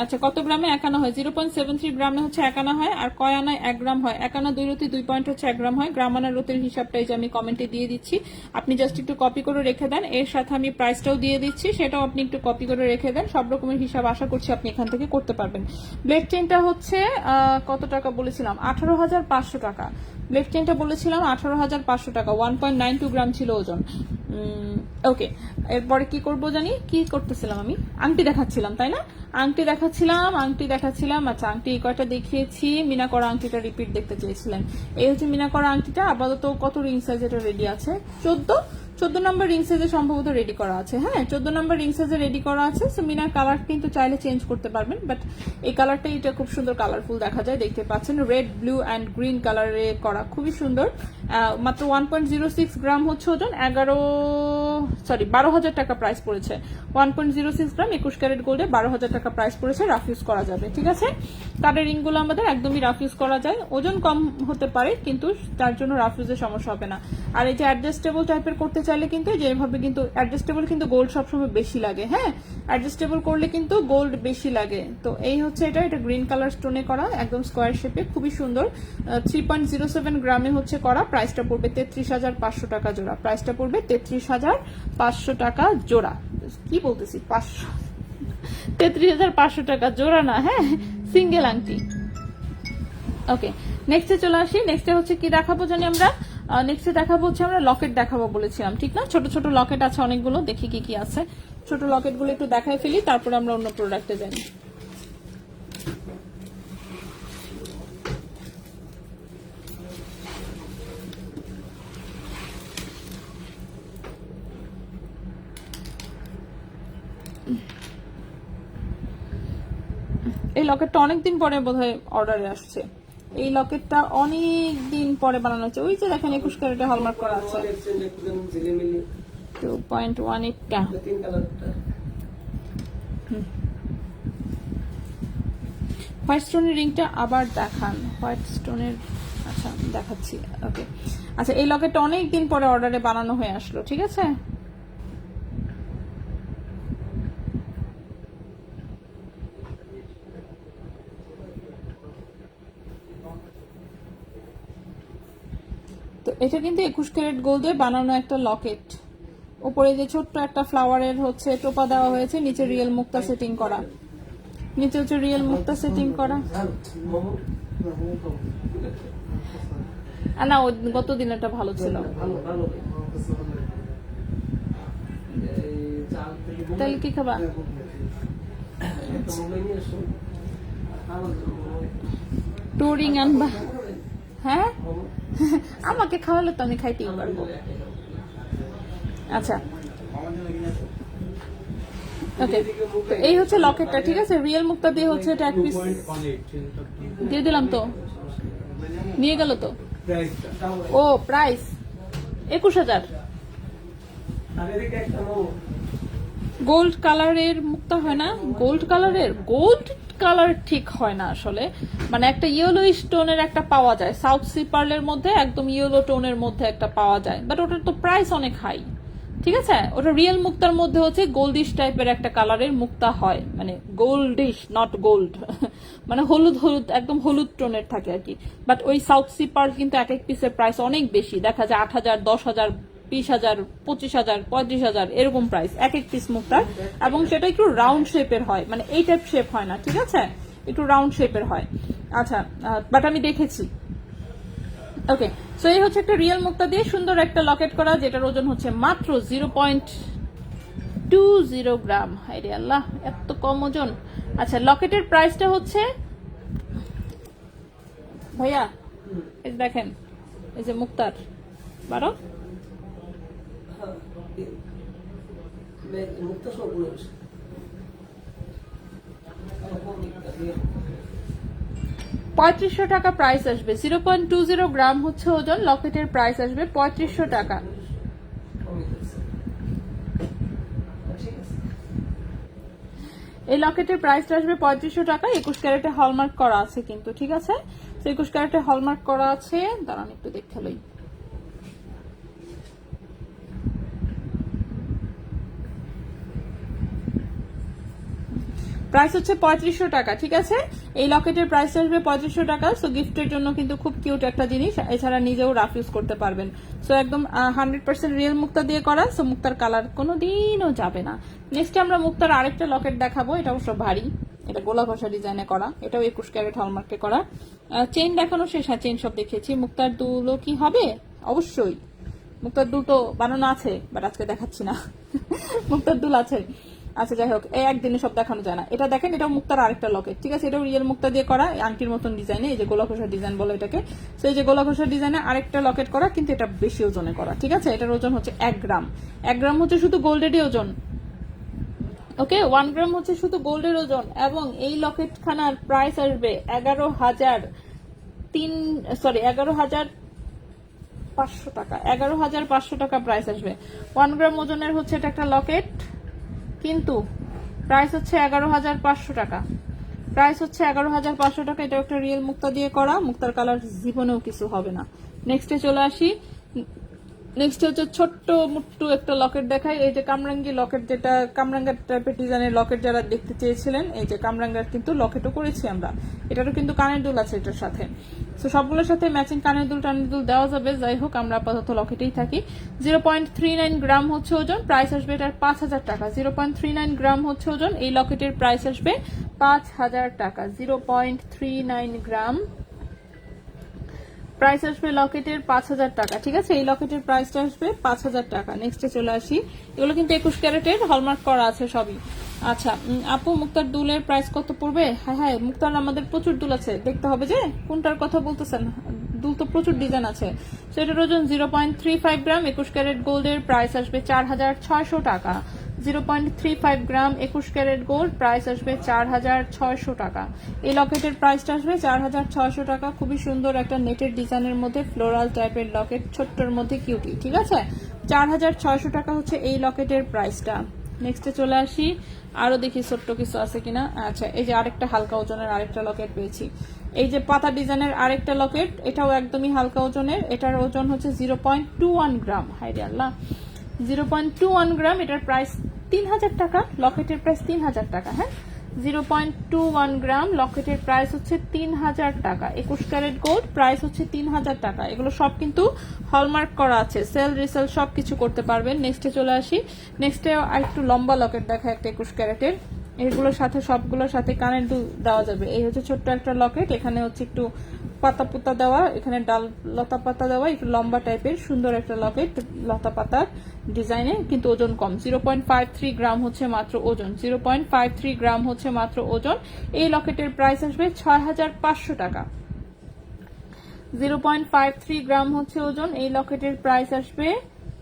আচ্ছা, কত গ্রামে একানা হয়? 0.73 গ্রামে হচ্ছে একানা হয়, আর কয় আনায় 1 গ্রাম হয়? একানা 2 রতি 2 পয়েন্ট হচ্ছে 1 গ্রাম হয়। গ্রাম আনার রতির হিসাবটাই যে আমি কমেন্টে দিয়ে দিচ্ছি, আপনি জাস্ট একটু কপি করে রেখে দেন, এর সাথে আমি প্রাইসটাও দিয়ে দিচ্ছি, সেটাও আপনি একটু কপি করে রেখে দেন। সব রকমের হিসাব আশা করছি আপনি এখান থেকে করতে পারবেন। ব্লেড চেনটা হচ্ছে কত টাকা বলেছিলাম? 18,500 টাকা। ব্লেড চেনটা বলেছিলাম 18,500 টাকা, 1.92 গ্রাম ছিল ওজন। ওকে, এরপরে কি করব জানি, কি করতেছিলাম আমি, আংটি দেখাচ্ছিলাম তাই না, আংটি দেখাচ্ছিলাম। আচ্ছা, আংটি এই কয়টা দেখিয়েছি, মিনা করা আংটিটা রিপিট দেখতে চেয়েছিলেন। এই হচ্ছে মিনা করা আংটিটা। আপাতত কত রিং সাইজ এটা রেডি আছে? 14 নম্বর রিং সাইজে সম্ভবত রেডি করা আছে। হ্যাঁ, 14 নম্বর রিং সাইজে রেডি করা আছে। সো মিনার কালার কিন্তু চাইলে চেঞ্জ করতে পারবেন, বাট এই কালারটা এটা খুব সুন্দর কালারফুল দেখা যায়, দেখতে পাচ্ছেন রেড, ব্লু অ্যান্ড গ্রিন কালারে করা, খুবই সুন্দর। মাত্র 1.06 গ্রাম হচ্ছে ওজন, 12,000 টাকা প্রাইস পড়েছে। 1.06 গ্রাম 21 ক্যারেট গোল্ডে 12,000 টাকা প্রাইস পড়েছে। রাফ ইউজ করা যাবে, ঠিক আছে। কাঠের রিংগুলো আমাদের একদমই রাফ ইউজ করা যায়, ওজন কম হতে পারে কিন্তু তার জন্য রাফ ইউজের সমস্যা হবে না। আর এই যে অ্যাডজাস্টেবল টাইপের করতে চাইলে কিন্তু যেভাবে কিন্তু অ্যাডজাস্টেবল কিন্তু গোল্ড সবসময় বেশি লাগে। হ্যাঁ, অ্যাডজাস্টেবল করলে কিন্তু গোল্ড বেশি লাগে। তো এই হচ্ছে এটা গ্রিন কালার স্টোনে করা, একদম স্কোয়ার শেপে, খুবই সুন্দর। 3.07 গ্রামে হচ্ছে করা। প্রাইসটা পড়বে 33,500 টাকা জোড়া। প্রাইসটা পড়বে 33,500 টাকা জোড়া। কি বলতেছি, 33,500 টাকা জোড়া না, হ্যাঁ, সিঙ্গেল আংটি। ওকে, নেক্সটে চলে আসি। নেক্সটে হচ্ছে কি দেখাবো জানি আমরা, নেক্সটে দেখাবো হচ্ছে আমরা লকেট দেখাবো বলেছিলাম, ঠিক না? ছোট ছোট লকেট আছে অনেকগুলো, দেখি কি কি আছে। ছোট লকেট গুলো একটু দেখাই ফেলি, তারপরে আমরা অন্য প্রোডাক্টে যাই। এই লকেটটা অনেকদিন পরে বোধহয় অর্ডারে আসছে। এই লকেটটা অনেক দিন পরে বানানো হচ্ছে। ওই যে দেখেন 21 ক্যারেটে হলমার্ক করা আছে। 2.18 টা হোয়াইট স্টোনের রিংটা আবার দেখান। হোয়াইট স্টোনের, আচ্ছা দেখাচ্ছি। ওকে, আচ্ছা, এই লকেটটা অনেক দিন পরে অর্ডারে বানানো হয়ে আসলো, ঠিক আছে। তো এটা কিন্তু 21 ক্যারেট গোল্ডে বানানো একটা লকেট। উপরে যে ছোট্ট একটা ফ্লাওয়ারের হচ্ছে টোপা দেওয়া হয়েছে, নিচে রিয়েল মুক্তা সেটিং করা, নিচে হচ্ছে রিয়েল মুক্তা সেটিং করা। না, গত দিনেরটা ভালো ছিল। তাহলে কি খাবা? টুরিং আনবা? হ্যাঁ, আমাকে খাওয়ালে তো আমি খাইতেই পারবো। আচ্ছা, ওকে, এই হচ্ছে লকেটটা, ঠিক আছে। রিয়েল মুক্তা দিয়ে হচ্ছে এটা এক পিস দিয়ে দিলাম, তো নিয়ে গেল তো। ও, প্রাইস 21,000। গোল্ড কালারের মুক্তা হয় না, গোল্ড কালার ঠিক হয় না আসলে, মানে একটা ইয়েলো স্টোনের একটা পাওয়া যায়, সাউথ সি পার্লের মধ্যে একদম ইয়েলো টোনের মধ্যে একটা পাওয়া যায়, বাট ওটার তো প্রাইস অনেক হাই, ঠিক আছে। ওটা রিয়েল মুক্তার মধ্যে হচ্ছে গোল্ডিশ টাইপের একটা কালারের মুক্তা হয়, মানে গোল্ডিশ, নট গোল্ড, মানে হলুদ হলুদ, একদম হলুদ টোনের থাকে আর কি। বাট ওই সাউথ সি পার্ল কিন্তু এক এক পিসের প্রাইস অনেক বেশি, দেখা যায় 8,000, 10,000, 20,000, 25,000, 35,000 এরকম প্রাইস এক এক পিস মুক্তার, এবং সেটা একটু রাউন্ড শেপের হয়, মানে এই টাইপ শেপ হয় না, ঠিক আছে, একটু রাউন্ড শেপের হয়। আচ্ছা, বাট আমি দেখেছি। ওকে, সো এই হচ্ছে একটা রিয়েল মুক্তা দিয়ে সুন্দর একটা লকেট করা, যেটার ওজন হচ্ছে মাত্র 0.20 গ্রাম। হায়রে আল্লাহ, এত কম ওজন। আচ্ছা, লকেটের প্রাইসটা হচ্ছে, ভাইয়া এই দেখেন, এই যে মুক্তার 12, মুক্তা সম্পূর্ণ 3500 টাকা প্রাইস আসবে। 0.20 গ্রাম হচ্ছে ওজন, লকেটের প্রাইস আসবে 3500 টাকা। এই লকেটের প্রাইসটা আসবে 3500 টাকা। 21 ক্যারেটে হলমার্ক করা আছে কিন্তু, ঠিক আছে। 21 ক্যারেটে হলমার্ক করা আছে, দাঁড়ান একটু দেখতে লই। প্রাইস হচ্ছে 3500 টাকা, ঠিক আছে। এই লকেটের প্রাইস আসবে 3500 টাকা। সো গিফটের জন্য কিন্তু খুব কিউট একটা জিনিস, এছাড়া নিজেও রাফ ইউজ করতে পারবেন। সো একদম 100% রিয়েল মুক্তা দিয়ে করা, সো মুক্তার কালার কোনোদিনও যাবে না। নেক্সট আমরা মুক্তার আরেকটা লকেট দেখাবো, এটা অবশ্য ভারী, এটা গোলা ঘষা ডিজাইনে করা, এটাও 21 ক্যারেট হলমার্কে করা। চেইন দেখানো শেষ, হ্যাঁ চেইন সব দেখিয়েছি। মুক্তার দুলো কি হবে? অবশ্যই মুক্তার দুল তো বানানো আছে, বাট আজকে দেখাচ্ছি না। মুক্তার দুল আছে, আচ্ছা যাই হোক, এই একদিনে সব দেখানো যায় না। এটা দেখেন, এটা মুক্তার আরেকটা লকেট, ঠিক আছে? এটাও রিয়েল মুক্তা দিয়ে করা, আংটির মতন ডিজাইনে, এই যে গোলা ঘোষা ডিজাইন বলে এটাকে। তো এই যে গোলা ঘোষা ডিজাইনে আরেকটা লকেট করা, কিন্তু এটা বেশি ওজনে করা, ঠিক আছে? এটার ওজন হচ্ছে 1 গ্রাম। 1 গ্রাম হচ্ছে শুধু গোল্ডেরই ওজন, ওকে? 1 গ্রাম হচ্ছে শুধু গোল্ডের ওজন। এবং এই লকেট খানার প্রাইস আসবে 11,500 টাকা। 11,500 টাকা প্রাইস আসবে। 1 গ্রাম ওজনের হচ্ছে এটা একটা লকেট, কিন্তু প্রাইস হচ্ছে 11,500 টাকা। প্রাইস হচ্ছে 11,500 টাকা। এটা একটা রিয়েল মুক্তা দিয়ে করা, মুক্তার কালার জীবনেও কিছু হবে না। নেক্সটে চলে আসি। নেক্সট হচ্ছে ছোট্ট মুট্টু একটা লকেট দেখাই। এই যে কামরাঙ্গি লকেট, যেটা কামরাঙ্গার টাইপের ডিজাইনের লকেট যারা দেখতে চেয়েছিলেন, এই যে কামরাঙ্গার কিন্তু লকেটও করেছি আমরা। এটারও কিন্তু কানের দুল আছে এটার সাথে। তো সবগুলোর সাথে ম্যাচিং কানের দুল টানের দুল দেওয়া যাবে। যাই হোক, আমরা আপাতত লকেটেই থাকি। 0.39 গ্রাম হচ্ছে ওজন, প্রাইস আসবে এটার 5,000 টাকা। 0.39 গ্রাম হচ্ছে ওজন, এই লকেটের প্রাইস আসবে 5,000 টাকা। 0.39 গ্রাম প্রাইস আসবে লকেটের 5,000 টাকা, ঠিক আছে? এই লকেটের প্রাইসটা আসবে 5,000 টাকা। নেক্সটে চলে আসি। এগুলো কিন্তু 21 ক্যারেটের, হলমার্ক করা আছে সবই। আচ্ছা আপু, মুক্তার দুলের প্রাইস কত পড়বে? হ্যাঁ হ্যাঁ, মুক্তার আমাদের প্রচুর দুল আছে, দেখতে হবে যে কোনটার কথা বলতেছেন। দুল তো প্রচুর ডিজাইন আছে। সেটার ওজন 0.35 গ্রাম, 21 ক্যারেট গোল্ডের প্রাইস আসবে 4,600 টাকা। 0.35 গ্রাম 21 ক্যারেট গোল্ড, প্রাইস আসবে 4,600 টাকা। এই লকেটের প্রাইসটা আসবে 4,600 টাকা। খুবই সুন্দর একটা নেটের ডিজাইনের মধ্যে ফ্লোরাল টাইপের লকেট, ছোট্টর মধ্যে কিউটি, ঠিক আছে? 4,600 টাকা হচ্ছে এই লকেটের প্রাইসটা। নেক্সটে চলে আসি, আরো দেখি ছোট্ট কিছু আছে কিনা। আচ্ছা, এই যে আরেকটা হালকা ওজনের আরেকটা লকেট পেয়েছি। এই যে পাতা ডিজাইনের আরেকটা লকেট, এটাও একদমই হালকা ওজনের। এটার ওজন হচ্ছে 0.21 গ্রাম। হাই রে আল্লাহ, 0.21 গ্রাম। এটার প্রাইস 3,000 টাকা। লকেটের প্রাইস 3,000 টাকা। হ্যাঁ, 0.21 গ্রাম, লকেটের প্রাইস হচ্ছে 3,000 টাকা। 21 ক্যারেট গোল্ড, প্রাইস হচ্ছে 3,000 টাকা। এগুলো সব কিন্তু হলমার্ক করা আছে, সেল রিসেল সবকিছু করতে পারবেন। নেক্সটে চলে আসি। নেক্সটে একটু লম্বা লকেট দেখা, একটা 21 ক্যারেটের। এগুলোর সাথে সবগুলোর সাথে কানের দুল দেওয়া যাবে। এই হচ্ছে ছোট্ট একটা লকেট, এখানে হচ্ছে একটু পাতা পুতা দেওয়া, এখানে ডাল লতা পাতা দেওয়া, একটু লম্বা টাইপের সুন্দর একটা লকেট, লতা পাতার ডিজাইনে, কিন্তু ওজন কম। 0.53 গ্রাম হচ্ছে মাত্র ওজন। 0.53 গ্রাম হচ্ছে মাত্র ওজন। এই লকেটের প্রাইস আসবে 6,500 টাকা। 0.53 গ্রাম হচ্ছে ওজন, এই লকেটের প্রাইস আসবে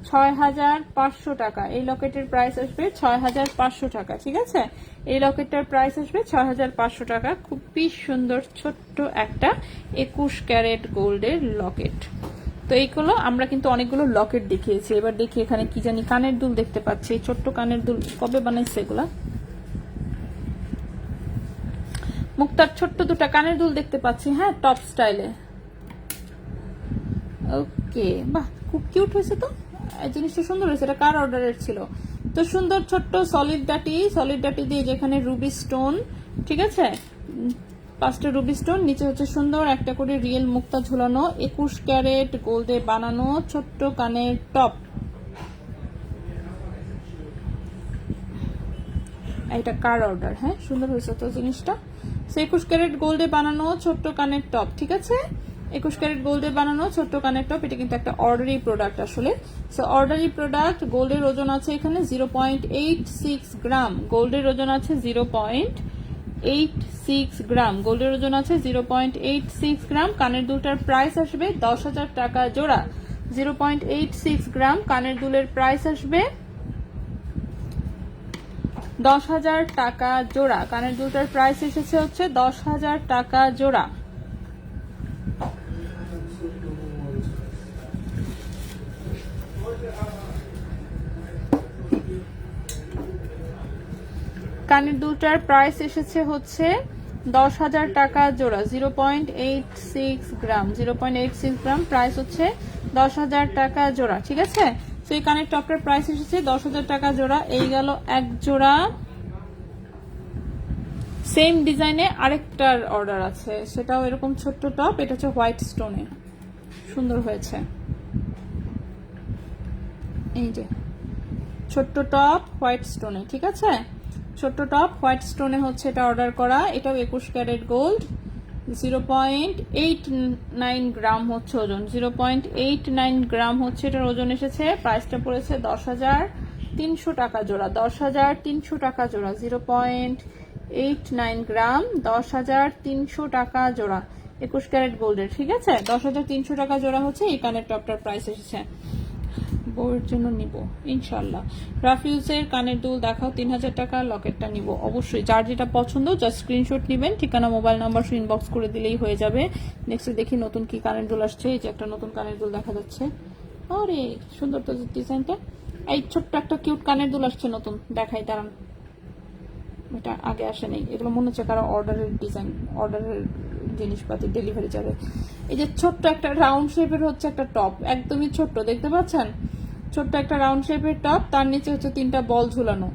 6,500 টাকা। এই লকেটের প্রাইস আসবে 6,500 টাকা, ঠিক আছে? এই লকেটটার প্রাইস আসবে 6,500 টাকা। খুবই সুন্দর ছোট্ট একটা 21 ক্যারেট গোল্ডের লকেট। তো এইগুলো আমরা কিন্তু অনেকগুলো লকেট দেখিয়েছি। এবার দেখি এখানে কি জানি, কানের দুল দেখতে পাচ্ছি। ছোট্ট কানের দুল কবে বানাইছে এগুলা? মুক্তার ছোট্ট দুটা কানের দুল দেখতে পাচ্ছি, হ্যাঁ, টপ স্টাইলে। ওকে, বাহ, খুব কিউট হয়েছে তো, জিনিসটা সুন্দর হয়েছে। এটা কার অর্ডারের ছিল? তো সুন্দর ছোট্ট সলিড ডাটি দিয়ে, যেখানে রুবি স্টোন, ঠিক আছে, 5টা রুবি স্টোন, নিচে হচ্ছে সুন্দর একটা করে রিয়েল মুক্তা ঝুলানো, 21 ক্যারেট গোল্ডে বানানো ছোট্ট কানের টপ। এটা কার অর্ডার? হ্যাঁ, সুন্দর হয়েছে তো জিনিসটা। 21 ক্যারেট গোল্ডে বানানো ছোট্ট কানের টপ, ঠিক আছে? 21 ক্যারেট গোল্ডে বানানো ছোট্ট কানের টপ। এটা কিন্তু একটা অর্ডারি প্রোডাক্ট আসলে। So ordinary product. গোল্ডের ওজন আছে এখানে 0.86 গ্রাম। গোল্ডের ওজন আছে 0.86 গ্রাম। গোল্ডের ওজন আছে 0.86 গ্রাম। কানের দুলটার প্রাইস আসবে 10,000 টাকা জোড়া। 0.86 গ্রাম কানের দুলের প্রাইস আসবে 10,000 টাকা জোড়া। কানের দুলটার প্রাইস এসেছে হচ্ছে 10,000 টাকা জোড়া। কানের দুলটার প্রাইস এসেছে হচ্ছে 10,000 টাকা জোড়া। 0.86 গ্রাম। 0.86 গ্রাম প্রাইস হচ্ছে 10,000 টাকা জোড়া, ঠিক আছে? তো এই কানের টপটার প্রাইস এসেছে 10,000 টাকা জোড়া। এই গেল এক জোড়া। সেম ডিজাইনে আরেকটার অর্ডার আছে, সেটাও এরকম ছোট্ট টপ। এটা হচ্ছে হোয়াইট স্টোনে, সুন্দর হয়েছে। এই যে ছোট্ট টপ হোয়াইট স্টোনে, ঠিক আছে? ছোট্ট টপ হোয়াইট স্টোনে হচ্ছে এটা অর্ডার করা। এটাও 21 ক্যারেট গোল্ড। 0.89 গ্রাম হচ্ছে ওজন, 0.89 গ্রাম হচ্ছে এটার ওজন এসেছে। প্রাইসটা পড়েছে 10,300 টাকা জোড়া, 10,300 টাকা জোড়া। 0.89 গ্রাম, 10,300 টাকা জোড়া, 21 ক্যারেট গোল্ডের। ঠিক আছে, 10,300 টাকা জোড়া হচ্ছে এই কানের টপটার প্রাইস এসেছে। বউয়ের জন্য নিব ইনশাল্লাহ। রাফিউজের কানের দুল দেখাও, 3,000 টাকা। লকেটটা নিব অবশ্যই, যার যেটা পছন্দ জাস্ট স্ক্রিনশট নেবেন, ঠিকানা মোবাইল নাম্বার ইনবক্স করে দিলেই হয়ে যাবে। নেক্সট দেখি নতুন কি কানের দুল আসছে। এই যে একটা নতুন কানের দুল দেখা যাচ্ছে, আরে সুন্দর তো ডিজাইনটা। এই ছোট্ট একটা কিউট কানের দুল আসছে নতুন, দেখাই দাঁড়ান, এটা আগে আসে নেই। এগুলো মনে হচ্ছে কারো অর্ডারের ডিজাইন, অর্ডারের জিনিসপাতি ডেলিভারি যাবে। এই যে ছোট্ট একটা রাউন্ড শেপের হচ্ছে একটা টপ, একদমই ছোট্ট, দেখতে পাচ্ছেন? ছোট্ট একটা রাউন্ড শেপের টপ, তার নিচে হচ্ছে 3টা বল ঝুলানো,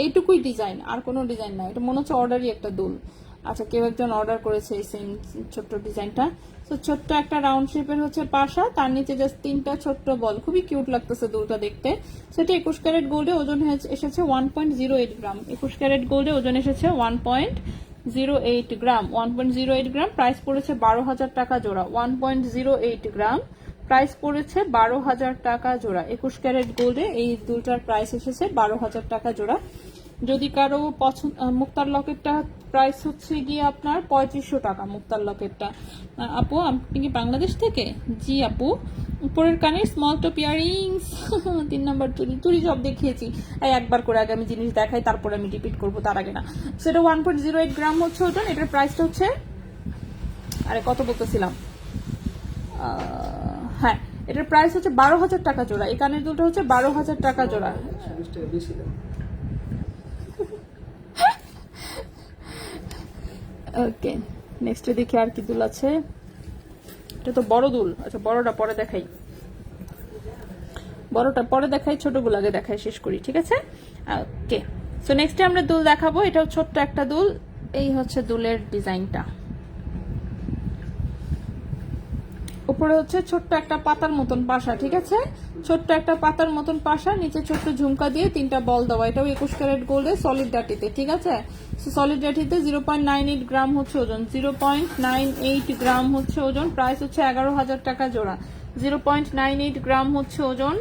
এইটুকুই ডিজাইন, আর কোনো ডিজাইন না। এটা মনে হচ্ছে অর্ডারই একটা দুল। আচ্ছা, কেউ একজন অর্ডার করেছে এই সেম ছোট্ট ডিজাইনটা। তো ছোট্ট একটা রাউন্ড শেপের হচ্ছে পাশা, তার নিচে জাস্ট 3টা ছোট্ট বল, খুবই কিউট লাগতেছে দুলটা দেখতে। সেটা 21 ক্যারেট গোল্ডে, ওজন এসেছে 1.08 গ্রাম। 21 ক্যারেট গোল্ডে ওজন এসেছে 1.08 গ্রাম, 1.08 গ্রাম। প্রাইস পড়েছে 12,000 টাকা জোড়া। 1.08 গ্রাম, প্রাইস পড়েছে 12,000 টাকা জোড়া। 21 ক্যারেট গোল্ডে এই দুলটার প্রাইস এসেছে 12,000 টাকা জোড়া। যদি কারো পছন্দ, মুক্তার লকেটটা প্রাইস হচ্ছে গিয়ে আপনার 3500 টাকা। মুক্তার লকেটটা, আপু আপনি কি বাংলাদেশ থেকে? জি আপু। উপরের কানের স্মল টপ ইয়ারিংস, 3 নাম্বার চুড়ি, চুড়ি সব দেখিয়েছি। একবার করে আগে আমি জিনিস দেখাই, তারপরে আমি রিপিট করবো, তার আগে না। সেটা 1.08 গ্রাম হচ্ছে ওজন। এটার প্রাইসটা হচ্ছে, আরে কত বলতেছিলাম, হ্যাঁ, এটার প্রাইস হচ্ছে 12,000 টাকা জোড়া। এই কানের দুলটা হচ্ছে 12,000 টাকা জোড়া। ওকে, নেক্সট দেখি আর কি দুল আছে। এটা তো বড় দুল। আচ্ছা, বড়টা পরে দেখাই, বড়টা পরে দেখাই, ছোটগুলো আগে দেখাই, শেষ করি, ঠিক আছে? ওকে, সো নেক্সটে আমরা দুল দেখাবো। এটাও ছোট্ট একটা দুল। এই হচ্ছে দুলের ডিজাইনটা। উপরে হচ্ছে ছোট্ট একটা পাতার মতন পাশা, ঠিক আছে? ছোট্ট একটা পাতার মতন পাশা, নিচে ছোট্ট ঝুমকা দিয়ে 3টা বল দেওয়া। এটাও 21 ক্যারেট গোল্ডে, সলিড ডাটিতে, ঠিক আছে? সলিড ডাটিতে 0.98 গ্রাম হচ্ছে ওজন। 0.98 গ্রাম হচ্ছে ওজন। প্রাইস হচ্ছে 11,000 টাকা জোড়া। 0.98 গ্রাম হচ্ছে ওজন।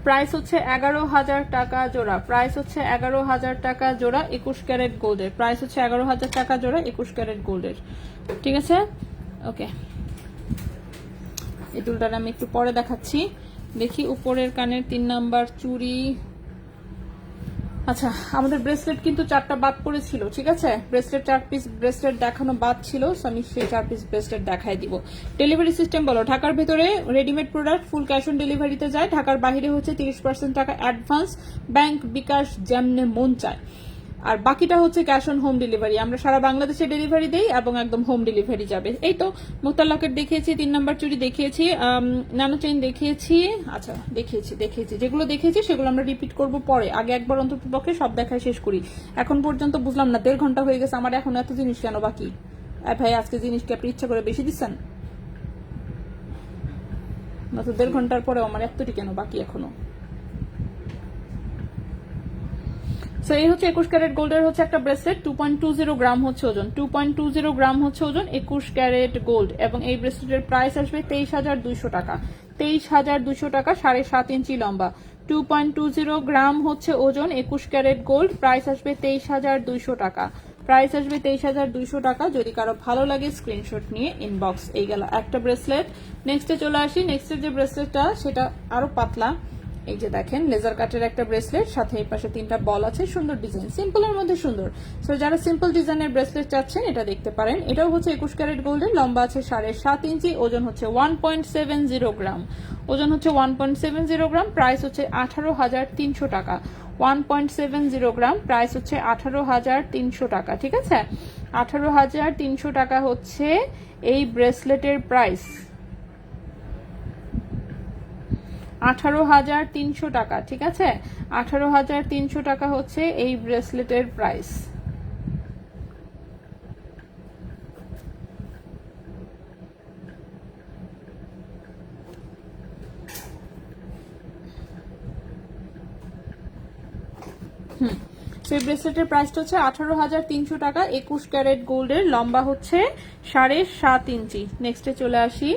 প্রাইস হচ্ছে 11,000 টাকা জোড়া। প্রাইস হচ্ছে 11,000 টাকা জোড়া 21 ক্যারেট গোল্ডের। প্রাইস হচ্ছে 11,000 টাকা জোড়া 21 ক্যারেট গোল্ডের, ঠিক আছে? ওকে, এই দুলটা আমি একটু পরে দেখাচ্ছি। দেখি উপরের কানের 3 নাম্বার চুড়ি। আচ্ছা, আমাদের ব্রেসলেট কিন্তু 4টা বাদ পড়েছিল, ঠিক আছে? ব্রেসলেট 4 পিস ব্রেসলেট দেখানো বাদ ছিল, আমি সেই 4 পিস ব্রেসলেট দেখাই দিব। ডেলিভারি সিস্টেম বলো। ঢাকার ভেতরে readymade product full cash on ডেলিভারিতে যায়। ঢাকার বাইরে হচ্ছে 30% টাকা অ্যাডভান্স, ব্যাংক, বিকাশ, যেমনে মন চায়। আর বাকিটা হচ্ছে ক্যাশ অন হোম ডেলিভারি। আমরা সারা বাংলাদেশে ডেলিভারি দেই এবং একদম হোম ডেলিভারি যাবে। এই তো মুক্তার লকেট দেখিয়েছি, 3 নাম্বার চুড়ি দেখিয়েছি, ন্যানো চেইন দেখিয়েছি। আচ্ছা, দেখিয়েছি যেগুলো দেখিয়েছি সেগুলো আমরা রিপিট করব পরে। আগে একবার অন্তত পক্ষে সব দেখায় শেষ করি। এখন পর্যন্ত বুঝলাম না, 1.5 ঘন্টা হয়ে গেছে, আমার এখন এত জিনিস কেন বাকি? ভাই, আজকে জিনিস কি আপনি ইচ্ছা করে বেশি দিচ্ছেন? না তো 1.5 ঘন্টার পরে আমার এতটি কেন বাকি এখনো? সো এই হচ্ছে 21 ক্যারেট গোল্ডের হচ্ছে একটা ব্রেসলেট, 2.20 গ্রাম হচ্ছে ওজন। 2.20 গ্রাম হচ্ছে ওজন, 21 ক্যারেট গোল্ড। এবং এই ব্রেসলেটের প্রাইস আসবে 23,200 টাকা। 23,200 টাকা, 7.5 ইঞ্চি লম্বা। 2.20 গ্রাম হচ্ছে ওজন, 21 ক্যারেট গোল্ড। প্রাইস আসবে 23,200 টাকা। প্রাইস আসবে 23,200 টাকা। যদি কারো ভালো লাগে স্ক্রিনশট নিয়ে ইনবক্স। এই গেল একটা ব্রেসলেট। নেক্সটে চলে আসি। নেক্সটের যে ব্রেসলেটটা সেটা আরো পাতলা। এই যে দেখেন, লেজার কাটের একটা ব্রেসলেট, সাথে এই পাশে 3টা বল আছে, সুন্দর ডিজাইন, সিম্পলের মধ্যে সুন্দর। সো যারা সিম্পল ডিজাইনের ব্রেসলেট চাচ্ছেন এটা দেখতে পারেন। এটাও হচ্ছে 21 ক্যারেট গোল্ডের, লম্বা আছে 7.5 ইঞ্চি, ওজন হচ্ছে 1.70 গ্রাম। ওজন হচ্ছে 1.70 গ্রাম। প্রাইস হচ্ছে 18,300 টাকা। 1.70 গ্রাম, প্রাইস হচ্ছে 18,300 টাকা, ঠিক আছে? 18,300 টাকা হচ্ছে এই ব্রেসলেটের প্রাইস। 18,300 টাকা, ঠিক আছে? 18,300 টাকা হচ্ছে এই ব্রেসলেটের প্রাইস। তো এই ব্রেসলেটের প্রাইসটা হচ্ছে 18,300 টাকা। 21 ক্যারেট গোল্ডের, লম্বা হচ্ছে 7.5 ইঞ্চি। নেক্সটে চলে আসি।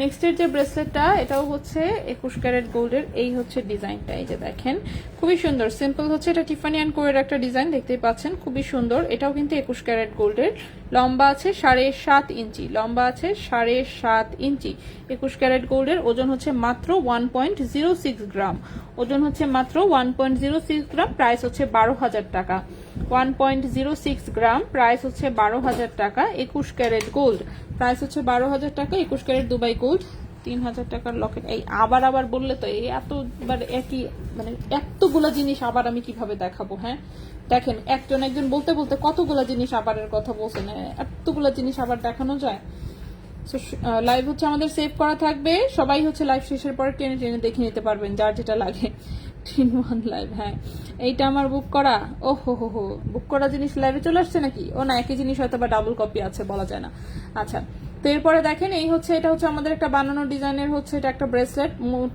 নেক্সটের যে ব্রেসলেটটা, এটাও হচ্ছে 21 ক্যারেট গোল্ডের। এই হচ্ছে ডিজাইনটা, এই যে দেখেন খুবই সুন্দর, সিম্পল হচ্ছে। এটা টিফানি অ্যান্ড কোয়ের একটা ডিজাইন, দেখতেই পাচ্ছেন খুবই সুন্দর। এটাও কিন্তু 21 ক্যারেট গোল্ডের, লম্বা আছে 7.5 ইঞ্চি, লম্বা আছে 7.5 ইঞ্চি। 21 ক্যারেট গোল্ডের, ওজন হচ্ছে মাত্র 1.06 গ্রাম, ওজন হচ্ছে মাত্র 1.06 গ্রাম। প্রাইস হচ্ছে 12,000 টাকা। 1.06 গ্রাম, প্রাইস হচ্ছে 12,000 টাকা। 21 ক্যারেট গোল্ড, প্রাইস হচ্ছে 12,000 টাকা। 21 ক্যারেট দুবাই গোল্ড, 3,000 টাকার লকেট। এই আবার বললে তো এই এতবার একই, মানে এতগুলা জিনিস আবার আমি কিভাবে দেখাবো? হ্যাঁ দেখেন, একজন বলতে বলতে কতগুলা জিনিস আবারের কথা বলছেন, এতগুলা জিনিস আবার দেখানো যায়? লাইভ হচ্ছে আমাদের সেভ করা থাকবে, সবাই হচ্ছে লাইভ শেষের পরে টেনে টেনে দেখে নিতে পারবেন যার যেটা লাগে। 1 লাইভ, হ্যাঁ এইটা আমার বুক করা। ও হো বুক করা জিনিস লাইভে চলে আসছে নাকি? ও না, একই জিনিস হয়তো বা ডাবল কপি আছে, বলা যায় না। আচ্ছা, তো এরপরে দেখেন এই হচ্ছে, এটা হচ্ছে আমাদের একটা বানানো ডিজাইনের হচ্ছে, এটা একটা ব্রেসলেট,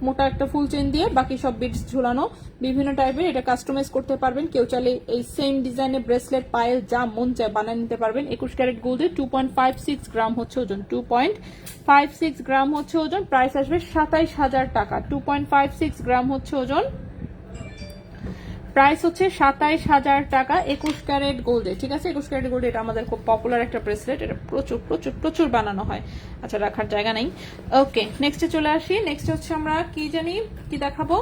মোটা একটা ফুল চেন দিয়ে বাকি সব বিটস ঝুলানো, বিভিন্ন টাইপের। এটা কাস্টমাইজ করতে পারবেন, কেউ চাইলে এই সেম ডিজাইনের ব্রেসলেট পায়েল যা মন চায় বানিয়ে নিতে পারবেন। 21 ক্যারেট গোল্ডে 2.56 গ্রাম হচ্ছে ওজন, 2.56 গ্রাম হচ্ছে ওজন। প্রাইস আসবে 27,000 টাকা। 2.56 গ্রাম হচ্ছে ওজন, প্রাইস হচ্ছে 27,000 টাকা। 21 ক্যারেট গোল্ডে, ঠিক আছে। 21 ক্যারেট গোল্ডে, এটা আমাদের খুব পপুলার একটা ব্রেসলেট, এটা প্রচুর প্রচুর প্রচুর বানানো হয়। আচ্ছা, রাখার জায়গা নেই। ওকে, নেক্সটে চলে আসি। নেক্সট হচ্ছে আমরা কি দেখাবো?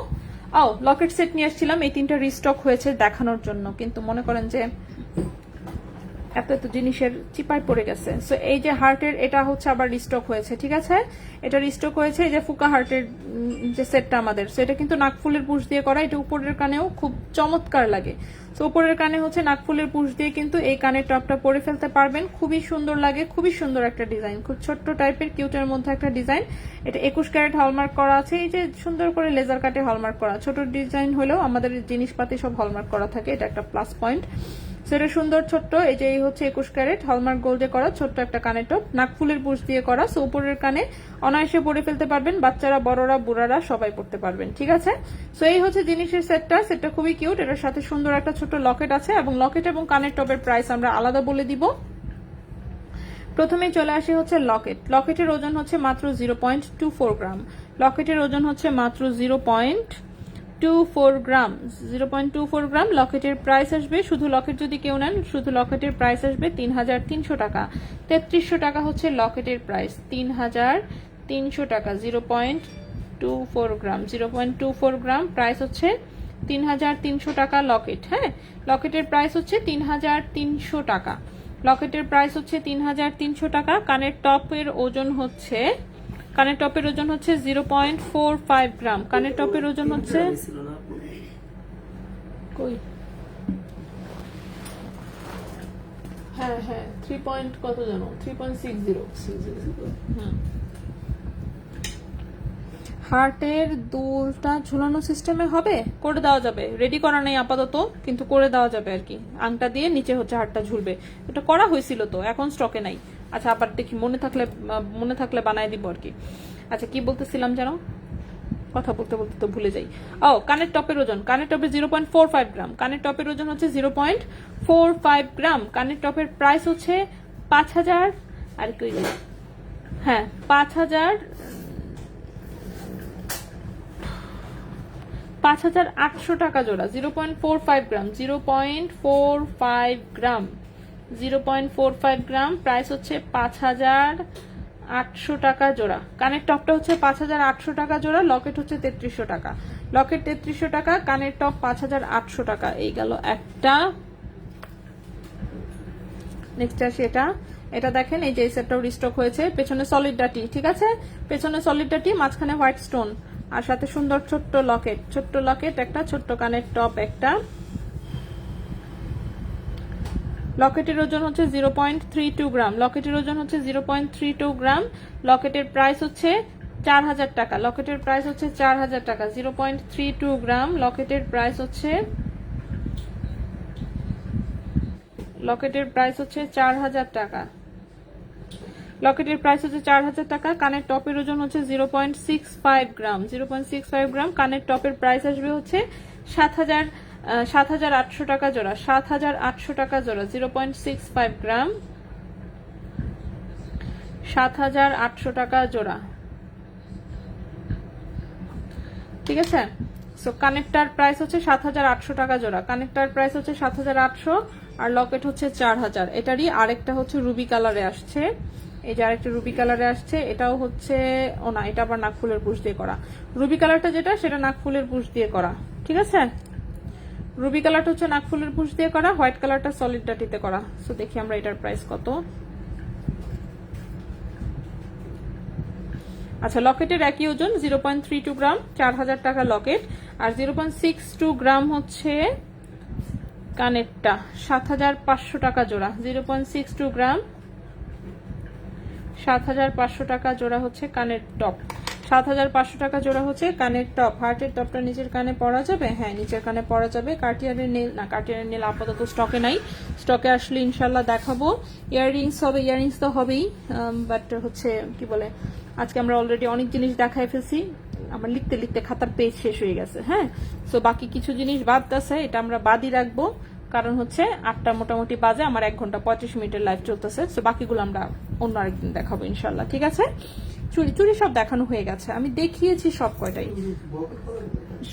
লকেট সেট নিয়ে আসছিলাম, এই 3টা রিস্টক হয়েছে দেখানোর জন্য, কিন্তু মনে করেন যে এত জিনিসের চিপায় পড়ে গেছে। সো এই যে হার্টের, এটা হচ্ছে আবার রিস্টক হয়েছে, ঠিক আছে। এটা রিস্টক হয়েছে, এই যে ফুকা হার্টের যে সেটটা আমাদের, সো এটা কিন্তু নাকফুলের পুশ দিয়ে করা। এটা উপরের কানেও খুব চমৎকার লাগে। সো উপরের কানে হচ্ছে নাকফুলের পুশ দিয়ে কিন্তু এই কানের টপটা পরে ফেলতে পারবেন, খুবই সুন্দর লাগে, খুবই সুন্দর একটা ডিজাইন, খুব ছোট্ট টাইপের কিউটের মধ্যে একটা ডিজাইন। এটা 21 ক্যারেট হলমার্ক করা আছে, এই যে সুন্দর করে লেজার কাটে হলমার্ক করা। ছোট ডিজাইন হলেও আমাদের জিনিসপাতি সব হলমার্ক করা থাকে, এটা একটা প্লাস পয়েন্ট। সেটা সুন্দর ছোট্ট, এই যে এই হচ্ছে 21 ক্যারেট হলমার্ক গোল্ডে করা ছোট্ট একটা কানের টপ, নাকফুলের পুশ দিয়ে করা। সো উপরের কানে অনায়াসে পরে ফেলতে পারবেন, বাচ্চারা, বড়রা, বুড়ারা সবাই পড়তে পারবেন, ঠিক আছে। সো এই হচ্ছে জিনিসের সেটটা খুবই কিউট। এটার সাথে সুন্দর একটা ছোট লকেট আছে, এবং লকেট এবং কানের টপের প্রাইস আমরা আলাদা বলে দিব। প্রথমেই চলে আসি হচ্ছে লকেট। লকেটের ওজন হচ্ছে মাত্র 0.24 গ্রাম। লকেটের ওজন হচ্ছে মাত্র 0.24 গ্রাম, 0.24 গ্রাম। লকেটের প্রাইস আসবে, শুধু লকেট যদি কেউ নেন, শুধু লকেটের প্রাইস আসবে 3,300 টাকা। 3,300 টাকা হচ্ছে লকেটের প্রাইস, 3,300 টাকা। 0.24 গ্রাম, 0.24 গ্রাম, প্রাইস হচ্ছে 3,300 টাকা লকেট। হ্যাঁ, লকেটের প্রাইস হচ্ছে 3,300 টাকা। লকেটের প্রাইস হচ্ছে 3,300 টাকা। কানের টপের ওজন হচ্ছে 0.45 গ্রাম। কানের টপের ওজন হচ্ছে হ্যাঁ 3 পয়েন্ট কত জানো, 3.60। হার্টের দুলটা ঝুলানো সিস্টেমে হবে, করে দেওয়া যাবে, রেডি করা নেই আপাতত, কিন্তু করে দেওয়া যাবে আর কি। আংটা দিয়ে নিচে হচ্ছে হারটা ঝুলবে, এটা করা হয়েছিল তো, এখন স্টকে নাই। আচ্ছা, আবার দেখি, মনে থাকলে বানায় দিব আর কি। আচ্ছা, কি বলতেছিলাম যেন, কথা বলতে বলতে তো ভুলে যাই। কানের টপের ওজন, কানের টপের 0.45 গ্রাম। কানের টপের ওজন হচ্ছে 0.45 গ্রাম। কানের টপের প্রাইস হচ্ছে 5,000, আর কি, হ্যাঁ 5,800 টাকা জোড়া। 0.45 গ্রাম, 0.45 গ্রাম, 0.45 গ্রাম, প্রাইস হচ্ছে 5,800 টাকা জোড়া। কানের টপটা হচ্ছে 5,800 টাকা জোড়া, লকেট হচ্ছে 3,300 টাকা। লকেট 3,300 টাকা, কানের টপ 5,800 টাকা। এই গেল একটা। নেক্সট আসি এটা দেখেন, এই যে এই সেটটাও রিস্টক হয়েছে। পেছনে সলিড ডাটি, ঠিক আছে, পেছনে সলিড ডাটি, মাঝখানে হোয়াইট স্টোন, আর সাথে সুন্দর ছোট্ট লকেট একটা, ছোট্ট কানের টপ একটা। লকেটের ওজন হচ্ছে 0.32 গ্রাম। লকেটের ওজন হচ্ছে 0.32 গ্রাম। লকেটের প্রাইস হচ্ছে 4,000 টাকা। লকেটের প্রাইস হচ্ছে 4,000 টাকা। 0.32 গ্রাম, লকেটের প্রাইস হচ্ছে 4,000 টাকা। লকেটের প্রাইস হচ্ছে 4,000 টাকা। কানের টপের ওজন হচ্ছে 0.65 গ্রাম। 0.65 গ্রাম, কানের টপের প্রাইস আসবে হচ্ছে 7,000 7,800 টাকা জোড়া, 7,800 টাকা জোড়া, 0.65 গ্রাম, 7,800 টাকা জোড়া। ঠিক আছে, সো কানেক্টার প্রাইস হচ্ছে 7,800 টাকা জোড়া, কানেক্টার প্রাইস হচ্ছে 7,800, আর লকেট হচ্ছে 4,000। এটারই আরেকটা হচ্ছে রুবি কালারে আসছে, এই যে আরেকটা রুবি কালারে আসছে, এটাও হচ্ছে ও না, এটা আবার নাকফুলের পুশ দিয়ে করা। রুবি কালারটা যেটা সেটা নাকফুলের পুশ দিয়ে করা। ঠিক আছে, রুবি কালারটা হচ্ছে নাকফুলের পুশ দিয়ে করা, হোয়াইট কালারটা সলিড ডাটিতে করা। সো দেখি আমরা এটার প্রাইস কত। আচ্ছা, লকেটের একই ওজন 0.32 গ্রাম, 4,000 টাকা লকেট, আর 0.62 গ্রাম হচ্ছে কানেরটা, 7,500 টাকা জোড়া, 0.62 গ্রাম, 7,500 টাকা জোড়া হচ্ছে কানের টপ, 7,500 টাকা জোড়া হচ্ছে কানের টপ। হার্টের টপটা নিচের কানে পরা যাবে, হ্যাঁ নিচের কানে পরা যাবে। কার্টিয়ারের নেল না, কার্টিয়ারের নেল আপাতত স্টকে নাই, স্টকে আসলে ইনশাল্লাহ দেখাবো। ইয়াররিংস হবে, ইয়াররিংস তো হবেই, বাট হচ্ছে কি বলে, আজকে আমরা অলরেডি অনেক জিনিস দেখাই ফেলছি, আমার লিখতে লিখতে খাতার পেজ শেষ হয়ে গেছে। হ্যাঁ, সো বাকি কিছু জিনিস বাদ আছে, এটা আমরা বাদই রাখবো, কারণ হচ্ছে 8টা মোটামুটি বাজে, আমার 1 ঘন্টা 35 মিনিটের লাইভ চলতেছে। সো বাকিগুলো আমরা অন্য আরেকদিন দেখাবো ইনশাল্লাহ। ঠিক আছে, চুড়ি চুড়ি সব দেখানো হয়ে গেছে, আমি দেখিয়েছি সব কয়টাই,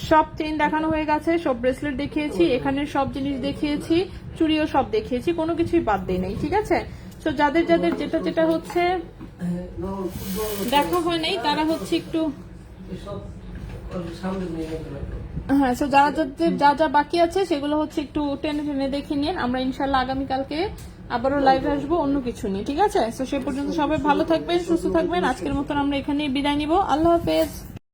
সব চেইন দেখানো হয়ে গেছে, সব ব্রেসলেট দেখিয়েছি, এখানে সব জিনিস দেখিয়েছি, চুড়িও সব দেখিয়েছি, কোনো কিছুই বাদ দেই নাই। ঠিক আছে, তো যাদের যাদের যেটা যেটা হচ্ছে দেখা হয় নাই তারা হচ্ছে একটু, হ্যাঁ, সো যারা যাদের যা যা বাকি আছে সেগুলো হচ্ছে একটু টেনে টেনে দেখে নিন। আমরা ইনশাল্লাহ আগামীকালকে আবারও লাইভে আসবো অন্য কিছু নিয়ে। ঠিক আছে, সো সে পর্যন্ত সবাই ভালো থাকবেন, সুস্থ থাকবেন। আজকের মতন আমরা এখানেই বিদায় নিব। আল্লাহ হাফেজ।